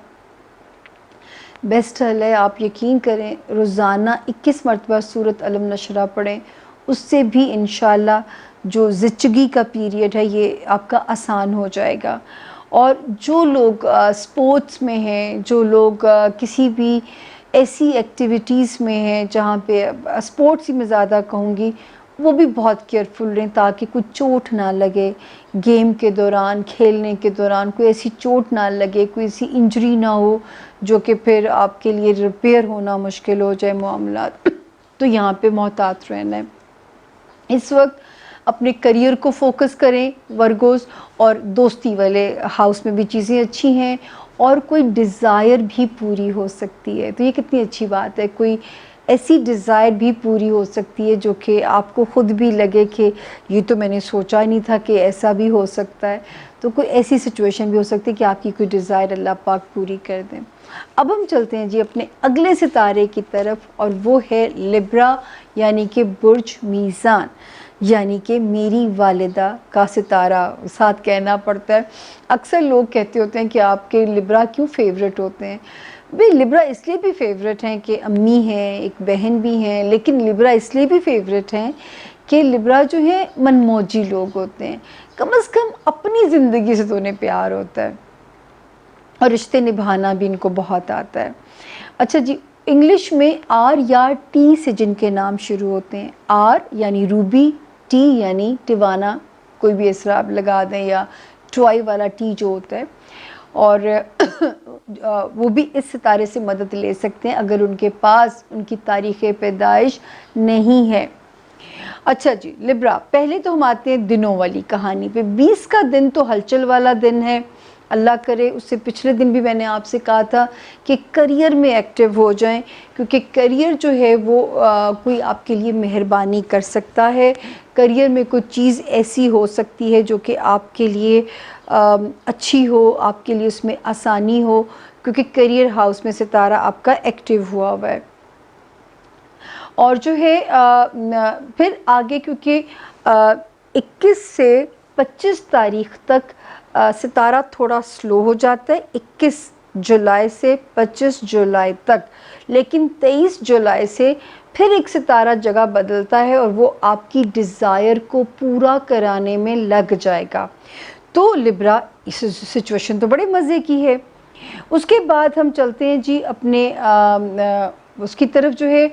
بیسٹ حل ہے، آپ یقین کریں روزانہ 21 مرتبہ سورۃ علم نشرہ پڑھیں، اس سے بھی انشاءاللہ جو زچگی کا پیریڈ ہے یہ آپ کا آسان ہو جائے گا۔ اور جو لوگ سپورٹس میں ہیں، جو لوگ کسی بھی ایسی ایکٹیویٹیز میں ہیں جہاں پہ سپورٹس ہی میں زیادہ کہوں گی، وہ بھی بہت کیئرفل رہیں تاکہ کچھ چوٹ نہ لگے گیم کے دوران، کھیلنے کے دوران کوئی ایسی چوٹ نہ لگے، کوئی ایسی انجری نہ ہو جو کہ پھر آپ کے لیے ریپیئر ہونا مشکل ہو جائے معاملات۔ تو یہاں پہ محتاط رہنا ہے۔ اس وقت اپنے کریئر کو فوکس کریں ورگوز، اور دوستی والے ہاؤس میں بھی چیزیں اچھی ہیں، اور کوئی ڈیزائر بھی پوری ہو سکتی ہے۔ تو یہ کتنی اچھی بات ہے، کوئی ایسی ڈیزائر بھی پوری ہو سکتی ہے جو کہ آپ کو خود بھی لگے کہ یہ تو میں نے سوچا ہی نہیں تھا کہ ایسا بھی ہو سکتا ہے۔ تو کوئی ایسی سچویشن بھی ہو سکتی ہے کہ آپ کی کوئی ڈیزائر اللہ پاک پوری کر دیں۔ اب ہم چلتے ہیں جی اپنے اگلے ستارے کی طرف، اور وہ ہے لبرا، یعنی کہ برج میزان، یعنی کہ میری والدہ کا ستارہ ساتھ کہنا پڑتا ہے۔ اکثر لوگ کہتے ہوتے ہیں کہ آپ کے لبرا کیوں فیوریٹ ہوتے ہیں؟ بھئی لبرا اس لیے بھی فیوریٹ ہیں کہ امی ہیں، ایک بہن بھی ہیں، لیکن لبرا اس لیے بھی فیوریٹ ہیں کہ لبرا جو ہیں من موجی لوگ ہوتے ہیں، کم از کم اپنی زندگی سے تو انہیں پیار ہوتا ہے، اور رشتے نبھانا بھی ان کو بہت آتا ہے۔ اچھا جی، انگلش میں آر یا ٹی سے جن کے نام شروع ہوتے ہیں، آر یعنی روبی، ٹی یعنی ٹیوانا، کوئی بھی اسرا آپ لگا دیں، یا ٹوائی والا ٹی جو ہوتا ہے، اور وہ بھی اس ستارے سے مدد لے سکتے ہیں اگر ان کے پاس ان کی تاریخ پیدائش نہیں ہے۔ اچھا جی، لبرا، پہلے تو ہم آتے ہیں دنوں والی کہانی پہ۔ 20 کا دن تو ہلچل والا دن ہے، اللہ کرے اس سے پچھلے دن بھی میں نے آپ سے کہا تھا کہ کریئر میں ایکٹیو ہو جائیں، کیونکہ کریئر جو ہے وہ کوئی آپ کے لیے مہربانی کر سکتا ہے، کریئر میں کوئی چیز ایسی ہو سکتی ہے جو کہ آپ کے لیے اچھی ہو، آپ کے لیے اس میں آسانی ہو، کیونکہ کریئر ہاؤس میں ستارہ آپ کا ایکٹیو ہوا ہے۔ اور جو ہے پھر آگے، کیونکہ 21 سے 25 تاریخ تک ستارہ تھوڑا سلو ہو جاتا ہے، 21 جولائی سے 25 جولائی تک، لیکن 23 جولائی سے پھر ایک ستارہ جگہ بدلتا ہے، اور وہ آپ کی ڈیزائر کو پورا کرانے میں لگ جائے گا۔ تو لبرا اس سچویشن تو بڑے مزے کی ہے۔ اس کے بعد ہم چلتے ہیں جی اپنے اس کی طرف، جو ہے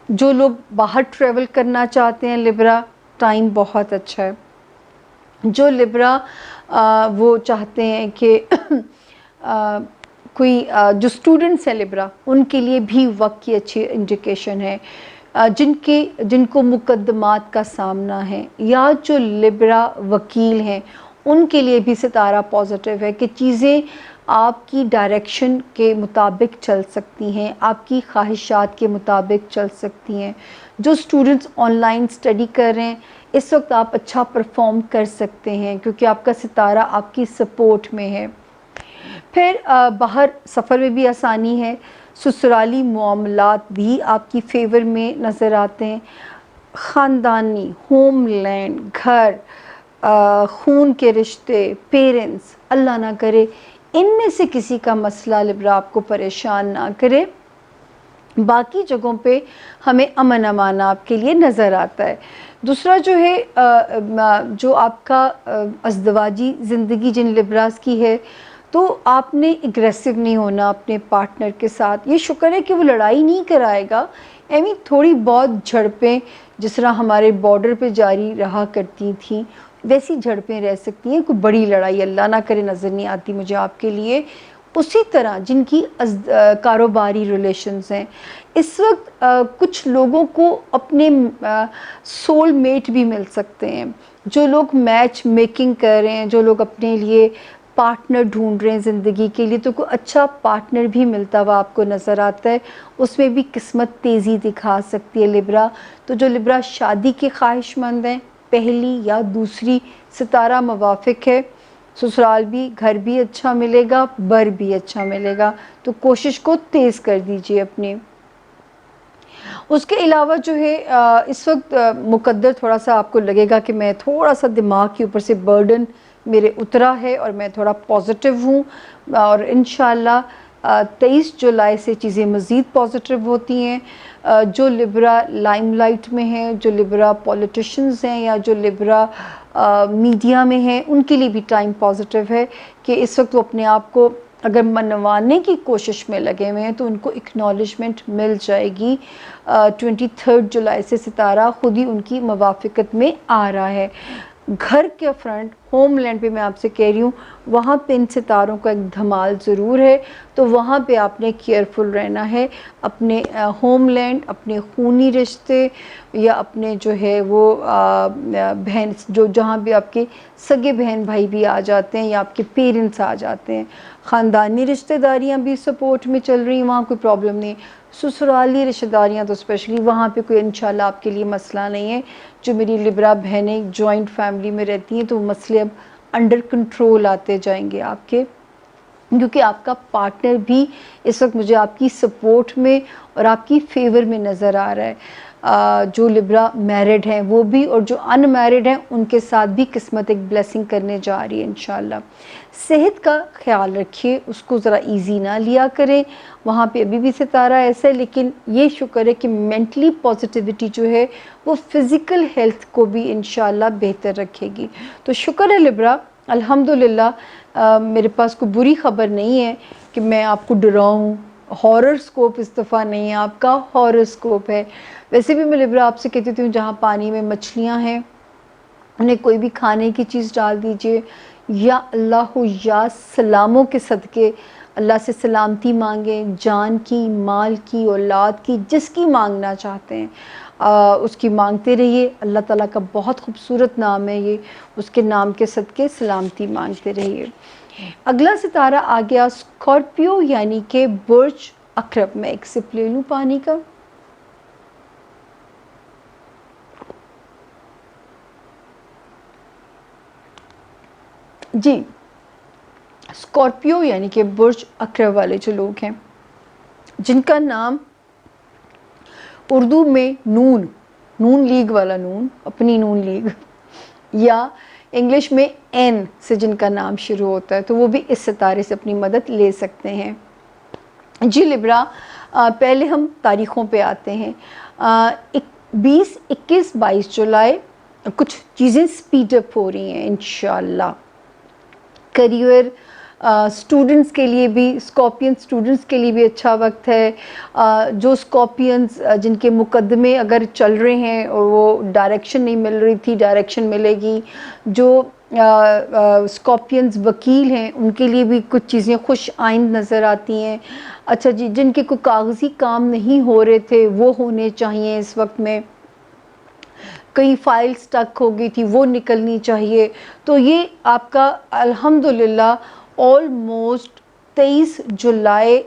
جو لوگ باہر ٹریول کرنا چاہتے ہیں، لبرا ٹائم بہت اچھا ہے۔ جو لبرا وہ چاہتے ہیں کہ کوئی جو اسٹوڈنٹس ہیں لبرا، ان کے لیے بھی وقت کی اچھی انڈیکیشن ہے، جن کو مقدمات کا سامنا ہے، یا جو لبرا وکیل ہیں ان کے لیے بھی ستارہ پازیٹیو ہے کہ چیزیں آپ کی ڈائریکشن کے مطابق چل سکتی ہیں، آپ کی خواہشات کے مطابق چل سکتی ہیں۔ جو اسٹوڈنٹس آن لائن اسٹڈی کر رہے ہیں، اس وقت آپ اچھا پرفارم کر سکتے ہیں کیونکہ آپ کا ستارہ آپ کی سپورٹ میں ہے۔ پھر باہر سفر میں بھی آسانی ہے، سسرالی معاملات بھی آپ کی فیور میں نظر آتے ہیں، خاندانی، ہوم لینڈ، گھر، خون کے رشتے، پیرنٹس، اللہ نہ کرے ان میں سے کسی کا مسئلہ لبرا آپ کو پریشان نہ کرے۔ باقی جگہوں پہ ہمیں امن امان آپ کے لیے نظر آتا ہے۔ دوسرا جو ہے جو آپ کا ازدواجی زندگی جن لبراز کی ہے، تو آپ نے اگریسو نہیں ہونا اپنے پارٹنر کے ساتھ۔ یہ شکر ہے کہ وہ لڑائی نہیں کرائے گا، تھوڑی بہت جھڑپیں جس طرح ہمارے بارڈر پہ جاری رہا کرتی تھیں ویسی جھڑپیں رہ سکتی ہیں، کوئی بڑی لڑائی اللہ نہ کرے نظر نہیں آتی مجھے آپ کے لیے۔ اسی طرح جن کی کاروباری ریلیشنز ہیں، اس وقت کچھ لوگوں کو اپنے سول میٹ بھی مل سکتے ہیں. جو لوگ میچ میکنگ کر رہے ہیں، جو لوگ اپنے لیے پارٹنر ڈھونڈ رہے ہیں زندگی کے لیے، تو کوئی اچھا پارٹنر بھی ملتا ہوا آپ کو نظر آتا ہے. اس میں بھی قسمت تیزی دکھا سکتی ہے لبرا. تو جو لبرا شادی کے خواہش مند ہیں، پہلی یا دوسری ستارہ موافق ہے، سسرال بھی، گھر بھی اچھا ملے گا، بر بھی اچھا ملے گا. تو کوشش کو تیز کر دیجئے اپنی. اس کے علاوہ جو ہے اس وقت مقدر تھوڑا سا آپ کو لگے گا کہ میں تھوڑا سا دماغ کے اوپر سے برڈن میرے اترا ہے اور میں تھوڑا پازیٹیو ہوں، اور انشاءاللہ 23 جولائی سے چیزیں مزید پازیٹیو ہوتی ہیں. جو لبرا لائم لائٹ میں ہیں، جو لبرا پولیٹیشنز ہیں، یا جو لبرا میڈیا میں ہیں، ان کے لیے بھی ٹائم پازیٹیو ہے کہ اس وقت وہ اپنے آپ کو اگر منوانے کی کوشش میں لگے ہوئے ہیں تو ان کو اکنالجمنٹ مل جائے گی. 23 جولائی سے ستارہ خود ہی ان کی موافقت میں آ رہا ہے. گھر کے فرنٹ، ہوم لینڈ پہ میں آپ سے کہہ رہی ہوں، وہاں پہ ان ستاروں کا ایک دھمال ضرور ہے. تو وہاں پہ آپ نے کیئرفل رہنا ہے. اپنے ہوم لینڈ، اپنے خونی رشتے، یا اپنے جو ہے وہ بہن، جو جہاں بھی آپ کے سگے بہن بھائی بھی آ جاتے ہیں یا آپ کے پیرنٹس آ جاتے ہیں، خاندانی رشتہ داریاں بھی سپورٹ میں چل رہی ہیں، وہاں کوئی پرابلم نہیں. سسرالی رشتہ داریاں تو اسپیشلی وہاں پہ کوئی انشاءاللہ آپ کے لیے مسئلہ نہیں ہے. جو میری لبرا بہنیں جوائنٹ فیملی میں رہتی ہیں تو وہ مسئلے اب انڈر کنٹرول آتے جائیں گے آپ کے، کیونکہ آپ کا پارٹنر بھی اس وقت مجھے آپ کی سپورٹ میں اور آپ کی فیور میں نظر آ رہا ہے. جو لبرا میرڈ ہیں وہ بھی، اور جو ان میرڈ ہیں ان کے ساتھ بھی قسمت ایک بلیسنگ کرنے جا رہی ہے انشاءاللہ. صحت کا خیال رکھیے، اس کو ذرا ایزی نہ لیا کریں. وہاں پہ ابھی بھی ستارہ ایسا ہے، لیکن یہ شکر ہے کہ مینٹلی پازیٹیوٹی جو ہے وہ فزیکل ہیلتھ کو بھی انشاءاللہ بہتر رکھے گی. تو شکر ہے لبرا، الحمدللہ. میرے پاس کوئی بری خبر نہیں ہے کہ میں آپ کو ڈراؤں. ہارر سکوپ اس دفعہ نہیں ہے آپ کا، ہارر سکوپ ہے. ویسے بھی میں لبرا آپ سے کہتی ہوں، جہاں پانی میں مچھلیاں ہیں انہیں کوئی بھی کھانے کی چیز ڈال دیجئے. یا اللہ یا سلاموں کے صدقے اللہ سے سلامتی مانگیں، جان کی، مال کی، اولاد کی، جس کی مانگنا چاہتے ہیں اس کی مانگتے رہیے. اللہ تعالیٰ کا بہت خوبصورت نام ہے یہ، اس کے نام کے صدقے سلامتی مانگتے رہیے. اگلا ستارہ آ گیا اسکارپیو، یعنی کہ برج عقرب. میں ایک سپ لے لوں پانی کا. جی، اسکارپیو یعنی کہ برج عقرب والے جو لوگ ہیں، جن کا نام اردو میں نون لیگ والا نون، اپنی نون لیگ، یا انگلش میں این سے جن کا نام شروع ہوتا ہے، تو وہ بھی اس ستارے سے اپنی مدد لے سکتے ہیں. جی لبرا، پہلے ہم تاریخوں پہ آتے ہیں. 20، 21، 22 جولائی کچھ چیزیں سپیڈ اپ ہو رہی ہیں انشاءاللہ. کریئر اسٹوڈنٹس کے لیے بھی، اسکارپین اسٹوڈنٹس کے لیے بھی اچھا وقت ہے. جو اسکارپینز جن کے مقدمے اگر چل رہے ہیں اور وہ ڈائریکشن نہیں مل رہی تھی، ڈائریکشن ملے گی. جو اسکارپینز وکیل ہیں ان کے لیے بھی کچھ چیزیں خوش آئند نظر آتی ہیں. اچھا جی، جن کے کوئی کاغذی کام نہیں ہو رہے تھے وہ ہونے چاہیے اس وقت میں. کئی فائل سٹک ہو گئی تھی وہ نکلنی چاہیے. تو یہ آپ کا الحمدللہ آلموسٹ 23 جولائی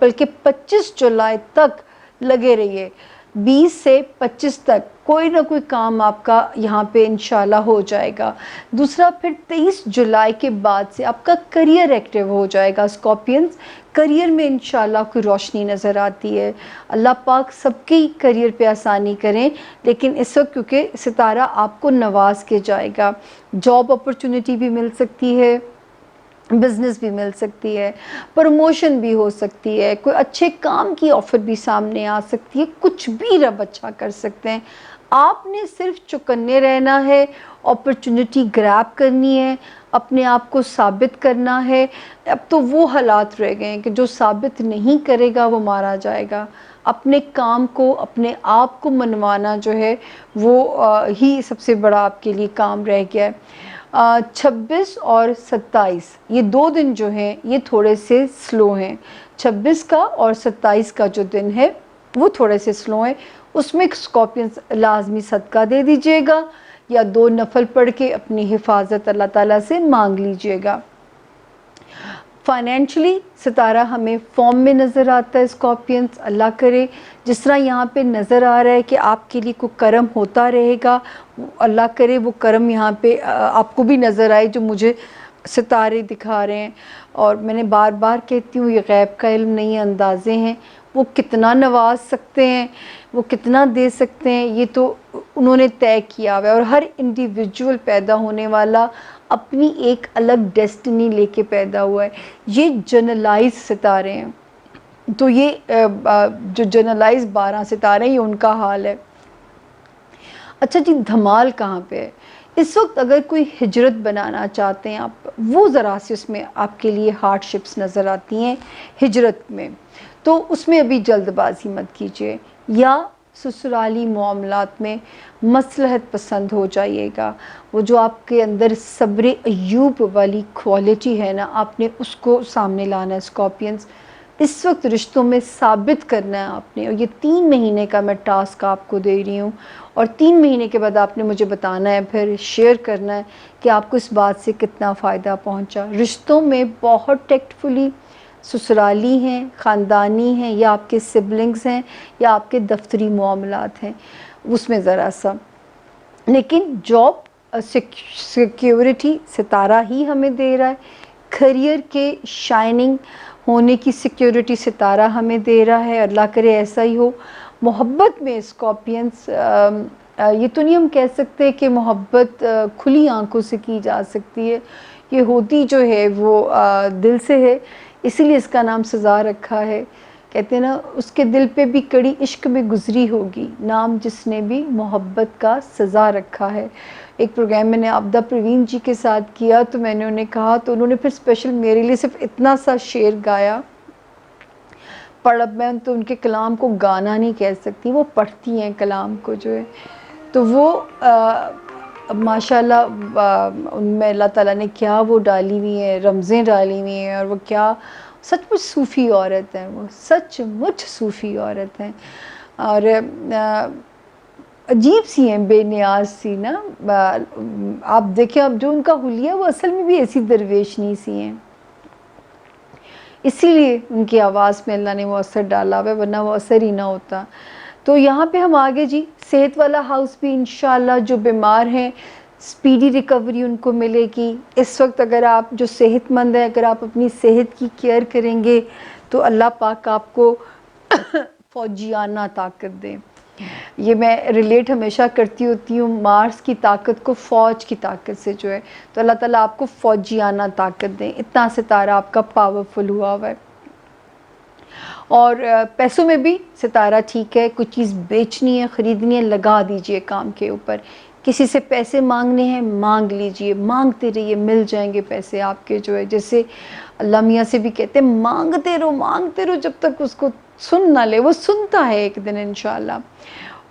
بلکہ 25 جولائی تک لگے رہیے. 20 سے 25 تک کوئی نہ کوئی کام آپ کا یہاں پہ انشاءاللہ ہو جائے گا. دوسرا، پھر 23 جولائی کے بعد سے آپ کا کریئر ایکٹیو ہو جائے گا. اسکارپینز کریئر میں انشاءاللہ کوئی روشنی نظر آتی ہے. اللہ پاک سب کی کریئر پہ آسانی کریں، لیکن اس وقت کیونکہ ستارہ آپ کو نواز کے جائے گا. جاب اپرچونٹی بھی مل سکتی ہے، بزنس بھی مل سکتی ہے، پروموشن بھی ہو سکتی ہے، کوئی اچھے کام کی آفر بھی سامنے آ سکتی ہے. کچھ بھی رب اچھا کر سکتے ہیں. آپ نے صرف چکنے رہنا ہے، اپرچونٹی گریب کرنی ہے، اپنے آپ کو ثابت کرنا ہے. اب تو وہ حالات رہ گئے ہیں کہ جو ثابت نہیں کرے گا وہ مارا جائے گا. اپنے کام کو اپنے آپ کو منوانا جو ہے وہ ہی سب سے بڑا آپ کے لیے کام رہ گیا ہے۔ 26 اور 27 یہ 2 دن جو ہیں یہ تھوڑے سے سلو ہیں۔ 26 کا اور 27 کا جو دن ہے وہ تھوڑے سے سلو ہیں، اس میں اسکارپینز لازمی صدقہ دے دیجیے گا یا 2 نفل پڑھ کے اپنی حفاظت اللہ تعالیٰ سے مانگ لیجیے گا۔ فائنینشلی ستارہ ہمیں فارم میں نظر آتا ہے اسکارپینز، اللہ کرے جس طرح یہاں پہ نظر آ رہا ہے کہ آپ کے لیے کوئی کرم ہوتا رہے گا، اللہ کرے وہ کرم یہاں پہ آپ کو بھی نظر آئے جو مجھے ستارے دکھا رہے ہیں۔ اور میں نے بار بار کہتی ہوں یہ غیب کا علم نہیں ہے، اندازے ہیں، وہ کتنا نواز سکتے ہیں، وہ کتنا دے سکتے ہیں یہ تو انہوں نے طے کیا ہوا ہے، اور ہر انڈیویجول پیدا ہونے والا اپنی ایک الگ ڈیسٹنی لے کے پیدا ہوا ہے۔ یہ جنرلائز ستارے ہیں، تو یہ جو جنرلائز 12 ستارے ہیں یہ ان کا حال ہے۔ اچھا جی، دھمال کہاں پہ ہے اس وقت؟ اگر کوئی ہجرت بنانا چاہتے ہیں آپ، وہ ذرا سی اس میں آپ کے لیے ہارڈ شپس نظر آتی ہیں ہجرت میں، تو اس میں ابھی جلد بازی مت کیجیے، یا سسرالی معاملات میں مصلحت پسند ہو جائیے گا۔ وہ جو آپ کے اندر صبر ایوب والی کوالٹی ہے نا، آپ نے اس کو سامنے لانا ہے اسکارپینز۔ اس وقت رشتوں میں ثابت کرنا ہے آپ نے، اور یہ 3 مہینے کا میں ٹاسک آپ کو دے رہی ہوں، اور 3 مہینے کے بعد آپ نے مجھے بتانا ہے، پھر شیئر کرنا ہے کہ آپ کو اس بات سے کتنا فائدہ پہنچا۔ رشتوں میں بہت ٹیکٹفلی، سسرالی ہیں، خاندانی ہیں، یا آپ کے سبلنگز ہیں، یا آپ کے دفتری معاملات ہیں، اس میں ذرا سا، لیکن جاب سیکیورٹی ستارہ ہی ہمیں دے رہا ہے، کریئر کے شائننگ ہونے کی سیکیورٹی ستارہ ہمیں دے رہا ہے، اللہ کرے ایسا ہی ہو۔ محبت میں اسکارپینز، یہ تو نہیں ہم کہہ سکتے کہ محبت کھلی آنکھوں سے کی جا سکتی ہے، یہ ہوتی جو ہے وہ دل سے ہے، اسی لیے اس کا نام سزا رکھا ہے۔ کہتے ہیں نا اس کے دل پہ بھی کڑی عشق میں گزری ہوگی، نام جس نے بھی محبت کا سزا رکھا ہے۔ ایک پروگرام میں نے عابدہ پروین جی کے ساتھ کیا، تو میں نے انہیں کہا، تو انہوں نے پھر اسپیشل میرے لیے صرف اتنا سا شعر گایا، میں تو ان کے کلام کو گانا نہیں کہہ سکتی، وہ پڑھتی ہیں کلام کو جو ہے، تو وہ ماشاءاللہ ان میں اللہ تعالیٰ نے کیا وہ ڈالی ہوئی ہیں، رمزیں ڈالی ہوئی ہیں، اور وہ کیا سچ مچ صوفی عورت ہیں، وہ سچ مچ صوفی عورت ہیں، اور عجیب سی ہیں، بے نیاز سی نا۔ آپ دیکھیں اب جو ان کا حلیہ وہ اصل میں بھی ایسی درویشنی سی ہیں، اسی لیے ان کی آواز میں اللہ نے وہ اثر ڈالا ہوا ہے، ورنہ وہ اثر ہی نہ ہوتا۔ تو یہاں پہ ہم آگے جی، صحت والا ہاؤس بھی انشاءاللہ جو بیمار ہیں سپیڈی ریکوری ان کو ملے گی۔ اس وقت اگر آپ جو صحت مند ہیں، اگر آپ اپنی صحت کی کیئر کریں گے تو اللہ پاک آپ کو فوجیانہ طاقت دیں۔ یہ میں ریلیٹ ہمیشہ کرتی ہوتی ہوں مارس کی طاقت کو فوج کی طاقت سے جو ہے، تو اللہ تعالیٰ آپ کو فوجیانہ طاقت دیں، اتنا ستارہ آپ کا پاورفل ہوا ہوا ہے۔ اور پیسوں میں بھی ستارہ ٹھیک ہے، کچھ چیز بیچنی ہے، خریدنی ہے، لگا دیجئے کام کے اوپر۔ کسی سے پیسے مانگنے ہیں، مانگ لیجئے، مانگتے رہیے، مل جائیں گے پیسے آپ کے جو ہے، جیسے اللہ میاں سے بھی کہتے ہیں مانگتے رہو جب تک اس کو سن نہ لے، وہ سنتا ہے ایک دن انشاءاللہ۔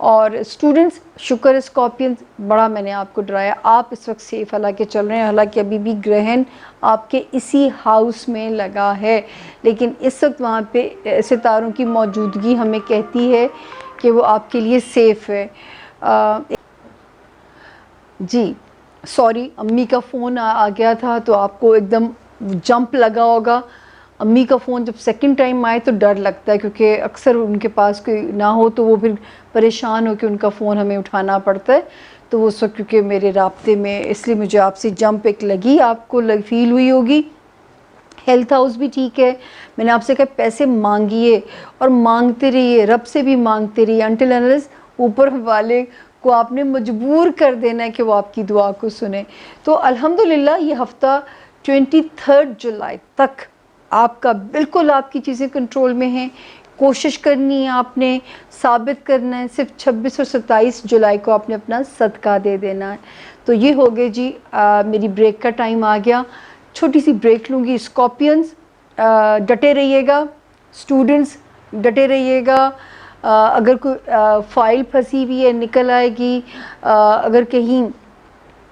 اور اسٹوڈنٹس، شکر اسکارپینز، بڑا میں نے آپ کو ڈرایا، آپ اس وقت سیف حالانکہ چل رہے ہیں، حالانکہ ابھی بھی گرہن آپ کے اسی ہاؤس میں لگا ہے، لیکن اس وقت وہاں پہ ستاروں کی موجودگی ہمیں کہتی ہے کہ وہ آپ کے لیے سیف ہے۔ جی سوری، امی کا فون آ گیا تھا تو آپ کو ایک دم جمپ لگا ہوگا۔ امی کا فون جب سیکنڈ ٹائم آئے تو ڈر لگتا ہے، کیونکہ اکثر ان کے پاس کوئی نہ ہو تو وہ پھر پریشان ہو کے ان کا فون ہمیں اٹھانا پڑتا ہے، تو وہ اس وقت کیونکہ میرے رابطے میں، اس لیے مجھے آپ سے جمپ ایک لگی، آپ کو فیل ہوئی ہوگی۔ ہیلتھ ہاؤس بھی ٹھیک ہے، میں نے آپ سے کہا پیسے مانگیے اور مانگتے رہیے، رب سے بھی مانگتے رہیے، انٹل انلیس اوپر والے کو آپ نے مجبور کر دینا ہے کہ وہ آپ کی دعا کو سنے۔ تو الحمدللہ یہ ہفتہ 23 جولائی تک آپ کا بالکل آپ کی چیزیں کنٹرول میں ہیں، کوشش کرنی ہے، آپ نے ثابت کرنا ہے، صرف 26 اور 27 جولائی کو آپ نے اپنا صدقہ دے دینا ہے۔ تو یہ ہو گئے جی، میری بریک کا ٹائم آ گیا، چھوٹی سی بریک لوں گی۔ اسکارپینز ڈٹے رہیے گا، اسٹوڈنٹس ڈٹے رہیے گا، اگر کوئی فائل پھنسی ہوئی ہے نکل آئے گی، اگر کہیں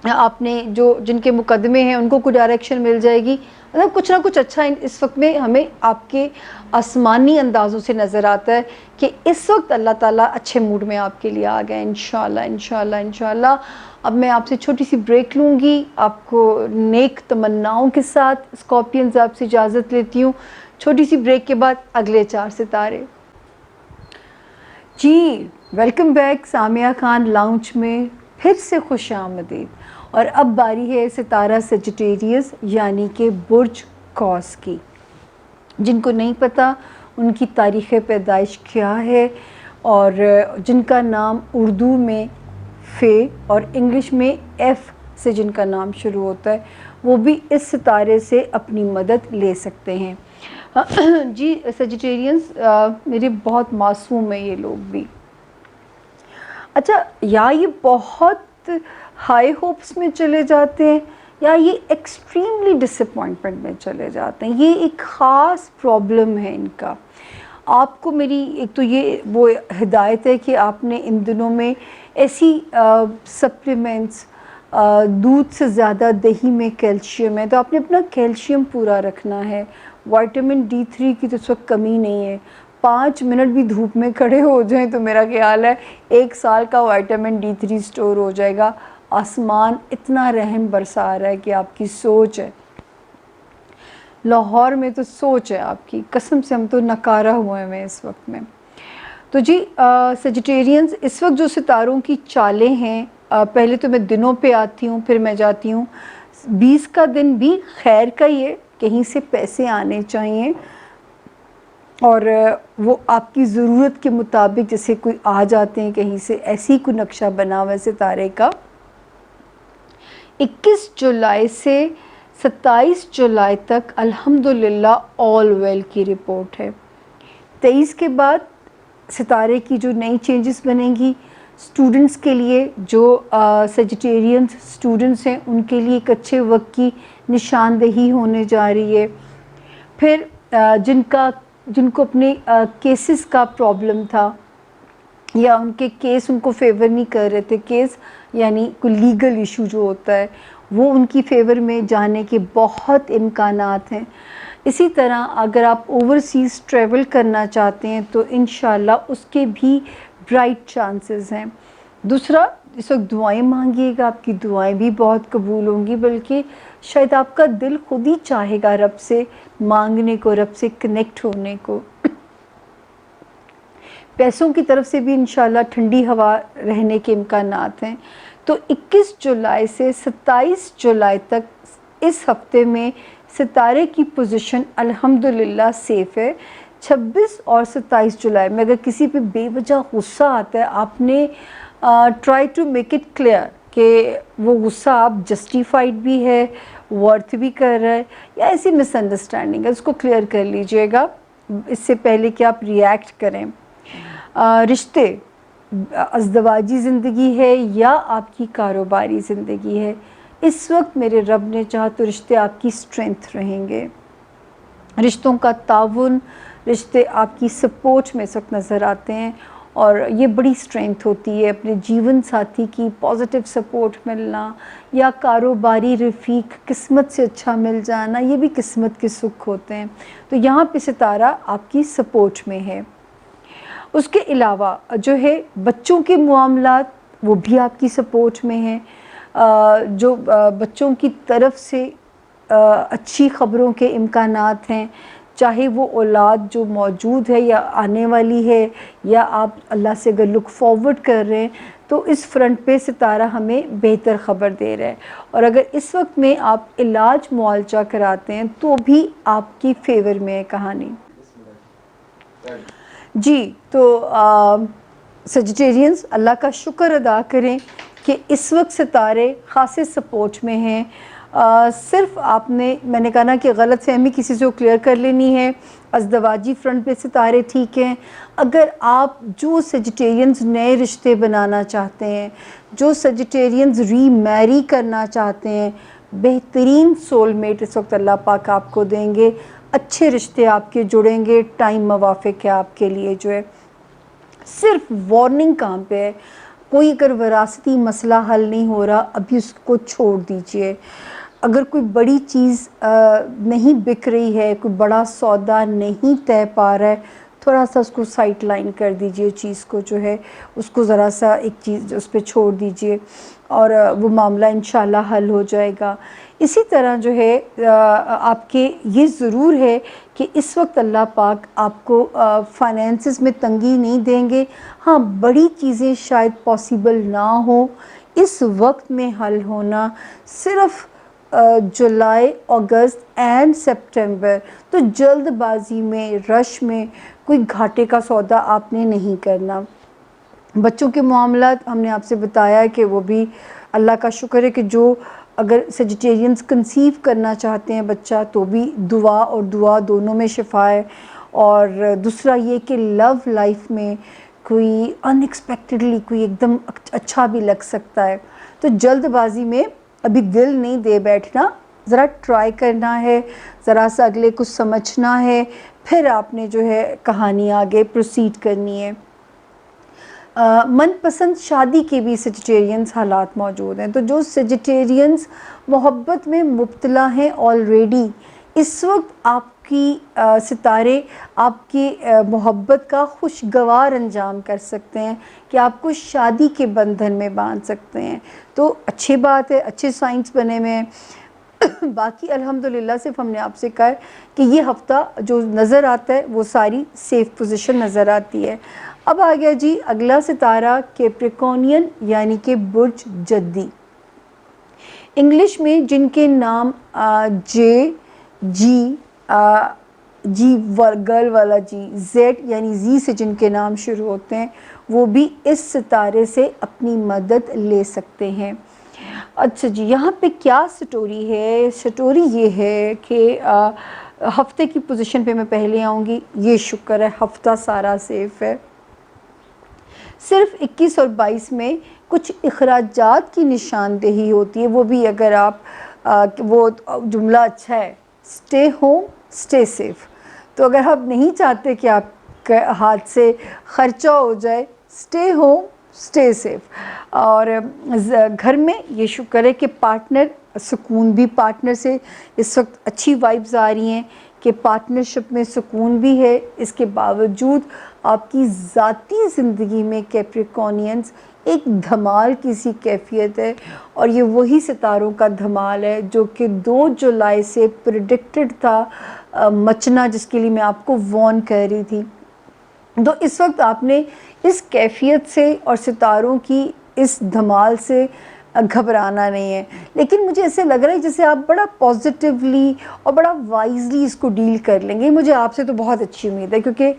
آپ نے جن کے مقدمے ہیں ان کو کوئی ڈائریکشن مل جائے گی، مطلب کچھ نہ کچھ اچھا اس وقت میں ہمیں آپ کے آسمانی اندازوں سے نظر آتا ہے کہ اس وقت اللہ تعالیٰ اچھے موڈ میں آپ کے لیے آ گئے انشاءاللہ انشاءاللہ انشاءاللہ۔ اب میں آپ سے چھوٹی سی بریک لوں گی، آپ کو نیک تمناؤں کے ساتھ اسکارپینز آپ سے اجازت لیتی ہوں۔ چھوٹی سی بریک کے بعد اگلے 4 ستارے۔ جی welcome back Samia Khan lounge میں پھر سے خوش آمدید، اور اب باری ہے ستارہ سیجیٹیریس یعنی کہ برج قوس کی۔ جن کو نہیں پتہ ان کی تاریخ پیدائش کیا ہے، اور جن کا نام اردو میں فے اور انگلش میں ایف سے جن کا نام شروع ہوتا ہے، وہ بھی اس ستارے سے اپنی مدد لے سکتے ہیں۔ جی سیجیٹیرینز میرے بہت معصوم ہیں یہ لوگ بھی۔ اچھا، یا یہ بہت ہائی ہوپس میں چلے جاتے ہیں یا یہ ایکسٹریملی ڈس اپوائنٹمنٹ میں چلے جاتے ہیں، یہ ایک خاص پرابلم ہے ان کا۔ آپ کو میری ایک تو یہ وہ ہدایت ہے کہ آپ نے ان دنوں میں ایسی سپلیمنٹس، دودھ سے زیادہ دہی میں کیلشیم ہے تو آپ نے اپنا کیلشیم پورا رکھنا ہے۔ وائٹامن D3 کی تو اس وقت کمی نہیں ہے، 5 منٹ بھی دھوپ میں کھڑے ہو جائیں تو میرا خیال ہے 1 سال کا وائٹامن D3 سٹور ہو جائے گا۔ آسمان اتنا رحم برسا رہا ہے کہ آپ کی سوچ ہے، لاہور میں تو سوچ ہے آپ کی، قسم سے ہم تو نکارہ ہوئے ہیں اس وقت میں۔ تو جی سیجیٹیرینز اس وقت جو ستاروں کی چالیں ہیں، پہلے تو میں دنوں پہ آتی ہوں پھر میں جاتی ہوں۔ 20 کا دن بھی خیر کا ہی ہے، کہیں سے پیسے آنے چاہیے اور وہ آپ کی ضرورت کے مطابق جیسے کوئی آ جاتے ہیں کہیں سے، ایسی کوئی نقشہ بنا ہوا ہے ستارے کا۔ 21 جولائی سے 27 جولائی تک الحمدللہ آل ویل کی رپورٹ ہے۔ 23 کے بعد ستارے کی جو نئی چینجز بنیں گی اسٹوڈنٹس کے لیے، جو سیجیٹیرینز اسٹوڈنٹس ہیں ان کے لیے ایک اچھے وقت کی نشاندہی ہونے جا رہی ہے۔ پھر جن کو اپنے کیسز کا پرابلم تھا یا ان کے کیس ان کو فیور نہیں کر رہے تھے، کیس یعنی کوئی لیگل ایشو جو ہوتا ہے وہ ان کی فیور میں جانے کے بہت امکانات ہیں۔ اسی طرح اگر آپ اوورسیز ٹریول کرنا چاہتے ہیں تو انشاءاللہ اس کے بھی برائٹ چانسز ہیں۔ دوسرا، اس وقت دعائیں مانگیے گا، آپ کی دعائیں بھی بہت قبول ہوں گی، بلکہ شاید آپ کا دل خود ہی چاہے گا رب سے مانگنے کو، رب سے کنیکٹ ہونے کو۔ پیسوں کی طرف سے بھی انشاءاللہ ٹھنڈی ہوا رہنے کے امکانات ہیں۔ تو 21 جولائی سے 27 جولائی تک اس ہفتے میں ستارے کی پوزیشن الحمدللہ سیف ہے۔ 26 اور 27 جولائی میں اگر کسی پہ بے وجہ غصہ آتا ہے، آپ نے try to make it clear کہ وہ غصہ آپ جسٹیفائڈ بھی ہے، ورتھ بھی کر رہا ہے، یا ایسی مس انڈرسٹینڈنگ ہے، اس کو کلیئر کر لیجئے گا اس سے پہلے کہ آپ ریئیکٹ کریں۔ رشتے، ازدواجی زندگی ہے یا آپ کی کاروباری زندگی ہے، اس وقت میرے رب نے چاہا تو رشتے آپ کی اسٹرینتھ رہیں گے۔ رشتوں کا تعاون، رشتے آپ کی سپورٹ میں اس وقت نظر آتے ہیں، اور یہ بڑی اسٹرینتھ ہوتی ہے اپنے جیون ساتھی کی پازیٹیو سپورٹ ملنا، یا کاروباری رفیق قسمت سے اچھا مل جانا، یہ بھی قسمت کے سکھ ہوتے ہیں۔ تو یہاں پہ ستارہ آپ کی سپورٹ میں ہے۔ اس کے علاوہ جو ہے بچوں کے معاملات، وہ بھی آپ کی سپورٹ میں ہیں۔ جو بچوں کی طرف سے اچھی خبروں کے امکانات ہیں، چاہے وہ اولاد جو موجود ہے یا آنے والی ہے، یا آپ اللہ سے اگر لک فارورڈ کر رہے ہیں تو اس فرنٹ پہ ستارہ ہمیں بہتر خبر دے رہا ہے۔ اور اگر اس وقت میں آپ علاج معالجہ کراتے ہیں تو بھی آپ کی فیور میں ہے کہانی۔ جی تو سیجیٹیرینز اللہ کا شکر ادا کریں کہ اس وقت ستارے خاصے سپورٹ میں ہیں۔ صرف آپ نے، میں نے کہا نا کہ غلط فہمی کسی سے کلیئر کر لینی ہے۔ ازدواجی فرنٹ پہ ستارے ٹھیک ہیں۔ اگر آپ جو سیجیٹیرینز نئے رشتے بنانا چاہتے ہیں، جو سیجیٹیرینز ری میری کرنا چاہتے ہیں، بہترین سول میٹ اس وقت اللہ پاک آپ کو دیں گے، اچھے رشتے آپ کے جڑیں گے، ٹائم موافق ہے آپ کے لیے جو ہے۔ صرف وارننگ کام پہ ہے. کوئی اگر وراثتی مسئلہ حل نہیں ہو رہا ابھی اس کو چھوڑ دیجئے. اگر کوئی بڑی چیز نہیں بک رہی ہے, کوئی بڑا سودا نہیں طے پا رہا ہے, تھوڑا سا اس کو سائٹ لائن کر دیجئے, چیز کو جو ہے اس کو ذرا سا ایک چیز اس پہ چھوڑ دیجئے اور وہ معاملہ انشاءاللہ حل ہو جائے گا. اسی طرح جو ہے آپ کے یہ ضرور ہے کہ اس وقت اللہ پاک آپ کو فائنینسز میں تنگی نہیں دیں گے. ہاں بڑی چیزیں شاید پاسیبل نہ ہوں اس وقت میں حل ہونا, صرف جولائی, اگست اینڈ سپٹمبر. تو جلد بازی میں, رش میں کوئی گھاٹے کا سودا آپ نے نہیں کرنا. بچوں کے معاملات ہم نے آپ سے بتایا کہ وہ بھی اللہ کا شکر ہے کہ جو اگر سیجیٹیرینز کنسیو کرنا چاہتے ہیں بچہ تو بھی دعا اور دعا دونوں میں شفا ہے. اور دوسرا یہ کہ لو لائف میں کوئی ان ایکسپیکٹڈلی کوئی ایک دم اچھا بھی لگ سکتا ہے. تو جلد بازی میں ابھی دل نہیں دے بیٹھنا, ذرا ٹرائی کرنا ہے, ذرا سا اگلے کو سمجھنا ہے, پھر آپ نے جو ہے کہانی آگے پروسیڈ کرنی ہے. من پسند شادی کے بھی سیجیٹیرینز حالات موجود ہیں. تو جو سیجیٹیرینز محبت میں مبتلا ہیں آلریڈی, اس وقت آپ کی ستارے آپ کی محبت کا خوشگوار انجام کر سکتے ہیں کہ آپ کو شادی کے بندھن میں باندھ سکتے ہیں. تو اچھی بات ہے, اچھے سائنس بنے ہوئے ہیں. باقی الحمدللہ صرف ہم نے آپ سے کہا کہ یہ ہفتہ جو نظر آتا ہے وہ ساری سیف پوزیشن نظر آتی ہے. اب آ گیا جی اگلا ستارہ کیپریکونین یعنی کہ برج جدی. انگلش میں جن کے نام جے, جی گرل والا جی, زیڈ یعنی زی سے جن کے نام شروع ہوتے ہیں وہ بھی اس ستارے سے اپنی مدد لے سکتے ہیں. اچھا جی, یہاں پہ کیا سٹوری ہے؟ سٹوری یہ ہے کہ ہفتے کی پوزیشن پہ میں پہلے آؤں گی. یہ شکر ہے ہفتہ سارا سیف ہے. صرف 21 اور 22 میں کچھ اخراجات کی نشاندہی ہوتی ہے, وہ بھی اگر آپ وہ جملہ اچھا ہے, اسٹے ہوم اسٹے سیف. تو اگر آپ نہیں چاہتے کہ آپ کے ہاتھ سے خرچہ ہو جائے, اسٹے ہوم اسٹے سیف. اور گھر میں یہ شکر ہے کہ پارٹنر سکون بھی, پارٹنر سے اس وقت اچھی وائبز آ رہی ہیں کہ پارٹنرشپ میں سکون بھی ہے. اس کے باوجود آپ کی ذاتی زندگی میں کیپریکونینز ایک دھمال کی سی کیفیت ہے, اور یہ وہی ستاروں کا دھمال ہے جو کہ 2 جولائی سے پریڈکٹڈ تھا مچنا, جس کے لیے میں آپ کو وارن کر رہی تھی. تو اس وقت آپ نے اس کیفیت سے اور ستاروں کی اس دھمال سے گھبرانا نہیں ہے. لیکن مجھے ایسے لگ رہا ہے جیسے آپ بڑا پازیٹیولی اور بڑا وائزلی اس کو ڈیل کر لیں گے. مجھے آپ سے تو بہت اچھی امید ہے کیونکہ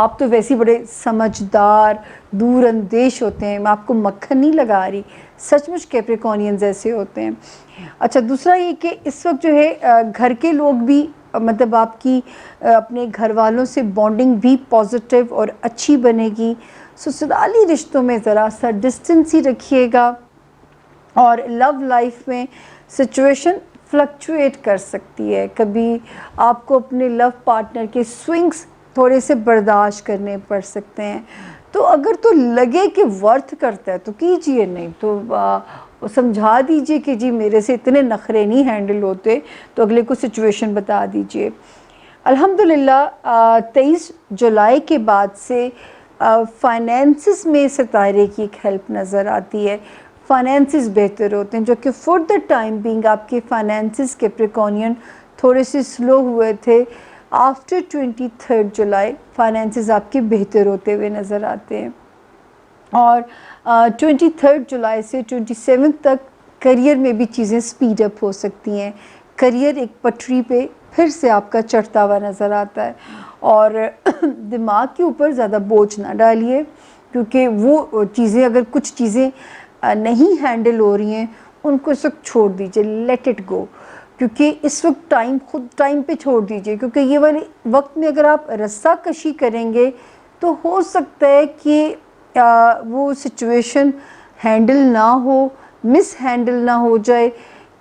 آپ تو ویسے بڑے سمجھدار, دور اندیش ہوتے ہیں. میں آپ کو مکھن نہیں لگا رہی, سچ مچ کیپریکونینز ایسے ہوتے ہیں. اچھا, دوسرا یہ کہ اس وقت جو ہے گھر کے لوگ بھی مطلب آپ کی اپنے گھر والوں سے بانڈنگ بھی پازیٹیو اور اچھی بنے گی. سسرالی رشتوں میں ذرا سا ڈسٹنس ہی رکھیے گا. اور لو لائف میں سچویشن فلکچویٹ کر سکتی ہے, کبھی آپ کو اپنے لو پارٹنر کے سوئنگس تھوڑے سے برداشت کرنے پڑ سکتے ہیں. تو اگر تو لگے کہ ورتھ کرتا ہے تو کیجئے, نہیں تو سمجھا دیجئے کہ جی میرے سے اتنے نخرے نہیں ہینڈل ہوتے, تو اگلے کو سچویشن بتا دیجئے. الحمدللہ 23 جولائی کے بعد سے فائنینسز میں ستارے کی ایک ہیلپ نظر آتی ہے. فائنینسز بہتر ہوتے ہیں, جو کہ فور دا ٹائم بینگ آپ کے فائنینسز کیپریکونین تھوڑے سے سلو ہوئے تھے. آفٹر 23 جولائی فائنینسز آپ کے بہتر ہوتے ہوئے نظر آتے ہیں. اور 23 جولائی سے 27 تک کریئر میں بھی چیزیں سپیڈ اپ ہو سکتی ہیں. کریئر ایک پٹری پہ پھر سے آپ کا چڑھتا ہوا نظر آتا ہے. اور دماغ کے اوپر زیادہ بوجھ نہ ڈالیے, کیونکہ وہ چیزیں اگر کچھ چیزیں نہیں ہینڈل ہو رہی ہیں ان کو اس وقت چھوڑ دیجئے, لیٹ اٹ گو. کیونکہ اس وقت خود ٹائم پہ چھوڑ دیجئے, کیونکہ یہ والے وقت میں اگر آپ رسہ کشی کریں گے تو ہو سکتا ہے کہ وہ سچویشن ہینڈل نہ ہو, مس ہینڈل نہ ہو جائے.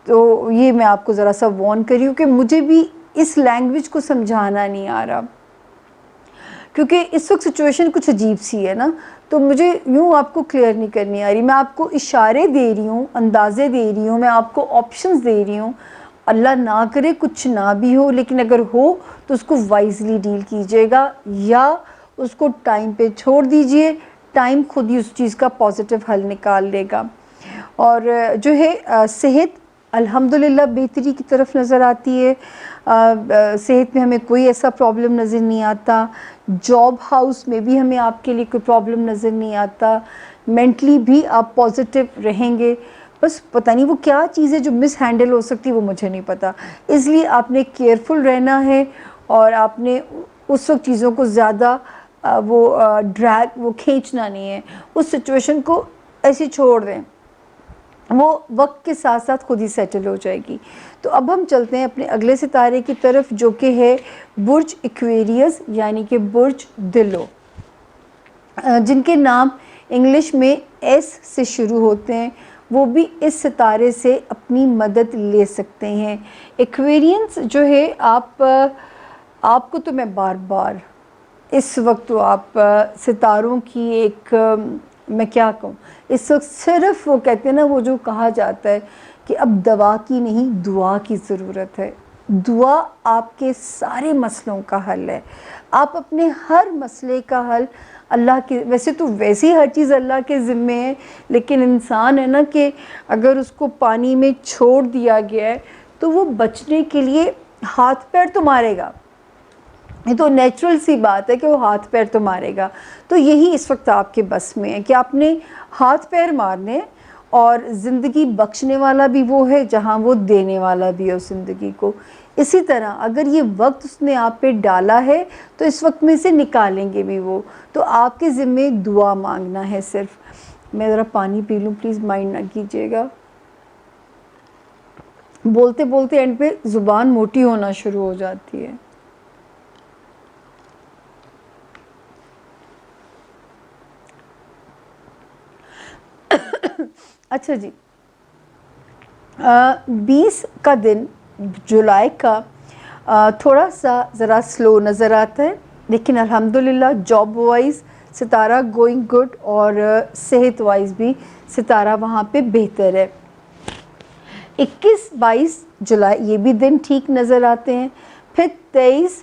تو یہ میں آپ کو ذرا سا وارن کر رہی ہوں کہ مجھے بھی اس لینگویج کو سمجھانا نہیں آ رہا. کیونکہ اس وقت سچویشن کچھ عجیب سی ہے نا، تو مجھے یوں آپ کو کلیئر نہیں کرنی آ رہی. میں آپ کو اشارے دے رہی ہوں، اندازے دے رہی ہوں، میں آپ کو آپشنز دے رہی ہوں. اللہ نہ کرے کچھ نہ بھی ہو، لیکن اگر ہو تو اس کو وائزلی ڈیل کیجیے گا، یا اس کو ٹائم پہ چھوڑ دیجئے. ٹائم خود ہی اس چیز کا پازیٹیو حل نکال لے گا. اور جو ہے صحت الحمدللہ بہتری کی طرف نظر آتی ہے. صحت میں ہمیں کوئی ایسا پرابلم نظر نہیں آتا. جاب ہاؤس میں بھی ہمیں آپ کے لیے کوئی پرابلم نظر نہیں آتا. مینٹلی بھی آپ پازیٹیو رہیں گے. بس پتہ نہیں وہ کیا چیز ہے جو مس ہینڈل ہو سکتی، وہ مجھے نہیں پتا. اس لیے آپ نے کیئرفل رہنا ہے، اور آپ نے اس وقت چیزوں کو زیادہ وہ کھینچنا نہیں ہے. اس سچویشن کو ایسے چھوڑ دیں، وہ وقت کے ساتھ ساتھ خود ہی سیٹل ہو جائے گی. تو اب ہم چلتے ہیں اپنے اگلے ستارے کی طرف، جو کہ ہے برج ایکویریس، یعنی کہ برج دلو، جن کے نام انگلش میں ایس سے شروع ہوتے ہیں. وہ بھی اس ستارے سے اپنی مدد لے سکتے ہیں. ایکویرینس جو ہے آپ کو تو میں بار بار اس وقت تو آپ ستاروں کی ایک میں کیا کہوں، اس وقت صرف وہ کہتے ہیں نا، وہ جو کہا جاتا ہے کہ اب دوا کی نہیں دعا کی ضرورت ہے. دعا آپ کے سارے مسئلوں کا حل ہے. آپ اپنے ہر مسئلے کا حل اللہ کے، ویسے تو ویسے ہی ہر چیز اللہ کے ذمے ہے، لیکن انسان ہے نا کہ اگر اس کو پانی میں چھوڑ دیا گیا ہے تو وہ بچنے کے لیے ہاتھ پیر تو مارے گا. یہ تو نیچرل سی بات ہے کہ وہ ہاتھ پیر تو مارے گا. تو یہی اس وقت آپ کے بس میں ہے کہ آپ نے ہاتھ پیر مارنے، اور زندگی بخشنے والا بھی وہ ہے جہاں وہ دینے والا بھی ہے اس زندگی کو. اسی طرح اگر یہ وقت اس نے آپ پہ ڈالا ہے تو اس وقت میں سے نکالیں گے بھی وہ. تو آپ کے ذمے دعا مانگنا ہے صرف. میں ذرا پانی پی لوں پلیز، مائنڈ نہ کیجیے گا. بولتے بولتے اینڈ پہ زبان موٹی ہونا شروع ہو جاتی ہے. اچھا جی، 20 کا دن جولائی کا تھوڑا سا ذرا سلو نظر آتا ہے، لیکن الحمدللہ جاب وائز ستارہ گوئنگ گڈ، اور صحت وائز بھی ستارہ وہاں پہ بہتر ہے. 21-22 جولائی یہ بھی دن ٹھیک نظر آتے ہیں. پھر 23,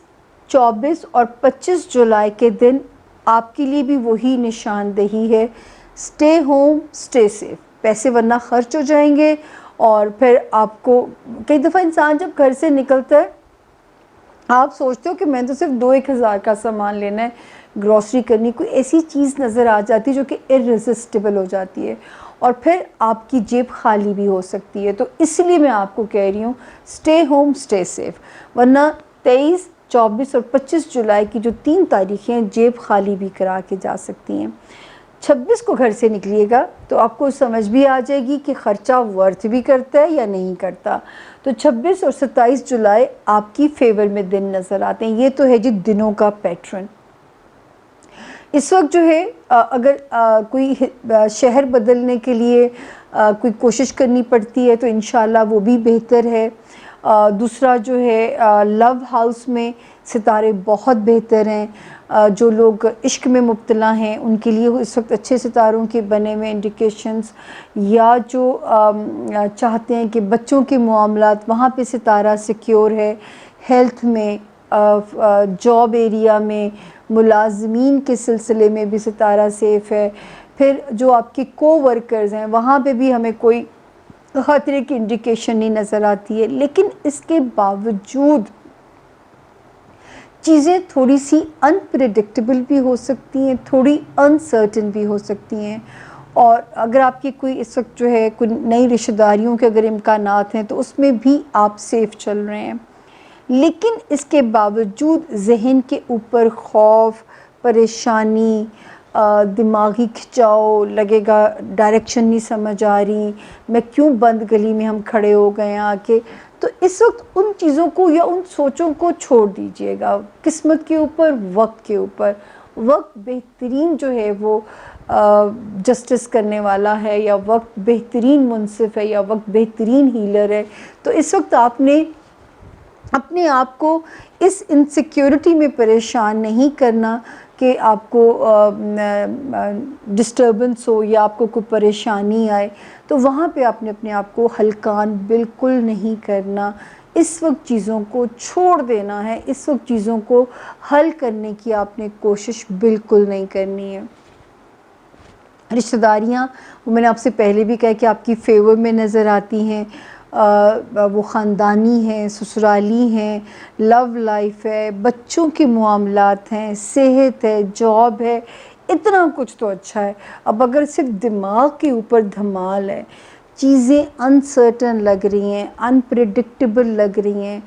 24 اور 25 جولائی کے دن آپ کے لیے بھی وہی نشاندہی ہے. Stay home stay safe. پیسے ورنہ خرچ ہو جائیں گے، اور پھر آپ کو کئی دفعہ انسان جب گھر سے نکلتا ہے آپ سوچتے ہو کہ میں تو صرف 2-1 ہزار کا سامان لینا ہے، گروسری کرنی، کوئی ایسی چیز نظر آ جاتی ہے جو کہ ارریزسٹیبل ہو جاتی ہے، اور پھر آپ کی جیب خالی بھی ہو سکتی ہے. تو اس لیے میں آپ کو کہہ رہی ہوں اسٹے ہوم اسٹے سیف. ورنہ 23, 24 اور 25 جولائی کی جو 3 تاریخیں جیب خالی بھی کرا کے جا سکتی ہیں. 26 کو گھر سے نکلیے گا تو آپ کو سمجھ بھی آ جائے گی کہ خرچہ ورتھ بھی کرتا ہے یا نہیں کرتا. تو 26 اور 27 جولائی آپ کی فیور میں دن نظر آتے ہیں. یہ تو ہے جی دنوں کا پیٹرن. اس وقت جو ہے اگر کوئی شہر بدلنے کے لیے کوئی کوشش کرنی پڑتی ہے تو انشاءاللہ وہ بھی بہتر ہے. دوسرا جو ہے لو ہاؤس میں ستارے بہت بہتر ہیں. جو لوگ عشق میں مبتلا ہیں ان کے لیے اس وقت اچھے ستاروں کے بنے ہوئے انڈیکیشنز، یا جو چاہتے ہیں کہ بچوں کے معاملات وہاں پہ ستارہ سیکیور ہے. ہیلتھ میں، جاب ایریا میں، ملازمین کے سلسلے میں بھی ستارہ سیف ہے. پھر جو آپ کے کو ورکرز ہیں وہاں پہ بھی ہمیں کوئی خطرے کی انڈیکیشن نہیں نظر آتی ہے. لیکن اس کے باوجود چیزیں تھوڑی سی انپریڈکٹیبل بھی ہو سکتی ہیں، تھوڑی انسرٹن بھی ہو سکتی ہیں. اور اگر آپ کی کوئی اس وقت جو ہے کوئی نئی رشتہ داریوں کے اگر امکانات ہیں تو اس میں بھی آپ سیف چل رہے ہیں. لیکن اس کے باوجود ذہن کے اوپر خوف، پریشانی، دماغی کھچاؤ لگے گا، ڈائریکشن نہیں سمجھ آ رہی، میں کیوں بند گلی میں ہم کھڑے ہو گئے آ کے. تو اس وقت ان چیزوں کو یا ان سوچوں کو چھوڑ دیجئے گا. قسمت کے اوپر، وقت کے اوپر. وقت بہترین جو ہے وہ جسٹس کرنے والا ہے، یا وقت بہترین منصف ہے، یا وقت بہترین ہیلر ہے. تو اس وقت آپ نے اپنے آپ کو اس انسیکیورٹی میں پریشان نہیں کرنا کہ آپ کو ڈسٹربنس ہو یا آپ کو کوئی پریشانی آئے، تو وہاں پہ آپ نے اپنے آپ کو ہلکان بالکل نہیں کرنا، اس وقت چیزوں کو چھوڑ دینا ہے، اس وقت چیزوں کو حل کرنے کی آپ نے کوشش بالکل نہیں کرنی ہے۔ رشتہ داریاں، وہ میں نے آپ سے پہلے بھی کہا کہ آپ کی فیور میں نظر آتی ہیں، وہ خاندانی ہیں، سسرالی ہیں، لو لائف ہے، بچوں کے معاملات ہیں، صحت ہے، جاب ہے، اتنا کچھ تو اچھا ہے۔ اب اگر صرف دماغ کے اوپر دھمال ہے، چیزیں انسرٹن لگ رہی ہیں، انپریڈکٹیبل لگ رہی ہیں،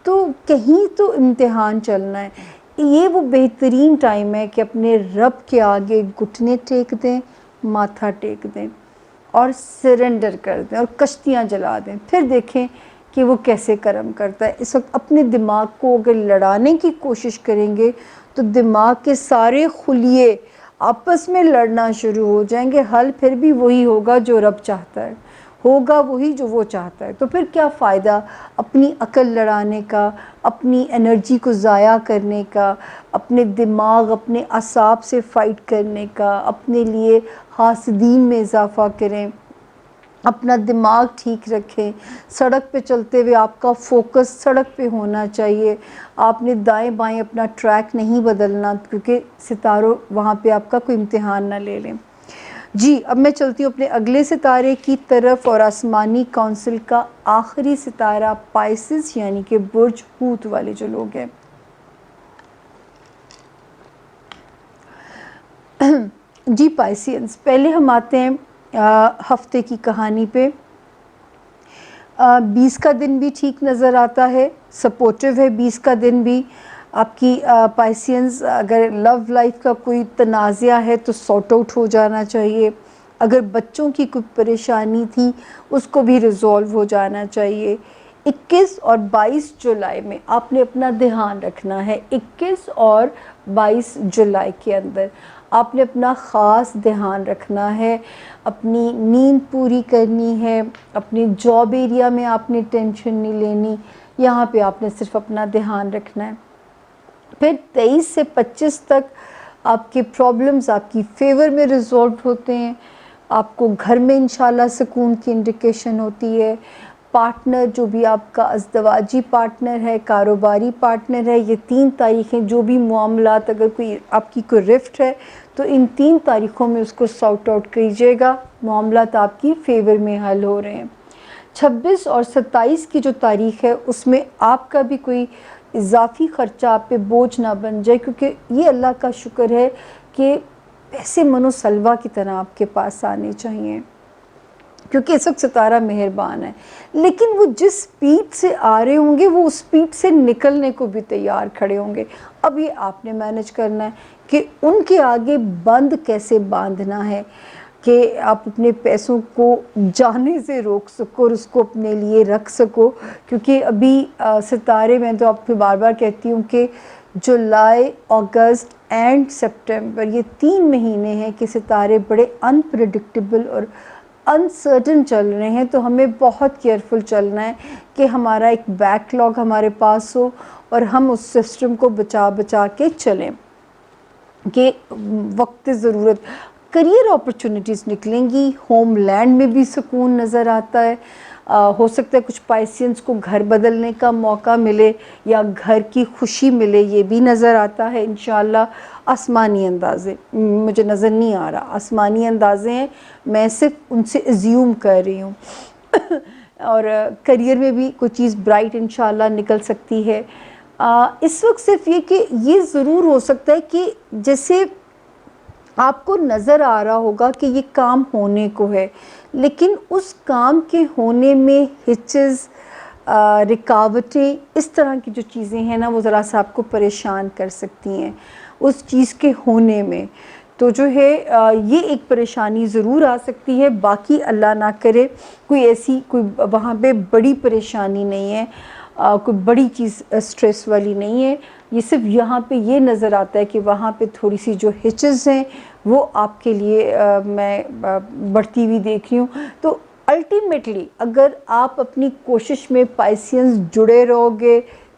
تو کہیں تو امتحان چلنا ہے۔ یہ وہ بہترین ٹائم ہے کہ اپنے رب کے آگے گھٹنے ٹیک دیں، ماتھا ٹیک دیں اور سرنڈر کر دیں اور کشتیاں جلا دیں، پھر دیکھیں کہ وہ کیسے کرم کرتا ہے۔ اس وقت اپنے دماغ کو اگر لڑانے کی کوشش کریں گے تو دماغ کے سارے خلیے آپس میں لڑنا شروع ہو جائیں گے، حل پھر بھی وہی ہوگا جو رب چاہتا ہے، ہوگا وہی جو وہ چاہتا ہے۔ تو پھر کیا فائدہ اپنی عقل لڑانے کا، اپنی انرجی کو ضائع کرنے کا، اپنے دماغ، اپنے اعصاب سے فائٹ کرنے کا، اپنے لیے حاسدین میں اضافہ کریں، اپنا دماغ ٹھیک رکھیں۔ سڑک پہ چلتے ہوئے آپ کا فوکس سڑک پہ ہونا چاہیے، آپ نے دائیں بائیں اپنا ٹریک نہیں بدلنا، کیونکہ ستاروں وہاں پہ آپ کا کوئی امتحان نہ لے لیں۔ جی اب میں چلتی ہوں اپنے اگلے ستارے کی طرف، اور آسمانی کونسل کا آخری ستارہ پائسس یعنی کہ برج حوت والے جو لوگ ہیں۔ جی پائسینز، پہلے ہم آتے ہیں ہفتے کی کہانی پہ۔ 20 کا دن بھی ٹھیک نظر آتا ہے، سپورٹیو ہے 20 کا دن بھی آپ کی پائسینز۔ اگر لو لائف کا کوئی تنازعہ ہے تو سارٹ آؤٹ ہو جانا چاہیے، اگر بچوں کی کوئی پریشانی تھی اس کو بھی ریزولو ہو جانا چاہیے۔ 21 اور 22 جولائی میں آپ نے اپنا دھیان رکھنا ہے، 21 اور 22 جولائی کے اندر آپ نے اپنا خاص دھیان رکھنا ہے، اپنی نیند پوری کرنی ہے، اپنی جاب ایریا میں آپ نے ٹینشن نہیں لینی، یہاں پہ آپ نے صرف اپنا دھیان رکھنا ہے۔ پھر 23 سے 25 تک آپ کے پرابلمز آپ کی فیور میں ریزولو ہوتے ہیں، آپ کو گھر میں انشاءاللہ سکون کی انڈیکیشن ہوتی ہے۔ پارٹنر جو بھی آپ کا ازدواجی پارٹنر ہے، کاروباری پارٹنر ہے، یہ 3 تاریخیں جو بھی معاملات، اگر کوئی آپ کی کوئی رفٹ ہے تو ان 3 تاریخوں میں اس کو سارٹ آؤٹ کیجیے گا، معاملات آپ کی فیور میں حل ہو رہے ہیں۔ 26 اور 27 کی جو تاریخ ہے اس میں آپ کا بھی کوئی اضافی خرچہ آپ پہ بوجھ نہ بن جائے، کیونکہ یہ اللہ کا شکر ہے کہ پیسے من و سلوہ کی طرح آپ کے پاس آنے چاہیے، کیونکہ اس وقت ستارہ مہربان ہے، لیکن وہ جس سپیڈ سے آ رہے ہوں گے وہ اس سپیڈ سے نکلنے کو بھی تیار کھڑے ہوں گے۔ اب یہ آپ نے مینج کرنا ہے کہ ان کے آگے بند کیسے باندھنا ہے کہ آپ اپنے پیسوں کو جانے سے روک سکو اور اس کو اپنے لیے رکھ سکو، کیونکہ ابھی ستارے، میں تو آپ کو بار بار کہتی ہوں کہ جولائی، اگست اینڈ سپٹمبر یہ 3 مہینے ہیں کہ ستارے بڑے انپریڈکٹیبل اور انسرٹن چل رہے ہیں، تو ہمیں بہت کیئرفل چلنا ہے کہ ہمارا ایک بیک لاگ ہمارے پاس ہو اور ہم اس سسٹم کو بچا بچا کے چلیں کہ وقت ضرورت کریئر اپرچونٹیز نکلیں گی، ہوم لینڈ میں بھی سکون نظر آتا ہے، ہو سکتا ہے کچھ پائسینز کو گھر بدلنے کا موقع ملے یا گھر کی خوشی ملے، یہ بھی نظر آتا ہے انشاءاللہ۔ آسمانی اندازے مجھے نظر نہیں آ رہا، آسمانی اندازے ہیں، میں صرف ان سے ایزیوم کر رہی ہوں اور کریئر میں بھی کوئی چیز برائٹ انشاءاللہ نکل سکتی ہے۔ اس وقت صرف یہ کہ یہ ضرور ہو سکتا ہے کہ جیسے آپ کو نظر آ رہا ہوگا کہ یہ کام ہونے کو ہے، لیکن اس کام کے ہونے میں ہچز، رکاوٹیں، اس طرح کی جو چیزیں ہیں نا، وہ ذرا سا آپ کو پریشان کر سکتی ہیں اس چیز کے ہونے میں، تو جو ہے یہ ایک پریشانی ضرور آ سکتی ہے۔ باقی اللہ نہ کرے کوئی ایسی کوئی وہاں پہ بڑی پریشانی نہیں ہے، کوئی بڑی چیز سٹریس والی نہیں ہے، یہ صرف یہاں پہ یہ نظر آتا ہے کہ وہاں پہ تھوڑی سی جو ہچز ہیں وہ آپ کے لیے میں بڑھتی ہوئی دیکھ رہی ہوں۔ تو الٹیمیٹلی اگر آپ اپنی کوشش میں پائسینز جڑے رہو گے،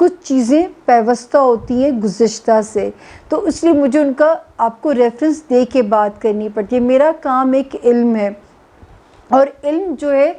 کچھ چیزیں پیوستہ ہوتی ہیں گزشتہ سے، تو اس لیے مجھے ان کا آپ کو ریفرنس دے کے بات کرنی پڑتی ہے۔ میرا کام ایک علم ہے، اور علم جو ہے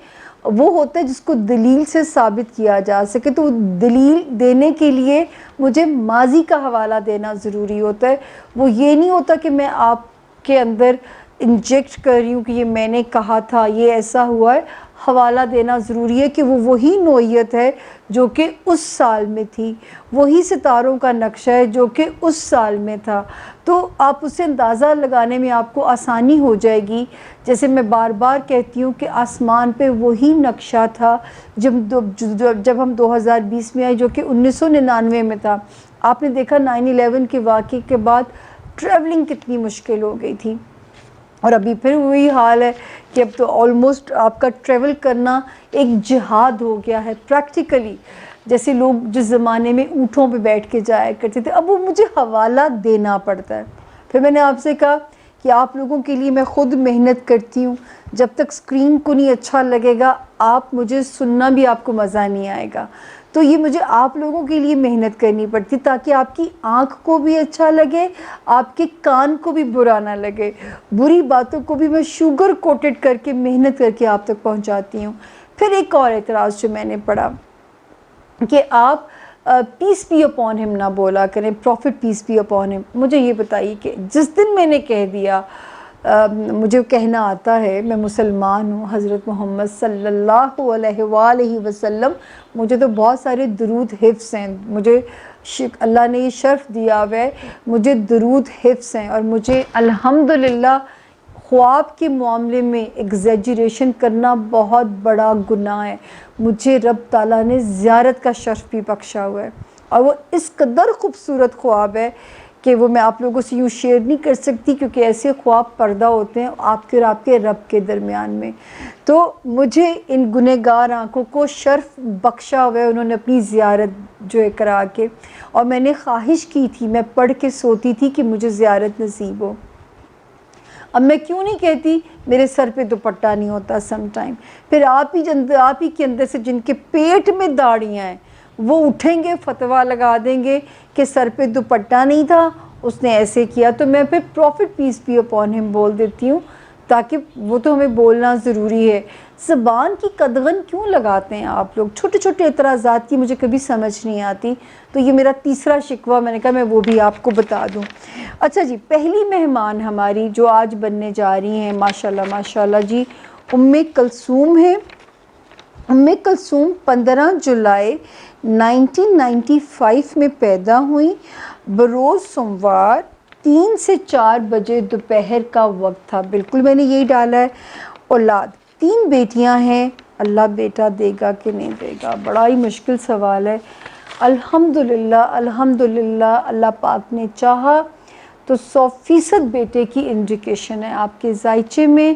وہ ہوتا ہے جس کو دلیل سے ثابت کیا جا سکے، تو دلیل دینے کے لیے مجھے ماضی کا حوالہ دینا ضروری ہوتا ہے۔ وہ یہ نہیں ہوتا کہ میں آپ کے اندر انجیکٹ کر رہی ہوں کہ یہ میں نے کہا تھا، یہ ایسا ہوا ہے۔ حوالہ دینا ضروری ہے کہ وہ وہی نوعیت ہے جو کہ اس سال میں تھی، وہی ستاروں کا نقشہ ہے جو کہ اس سال میں تھا، تو آپ اسے اندازہ لگانے میں آپ کو آسانی ہو جائے گی۔ جیسے میں بار بار کہتی ہوں کہ آسمان پہ وہی نقشہ تھا جب ہم 2020 میں آئے، جو کہ 1999 میں تھا۔ آپ نے دیکھا 9/11 کے واقعے کے بعد ٹریولنگ کتنی مشکل ہو گئی تھی، اور ابھی پھر وہی حال ہے کہ اب تو آلموسٹ آپ کا ٹریول کرنا ایک جہاد ہو گیا ہے پریکٹیکلی۔ جیسے لوگ جس زمانے میں اونٹوں پہ بیٹھ کے جایا کرتے تھے، اب وہ مجھے حوالہ دینا پڑتا ہے۔ پھر میں نے آپ سے کہا کہ آپ لوگوں کے لیے میں خود محنت کرتی ہوں، جب تک اسکرین کو نہیں اچھا لگے گا آپ مجھے سننا بھی آپ کو مزہ نہیں آئے گا، تو یہ مجھے آپ لوگوں کے لیے محنت کرنی پڑتی تاکہ آپ کی آنکھ کو بھی اچھا لگے، آپ کے کان کو بھی برا نہ لگے، بری باتوں کو بھی میں شوگر کوٹڈ کر کے محنت کر کے آپ تک پہنچاتی ہوں۔ پھر ایک اور اعتراض جو میں نے پڑھا کہ آپ پیس بی اپون ہم نہ بولا کریں، profit piece be upon him. مجھے یہ بتائیے کہ جس دن میں نے کہہ دیا مجھے کہنا آتا ہے میں مسلمان ہوں، حضرت محمد صلی اللہ علیہ وآلہ وسلم، مجھے تو بہت سارے درود حفظ ہیں، مجھے اللہ نے یہ شرف دیا ہوا ہے، مجھے درود حفظ ہیں، اور مجھے الحمدللہ خواب کے معاملے میں ایگزیجریشن کرنا بہت بڑا گناہ ہے۔ مجھے رب تعالیٰ نے زیارت کا شرف بھی بخشا ہوا ہے، اور وہ اس قدر خوبصورت خواب ہے کہ وہ میں آپ لوگوں سے یوں شیئر نہیں کر سکتی، کیونکہ ایسے خواب پردہ ہوتے ہیں آپ کے اور آپ کے رب کے درمیان میں۔ تو مجھے ان گنہگار آنکھوں کو شرف بخشا ہوا ہے انہوں نے اپنی زیارت جو ہے کرا کے، اور میں نے خواہش کی تھی، میں پڑھ کے سوتی تھی کہ مجھے زیارت نصیب ہو۔ اب میں کیوں نہیں کہتی میرے سر پہ دوپٹہ نہیں ہوتا سم ٹائم، پھر آپ ہی کے اندر سے جن کے پیٹ میں داڑیاں ہیں وہ اٹھیں گے، فتویٰ لگا دیں گے کہ سر پہ دوپٹہ نہیں تھا اس نے ایسے کیا، تو میں پھر profit piece be upon him بول دیتی ہوں، تاکہ وہ تو ہمیں بولنا ضروری ہے۔ زبان کی قدغن کیوں لگاتے ہیں آپ لوگ؟ چھوٹے چھوٹے اعتراضات کی مجھے کبھی سمجھ نہیں آتی، تو یہ میرا تیسرا شکوہ، میں نے کہا میں وہ بھی آپ کو بتا دوں۔ اچھا جی، پہلی مہمان ہماری جو آج بننے جا رہی ہیں ماشاءاللہ ماشاءاللہ جی، ام کلثوم ہے۔ ام کلثوم 15 جولائی 1995 میں پیدا ہوئی، بروز سوموار 3 سے 4 بجے دوپہر کا وقت تھا، بالکل میں نے یہی ڈالا ہے۔ اولاد 3 بیٹیاں ہیں، اللہ بیٹا دے گا کہ نہیں دے گا، بڑا ہی مشکل سوال ہے۔ الحمدللہ الحمدللہ اللہ پاک نے چاہا تو 100% بیٹے کی انڈیکیشن ہے آپ کے ذائچے میں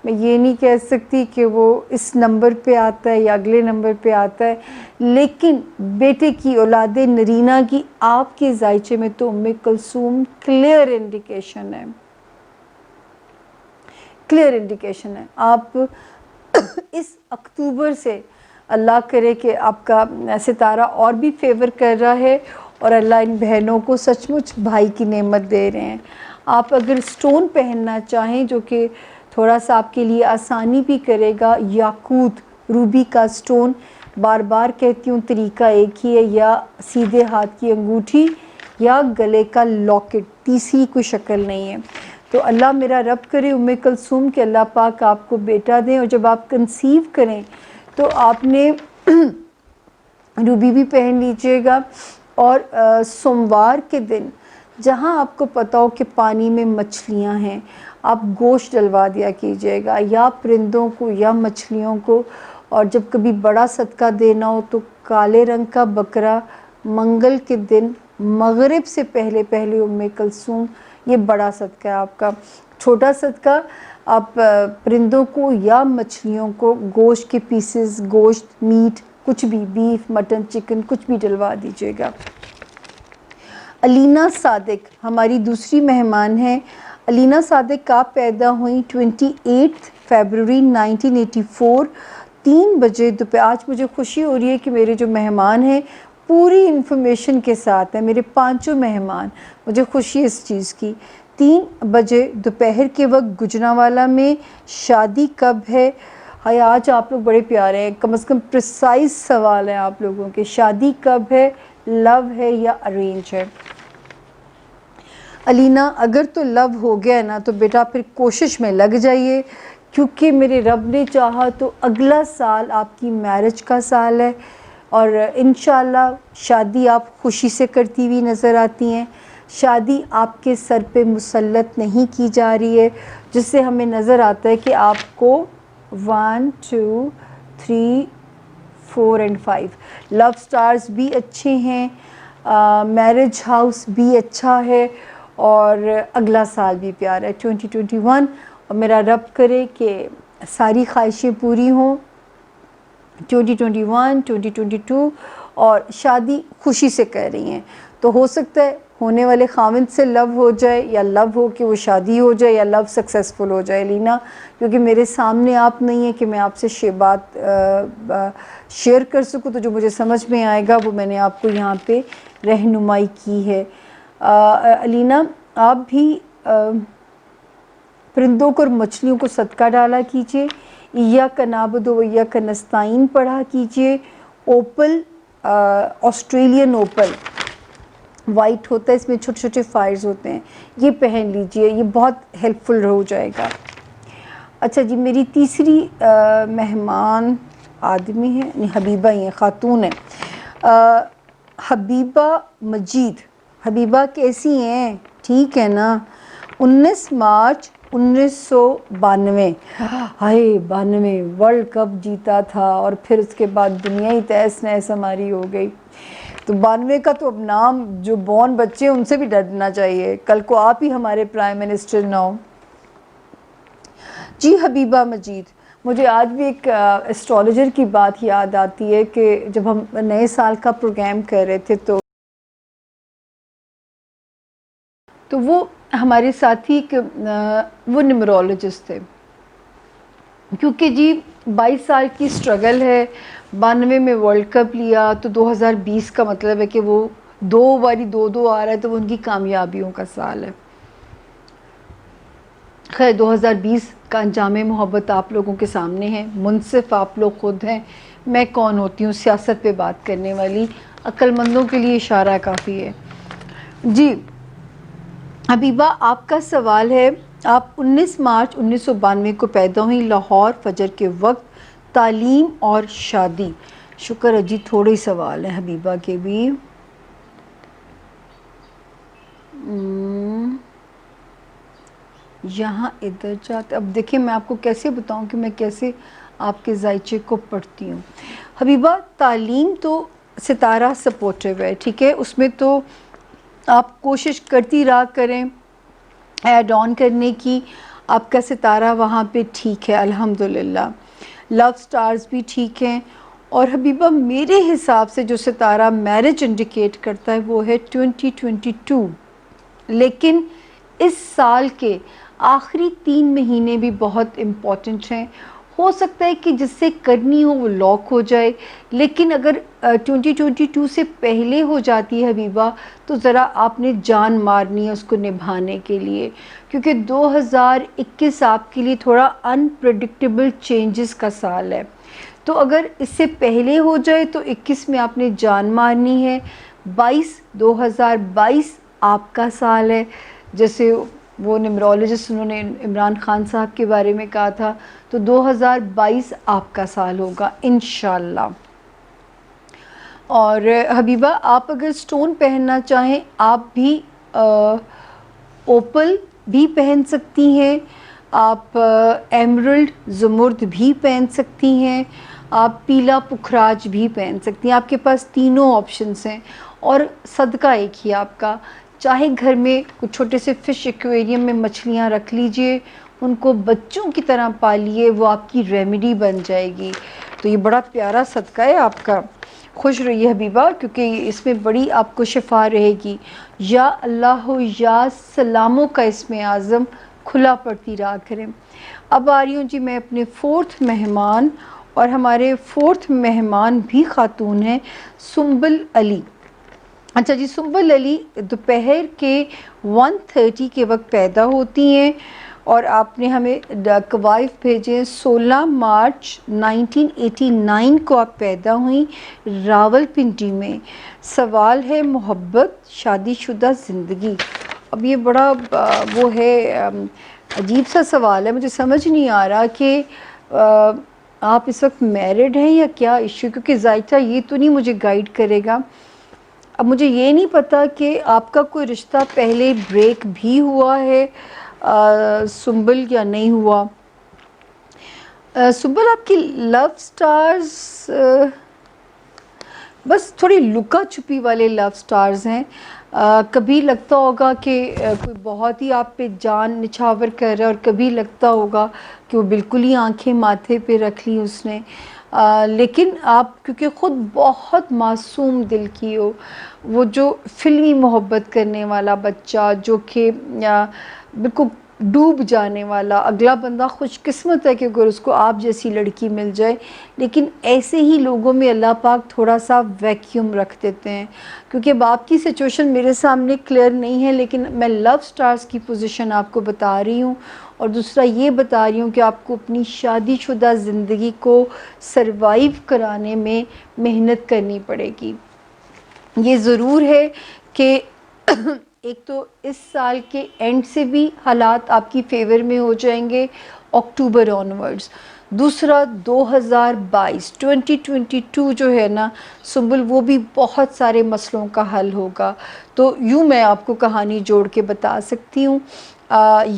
یہ نہیں کہہ سکتی کہ وہ اس نمبر پہ آتا ہے یا اگلے نمبر پہ آتا ہے، لیکن بیٹے کی اولاد نرینہ کی آپ کے ذائچے میں تو ام کلثوم کلیئر انڈیکیشن ہے، کلیئر انڈیکیشن ہے۔ آپ اس اکتوبر سے اللہ کرے کہ آپ کا ستارہ اور بھی فیور کر رہا ہے، اور اللہ ان بہنوں کو سچ مچ بھائی کی نعمت دے رہے ہیں۔ آپ اگر سٹون پہننا چاہیں جو کہ تھوڑا سا آپ کے لیے آسانی بھی کرے گا، یاقوت روبی کا سٹون، بار بار کہتی ہوں طریقہ ایک ہی ہے، یا سیدھے ہاتھ کی انگوٹھی یا گلے کا لاکٹ، تیسری کوئی شکل نہیں ہے۔ تو اللہ میرا رب کرے ام کلثوم کہ اللہ پاک آپ کو بیٹا دیں، اور جب آپ کنسیو کریں تو آپ نے روبی بھی پہن لیجئے گا، اور سوموار کے دن جہاں آپ کو پتہ ہو کہ پانی میں مچھلیاں ہیں آپ گوشت ڈلوا دیا کیجیے گا، یا پرندوں کو یا مچھلیوں کو، اور جب کبھی بڑا صدقہ دینا ہو تو کالے رنگ کا بکرا منگل کے دن مغرب سے پہلے پہلے ام کلثوم، یہ بڑا صدقہ ہے آپ کا۔ چھوٹا صدقہ آپ پرندوں کو یا مچھلیوں کو گوشت کے پیسز، گوشت، میٹ، کچھ بھی، بیف، مٹن، چکن، کچھ بھی ڈلوا دیجیے گا۔ علینا صادق ہماری دوسری مہمان ہیں۔ علینا صادق آپ پیدا ہوئیں 28 فیبروری 1984 3 بجے دوپہر۔ آج مجھے خوشی ہو رہی ہے کہ میرے جو مہمان ہیں پوری انفارمیشن کے ساتھ ہیں میرے پانچوں مہمان. مجھے خوشی ہے اس چیز کی. 3 بجے دوپہر کے وقت گجرانوالہ میں شادی کب ہے؟ ہائی آج آپ لوگ بڑے پیارے ہیں, کم از کم پریسائز سوال ہے آپ لوگوں کے. شادی کب ہے؟ لو ہے یا ارینج ہے؟ علینا اگر تو لو ہو گیا نا تو بیٹا پھر کوشش میں لگ جائیے, کیونکہ میرے رب نے چاہا تو اگلا سال آپ کی میرج کا سال ہے, اور انشاءاللہ شادی آپ خوشی سے کرتی ہوئی نظر آتی ہیں. شادی آپ کے سر پہ مسلط نہیں کی جا رہی ہے, جس سے ہمیں نظر آتا ہے کہ آپ کو 1 2 3 4 اینڈ 5 لو سٹارز بھی اچھے ہیں, میرج ہاؤس بھی اچھا ہے, اور اگلا سال بھی پیارا ہے 2021. اور میرا رب کرے کہ ساری خواہشیں پوری ہوں 2021 2022, اور شادی خوشی سے کر رہی ہیں تو ہو سکتا ہے ہونے والے خاوند سے لو ہو جائے, یا لو ہو کہ وہ شادی ہو جائے, یا لو سکسیسفل ہو جائے لینا, کیونکہ میرے سامنے آپ نہیں ہیں کہ میں آپ سے بات شیئر کر سکوں. تو جو مجھے سمجھ میں آئے گا وہ میں نے آپ کو یہاں پہ رہنمائی کی ہے. علینا آپ بھی پرندوں کو اور مچھلیوں کو صدقہ ڈالا کیجئے. ایاک نعبد و ایاک نستعین پڑھا کیجئے. اوپل آسٹریلین اوپل وائٹ ہوتا ہے, اس میں چھوٹے چھوٹے فائرز ہوتے ہیں, یہ پہن لیجئے, یہ بہت ہیلپ فل ہو جائے گا. اچھا جی, میری تیسری مہمان آدمی ہے, حبیبہ ہی ہیں, خاتون ہیں, حبیبہ مجید. حبیبہ کیسی ہیں؟ ٹھیک ہے نا؟ 19 مارچ 1992, ہائے 92 ورلڈ کپ جیتا تھا, اور پھر اس کے بعد دنیا ہی تہس نہس ہماری ہو گئی. تو 92 کا تو اب نام جو بورن بچے ہیں ان سے بھی ڈرنا چاہیے, کل کو آپ ہی ہمارے پرائم منسٹر نہ ہو. جی حبیبہ مجید, مجھے آج بھی ایک اسٹرالوجر کی بات یاد آتی ہے کہ جب ہم نئے سال کا پروگرام کر رہے تھے تو وہ ہمارے ساتھی وہ نیمرولوجسٹ تھے, کیونکہ جی 22 سال کی سٹرگل ہے, 92 میں ورلڈ کپ لیا, تو 2020 کا مطلب ہے کہ وہ 2 باری 2 آ رہا ہے, تو وہ ان کی کامیابیوں کا سال ہے. خیر 2020 کا انجام محبت آپ لوگوں کے سامنے ہے, منصف آپ لوگ خود ہیں, میں کون ہوتی ہوں سیاست پہ بات کرنے والی, عقل مندوں کے لیے اشارہ کافی ہے. جی حبیبہ آپ کا سوال ہے, آپ 19 مارچ 1992 کو پیدا ہوئی, لاہور, فجر کے وقت, تعلیم اور شادی. شکر ہے جی, تھوڑے سوال ہیں حبیبہ کے بھی. یہاں ادھر جاتے, اب دیکھیں میں آپ کو کیسے بتاؤں کہ میں کیسے آپ کے ذائچے کو پڑھتی ہوں. حبیبہ تعلیم تو ستارہ سپورٹیو ہے, ٹھیک ہے, اس میں تو آپ کوشش کرتی رہا کریں ایڈ آن کرنے کی, آپ کا ستارہ وہاں پہ ٹھیک ہے الحمدللہ, لو سٹارز بھی ٹھیک ہیں. اور حبیبہ میرے حساب سے جو ستارہ میرج انڈیکیٹ کرتا ہے وہ ہے 2022, لیکن اس سال کے آخری 3 مہینے بھی بہت امپورٹنٹ ہیں. ہو سکتا ہے کہ جس سے کرنی ہو وہ لاک ہو جائے, لیکن اگر 2022 سے پہلے ہو جاتی ہے حبیبہ تو ذرا آپ نے جان مارنی ہے اس کو نبھانے کے لیے, کیونکہ 2021 آپ کے لیے تھوڑا انپریڈکٹیبل چینجز کا سال ہے. تو اگر اس سے پہلے ہو جائے تو 21 میں آپ نے جان مارنی ہے. 2022 آپ کا سال ہے, جیسے وہ نیمرولوجسٹ انہوں نے عمران خان صاحب کے بارے میں کہا تھا, تو 2022 آپ کا سال ہوگا انشاءاللہ. اور حبیبہ آپ اگر سٹون پہننا چاہیں آپ بھی اوپل بھی پہن سکتی ہیں, آپ ایمرلڈ زمرد بھی پہن سکتی ہیں, آپ پیلا پکھراج بھی پہن سکتی ہیں. آپ کے پاس تینوں آپشنس ہیں, اور صدقہ ایک ہی آپ کا, چاہے گھر میں کچھ چھوٹے سے فش ایکویریم میں مچھلیاں رکھ لیجئے, ان کو بچوں کی طرح پالیے, وہ آپ کی ریمیڈی بن جائے گی. تو یہ بڑا پیارا صدقہ ہے آپ کا. خوش رہیے حبیبہ, کیونکہ اس میں بڑی آپ کو شفا رہے گی. یا اللہ یا سلاموں کا اسم اعظم کھلا پڑتی رہا کریں. اب آ رہی ہوں جی میں اپنے 4تھ مہمان, اور ہمارے 4th مہمان بھی خاتون ہیں، سنبل علی۔ اچھا جی، سنبل علی دوپہر کے 1:30 کے وقت پیدا ہوتی ہیں، اور آپ نے ہمیں کوائف بھیجے 16 مارچ 1989 کو آپ پیدا ہوئیں راول پنڈی میں۔ سوال ہے محبت، شادی شدہ زندگی۔ اب یہ بڑا وہ ہے عجیب سا سوال ہے، مجھے سمجھ نہیں آ رہا کہ آپ اس وقت میرڈ ہیں یا کیا ایشو، کیونکہ ذائقہ یہ تو نہیں مجھے گائیڈ کرے گا۔ اب مجھے یہ نہیں پتا کہ آپ کا کوئی رشتہ پہلے بریک بھی ہوا ہے سنبل یا نہیں ہوا۔ سنبل آپ کی لو سٹارز بس تھوڑی لکا چھپی والے لو سٹارز ہیں۔ کبھی لگتا ہوگا کہ کوئی بہت ہی آپ پہ جان نچھاور کر رہا ہے، اور کبھی لگتا ہوگا کہ وہ بالکل ہی آنکھیں ماتھے پہ رکھ لی اس نے۔ لیکن آپ کیونکہ خود بہت معصوم دل کی ہو، وہ جو فلمی محبت کرنے والا بچہ جو کہ بالکل ڈوب جانے والا، اگلا بندہ خوش قسمت ہے کہ اگر اس کو آپ جیسی لڑکی مل جائے، لیکن ایسے ہی لوگوں میں اللہ پاک تھوڑا سا ویکیوم رکھ دیتے ہیں۔ کیونکہ اب آپ کی سچویشن میرے سامنے کلیئر نہیں ہے، لیکن میں لو سٹارز کی پوزیشن آپ کو بتا رہی ہوں، اور دوسرا یہ بتا رہی ہوں کہ آپ کو اپنی شادی شدہ زندگی کو سروائیو کرانے میں محنت کرنی پڑے گی۔ یہ ضرور ہے کہ ایک تو اس سال کے اینڈ سے بھی حالات آپ کی فیور میں ہو جائیں گے اکتوبر آنورڈز۔ دوسرا 2022 جو ہے نا سنبل، وہ بھی بہت سارے مسئلوں کا حل ہوگا۔ تو یوں میں آپ کو کہانی جوڑ کے بتا سکتی ہوں،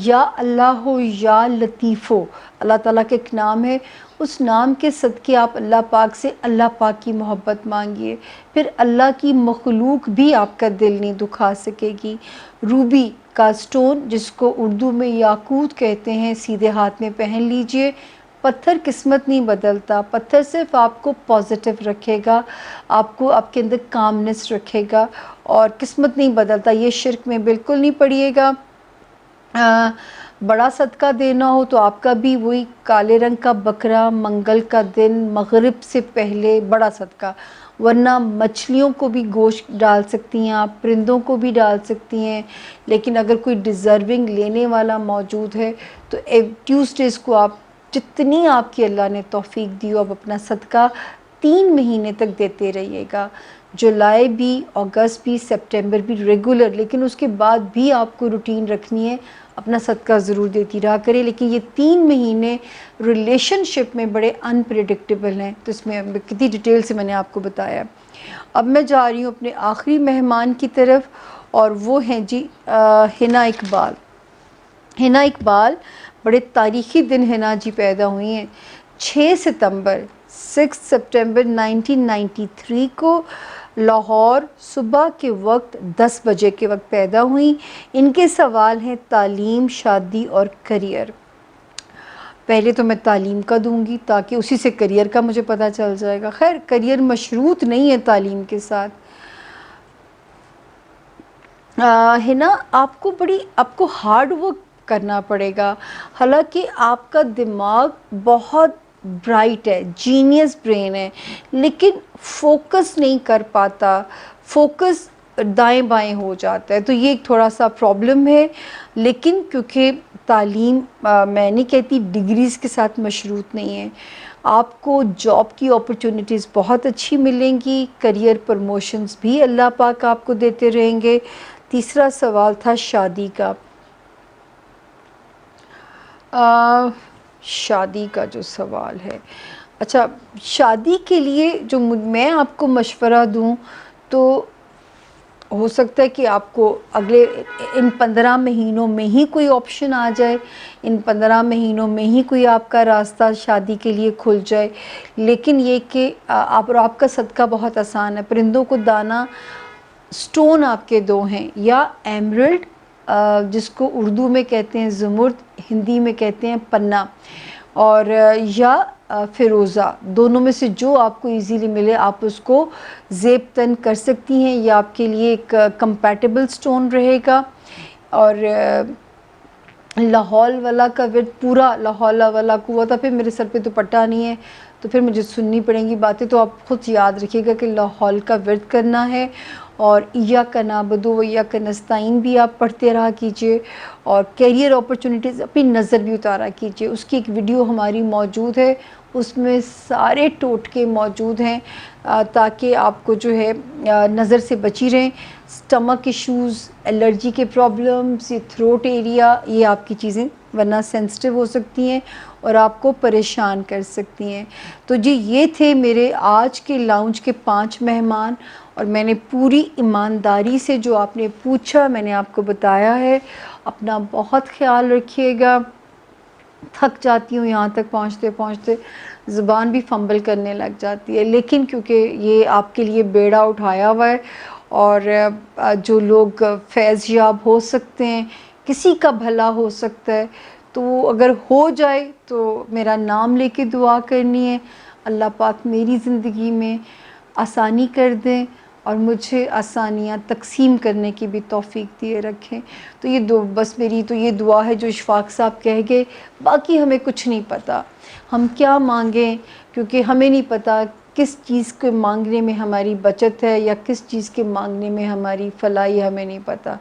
یا اللہ ہو یا لطیفو، اللہ تعالیٰ کا ایک نام ہے، اس نام کے صدقے آپ اللہ پاک سے اللہ پاک کی محبت مانگیے، پھر اللہ کی مخلوق بھی آپ کا دل نہیں دکھا سکے گی۔ روبی کا سٹون، جس کو اردو میں یاقوت کہتے ہیں، سیدھے ہاتھ میں پہن لیجئے۔ پتھر قسمت نہیں بدلتا، پتھر صرف آپ کو پازیٹیو رکھے گا، آپ کو آپ کے اندر کامنس رکھے گا، اور قسمت نہیں بدلتا۔ یہ شرک میں بالکل نہیں پڑیے گا۔ بڑا صدقہ دینا ہو تو آپ کا بھی وہی کالے رنگ کا بکرا، منگل کا دن، مغرب سے پہلے بڑا صدقہ، ورنہ مچھلیوں کو بھی گوشت ڈال سکتی ہیں آپ، پرندوں کو بھی ڈال سکتی ہیں، لیکن اگر کوئی ڈیزرونگ لینے والا موجود ہے تو ٹیوزڈیز کو آپ جتنی آپ کی اللہ نے توفیق دی ہو، اب اپنا صدقہ 3 مہینے تک دیتے رہیے گا، جولائی بھی، اگست بھی، سپٹمبر بھی ریگولر، لیکن اس کے بعد بھی آپ کو روٹین رکھنی ہے، اپنا صدقہ ضرور دیتی رہا کرے۔ لیکن یہ 3 مہینے ریلیشن شپ میں بڑے انپریڈکٹیبل ہیں، تو اس میں کتنی ڈیٹیل سے میں نے آپ کو بتایا۔ اب میں جا رہی ہوں اپنے آخری مہمان کی طرف، اور وہ ہیں جی حنا اقبال۔ حنا اقبال بڑے تاریخی دن حنا جی پیدا ہوئی ہیں، 6 سپٹمبر 1993 کو لاہور صبح کے وقت 10 بجے کے وقت پیدا ہوئیں۔ ان کے سوال ہیں تعلیم، شادی اور کریئر۔ پہلے تو میں تعلیم کا دوں گی تاکہ اسی سے کریئر کا مجھے پتہ چل جائے گا۔ خیر کریئر مشروط نہیں ہے تعلیم کے ساتھ۔ حنا، آپ کو ہارڈ ورک کرنا پڑے گا، حالانکہ آپ کا دماغ بہت برائٹ ہے، جینیس برین ہے، لیکن فوکس نہیں کر پاتا، فوکس دائیں بائیں ہو جاتا ہے، تو یہ ایک تھوڑا سا پرابلم ہے۔ لیکن کیونکہ تعلیم میں نہیں کہتی ڈگریز کے ساتھ مشروط نہیں ہے، آپ کو جاب کی اپرچونٹیز بہت اچھی ملیں گی، کریئر پروموشنز بھی اللہ پاک آپ کو دیتے رہیں گے۔ تیسرا سوال تھا شادی کا۔ شادی کا جو سوال ہے، اچھا شادی کے لیے جو میں آپ کو مشورہ دوں تو ہو سکتا ہے کہ آپ کو اگلے ان 15 مہینوں میں ہی کوئی آپشن آ جائے، ان 15 مہینوں میں ہی کوئی آپ کا راستہ شادی کے لیے کھل جائے، لیکن یہ کہ آپ کا صدقہ بہت آسان ہے۔ پرندوں کو دانا سٹون آپ کے 2 ہیں، یا ایمرلڈ جس کو اردو میں کہتے ہیں زمرد، ہندی میں کہتے ہیں پنا، اور یا فیروزہ، دونوں میں سے جو آپ کو ایزیلی ملے آپ اس کو زیب تن کر سکتی ہیں، یہ آپ کے لیے ایک کمپیٹیبل سٹون رہے گا۔ اور لاحول والا کا ورد، پورا لا حول ولا قوت، پھر میرے سر پہ دوپٹہ نہیں ہے تو پھر مجھے سننی پڑیں گی باتیں. تو آپ خود یاد رکھیے گا کہ لاحول کا ورد کرنا ہے, اور ایاک نعبد و ایاک نستعین بھی آپ پڑھتے رہا کیجئے, اور کیریئر اپرچونیٹیز اپنی نظر بھی اتارا کیجئے. اس کی ایک ویڈیو ہماری موجود ہے, اس میں سارے ٹوٹکے موجود ہیں تاکہ آپ کو جو ہے نظر سے بچی رہیں. سٹمک ایشوز, الرجی کے پرابلمز, یہ تھروٹ ایریا, یہ آپ کی چیزیں ورنہ سینسٹیو ہو سکتی ہیں اور آپ کو پریشان کر سکتی ہیں. تو جی یہ تھے میرے آج کے لاؤنج کے 5 مہمان, اور میں نے پوری ایمانداری سے جو آپ نے پوچھا میں نے آپ کو بتایا ہے. اپنا بہت خیال رکھیے گا. تھک جاتی ہوں یہاں تک پہنچتے پہنچتے, زبان بھی فمبل کرنے لگ جاتی ہے, لیکن کیونکہ یہ آپ کے لیے بیڑا اٹھایا ہوا ہے, اور جو لوگ فیض یاب ہو سکتے ہیں, کسی کا بھلا ہو سکتا ہے, تو اگر ہو جائے تو میرا نام لے کے دعا کرنی ہے. اللہ پاک میری زندگی میں آسانی کر دیں اور مجھے آسانیاں تقسیم کرنے کی بھی توفیق دیے رکھیں. تو یہ بس میری تو یہ دعا ہے جو اشفاق صاحب کہہ گئے. باقی ہمیں کچھ نہیں پتہ ہم کیا مانگیں, کیونکہ ہمیں نہیں پتہ کس چیز کے مانگنے میں ہماری بچت ہے یا کس چیز کے مانگنے میں ہماری فلاحی, ہمیں نہیں پتہ.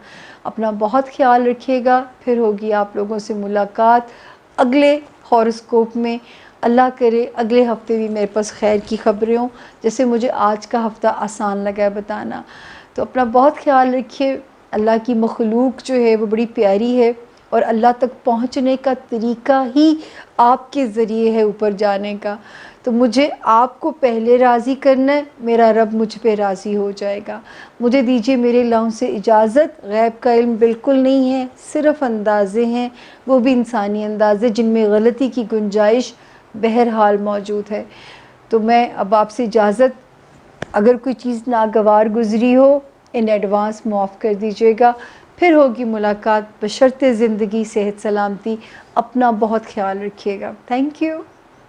اپنا بہت خیال رکھیے گا. پھر ہوگی آپ لوگوں سے ملاقات اگلے ہاروسکوپ میں. اللہ کرے اگلے ہفتے بھی میرے پاس خیر کی خبریں ہوں, جیسے مجھے آج کا ہفتہ آسان لگا ہے بتانا. تو اپنا بہت خیال رکھیے. اللہ کی مخلوق جو ہے وہ بڑی پیاری ہے, اور اللہ تک پہنچنے کا طریقہ ہی آپ کے ذریعے ہے اوپر جانے کا. تو مجھے آپ کو پہلے راضی کرنا ہے, میرا رب مجھ پہ راضی ہو جائے گا. مجھے دیجیے میرے لاؤنج سے اجازت. غیب کا علم بالکل نہیں ہے, صرف اندازے ہیں, وہ بھی انسانی اندازے جن میں غلطی کی گنجائش بہرحال موجود ہے. تو میں اب آپ سے اجازت, اگر کوئی چیز ناگوار گزری ہو ان ایڈوانس معاف کر دیجیے گا. پھر ہوگی ملاقات بشرط زندگی صحت سلامتی. اپنا بہت خیال رکھیے گا. Thank you.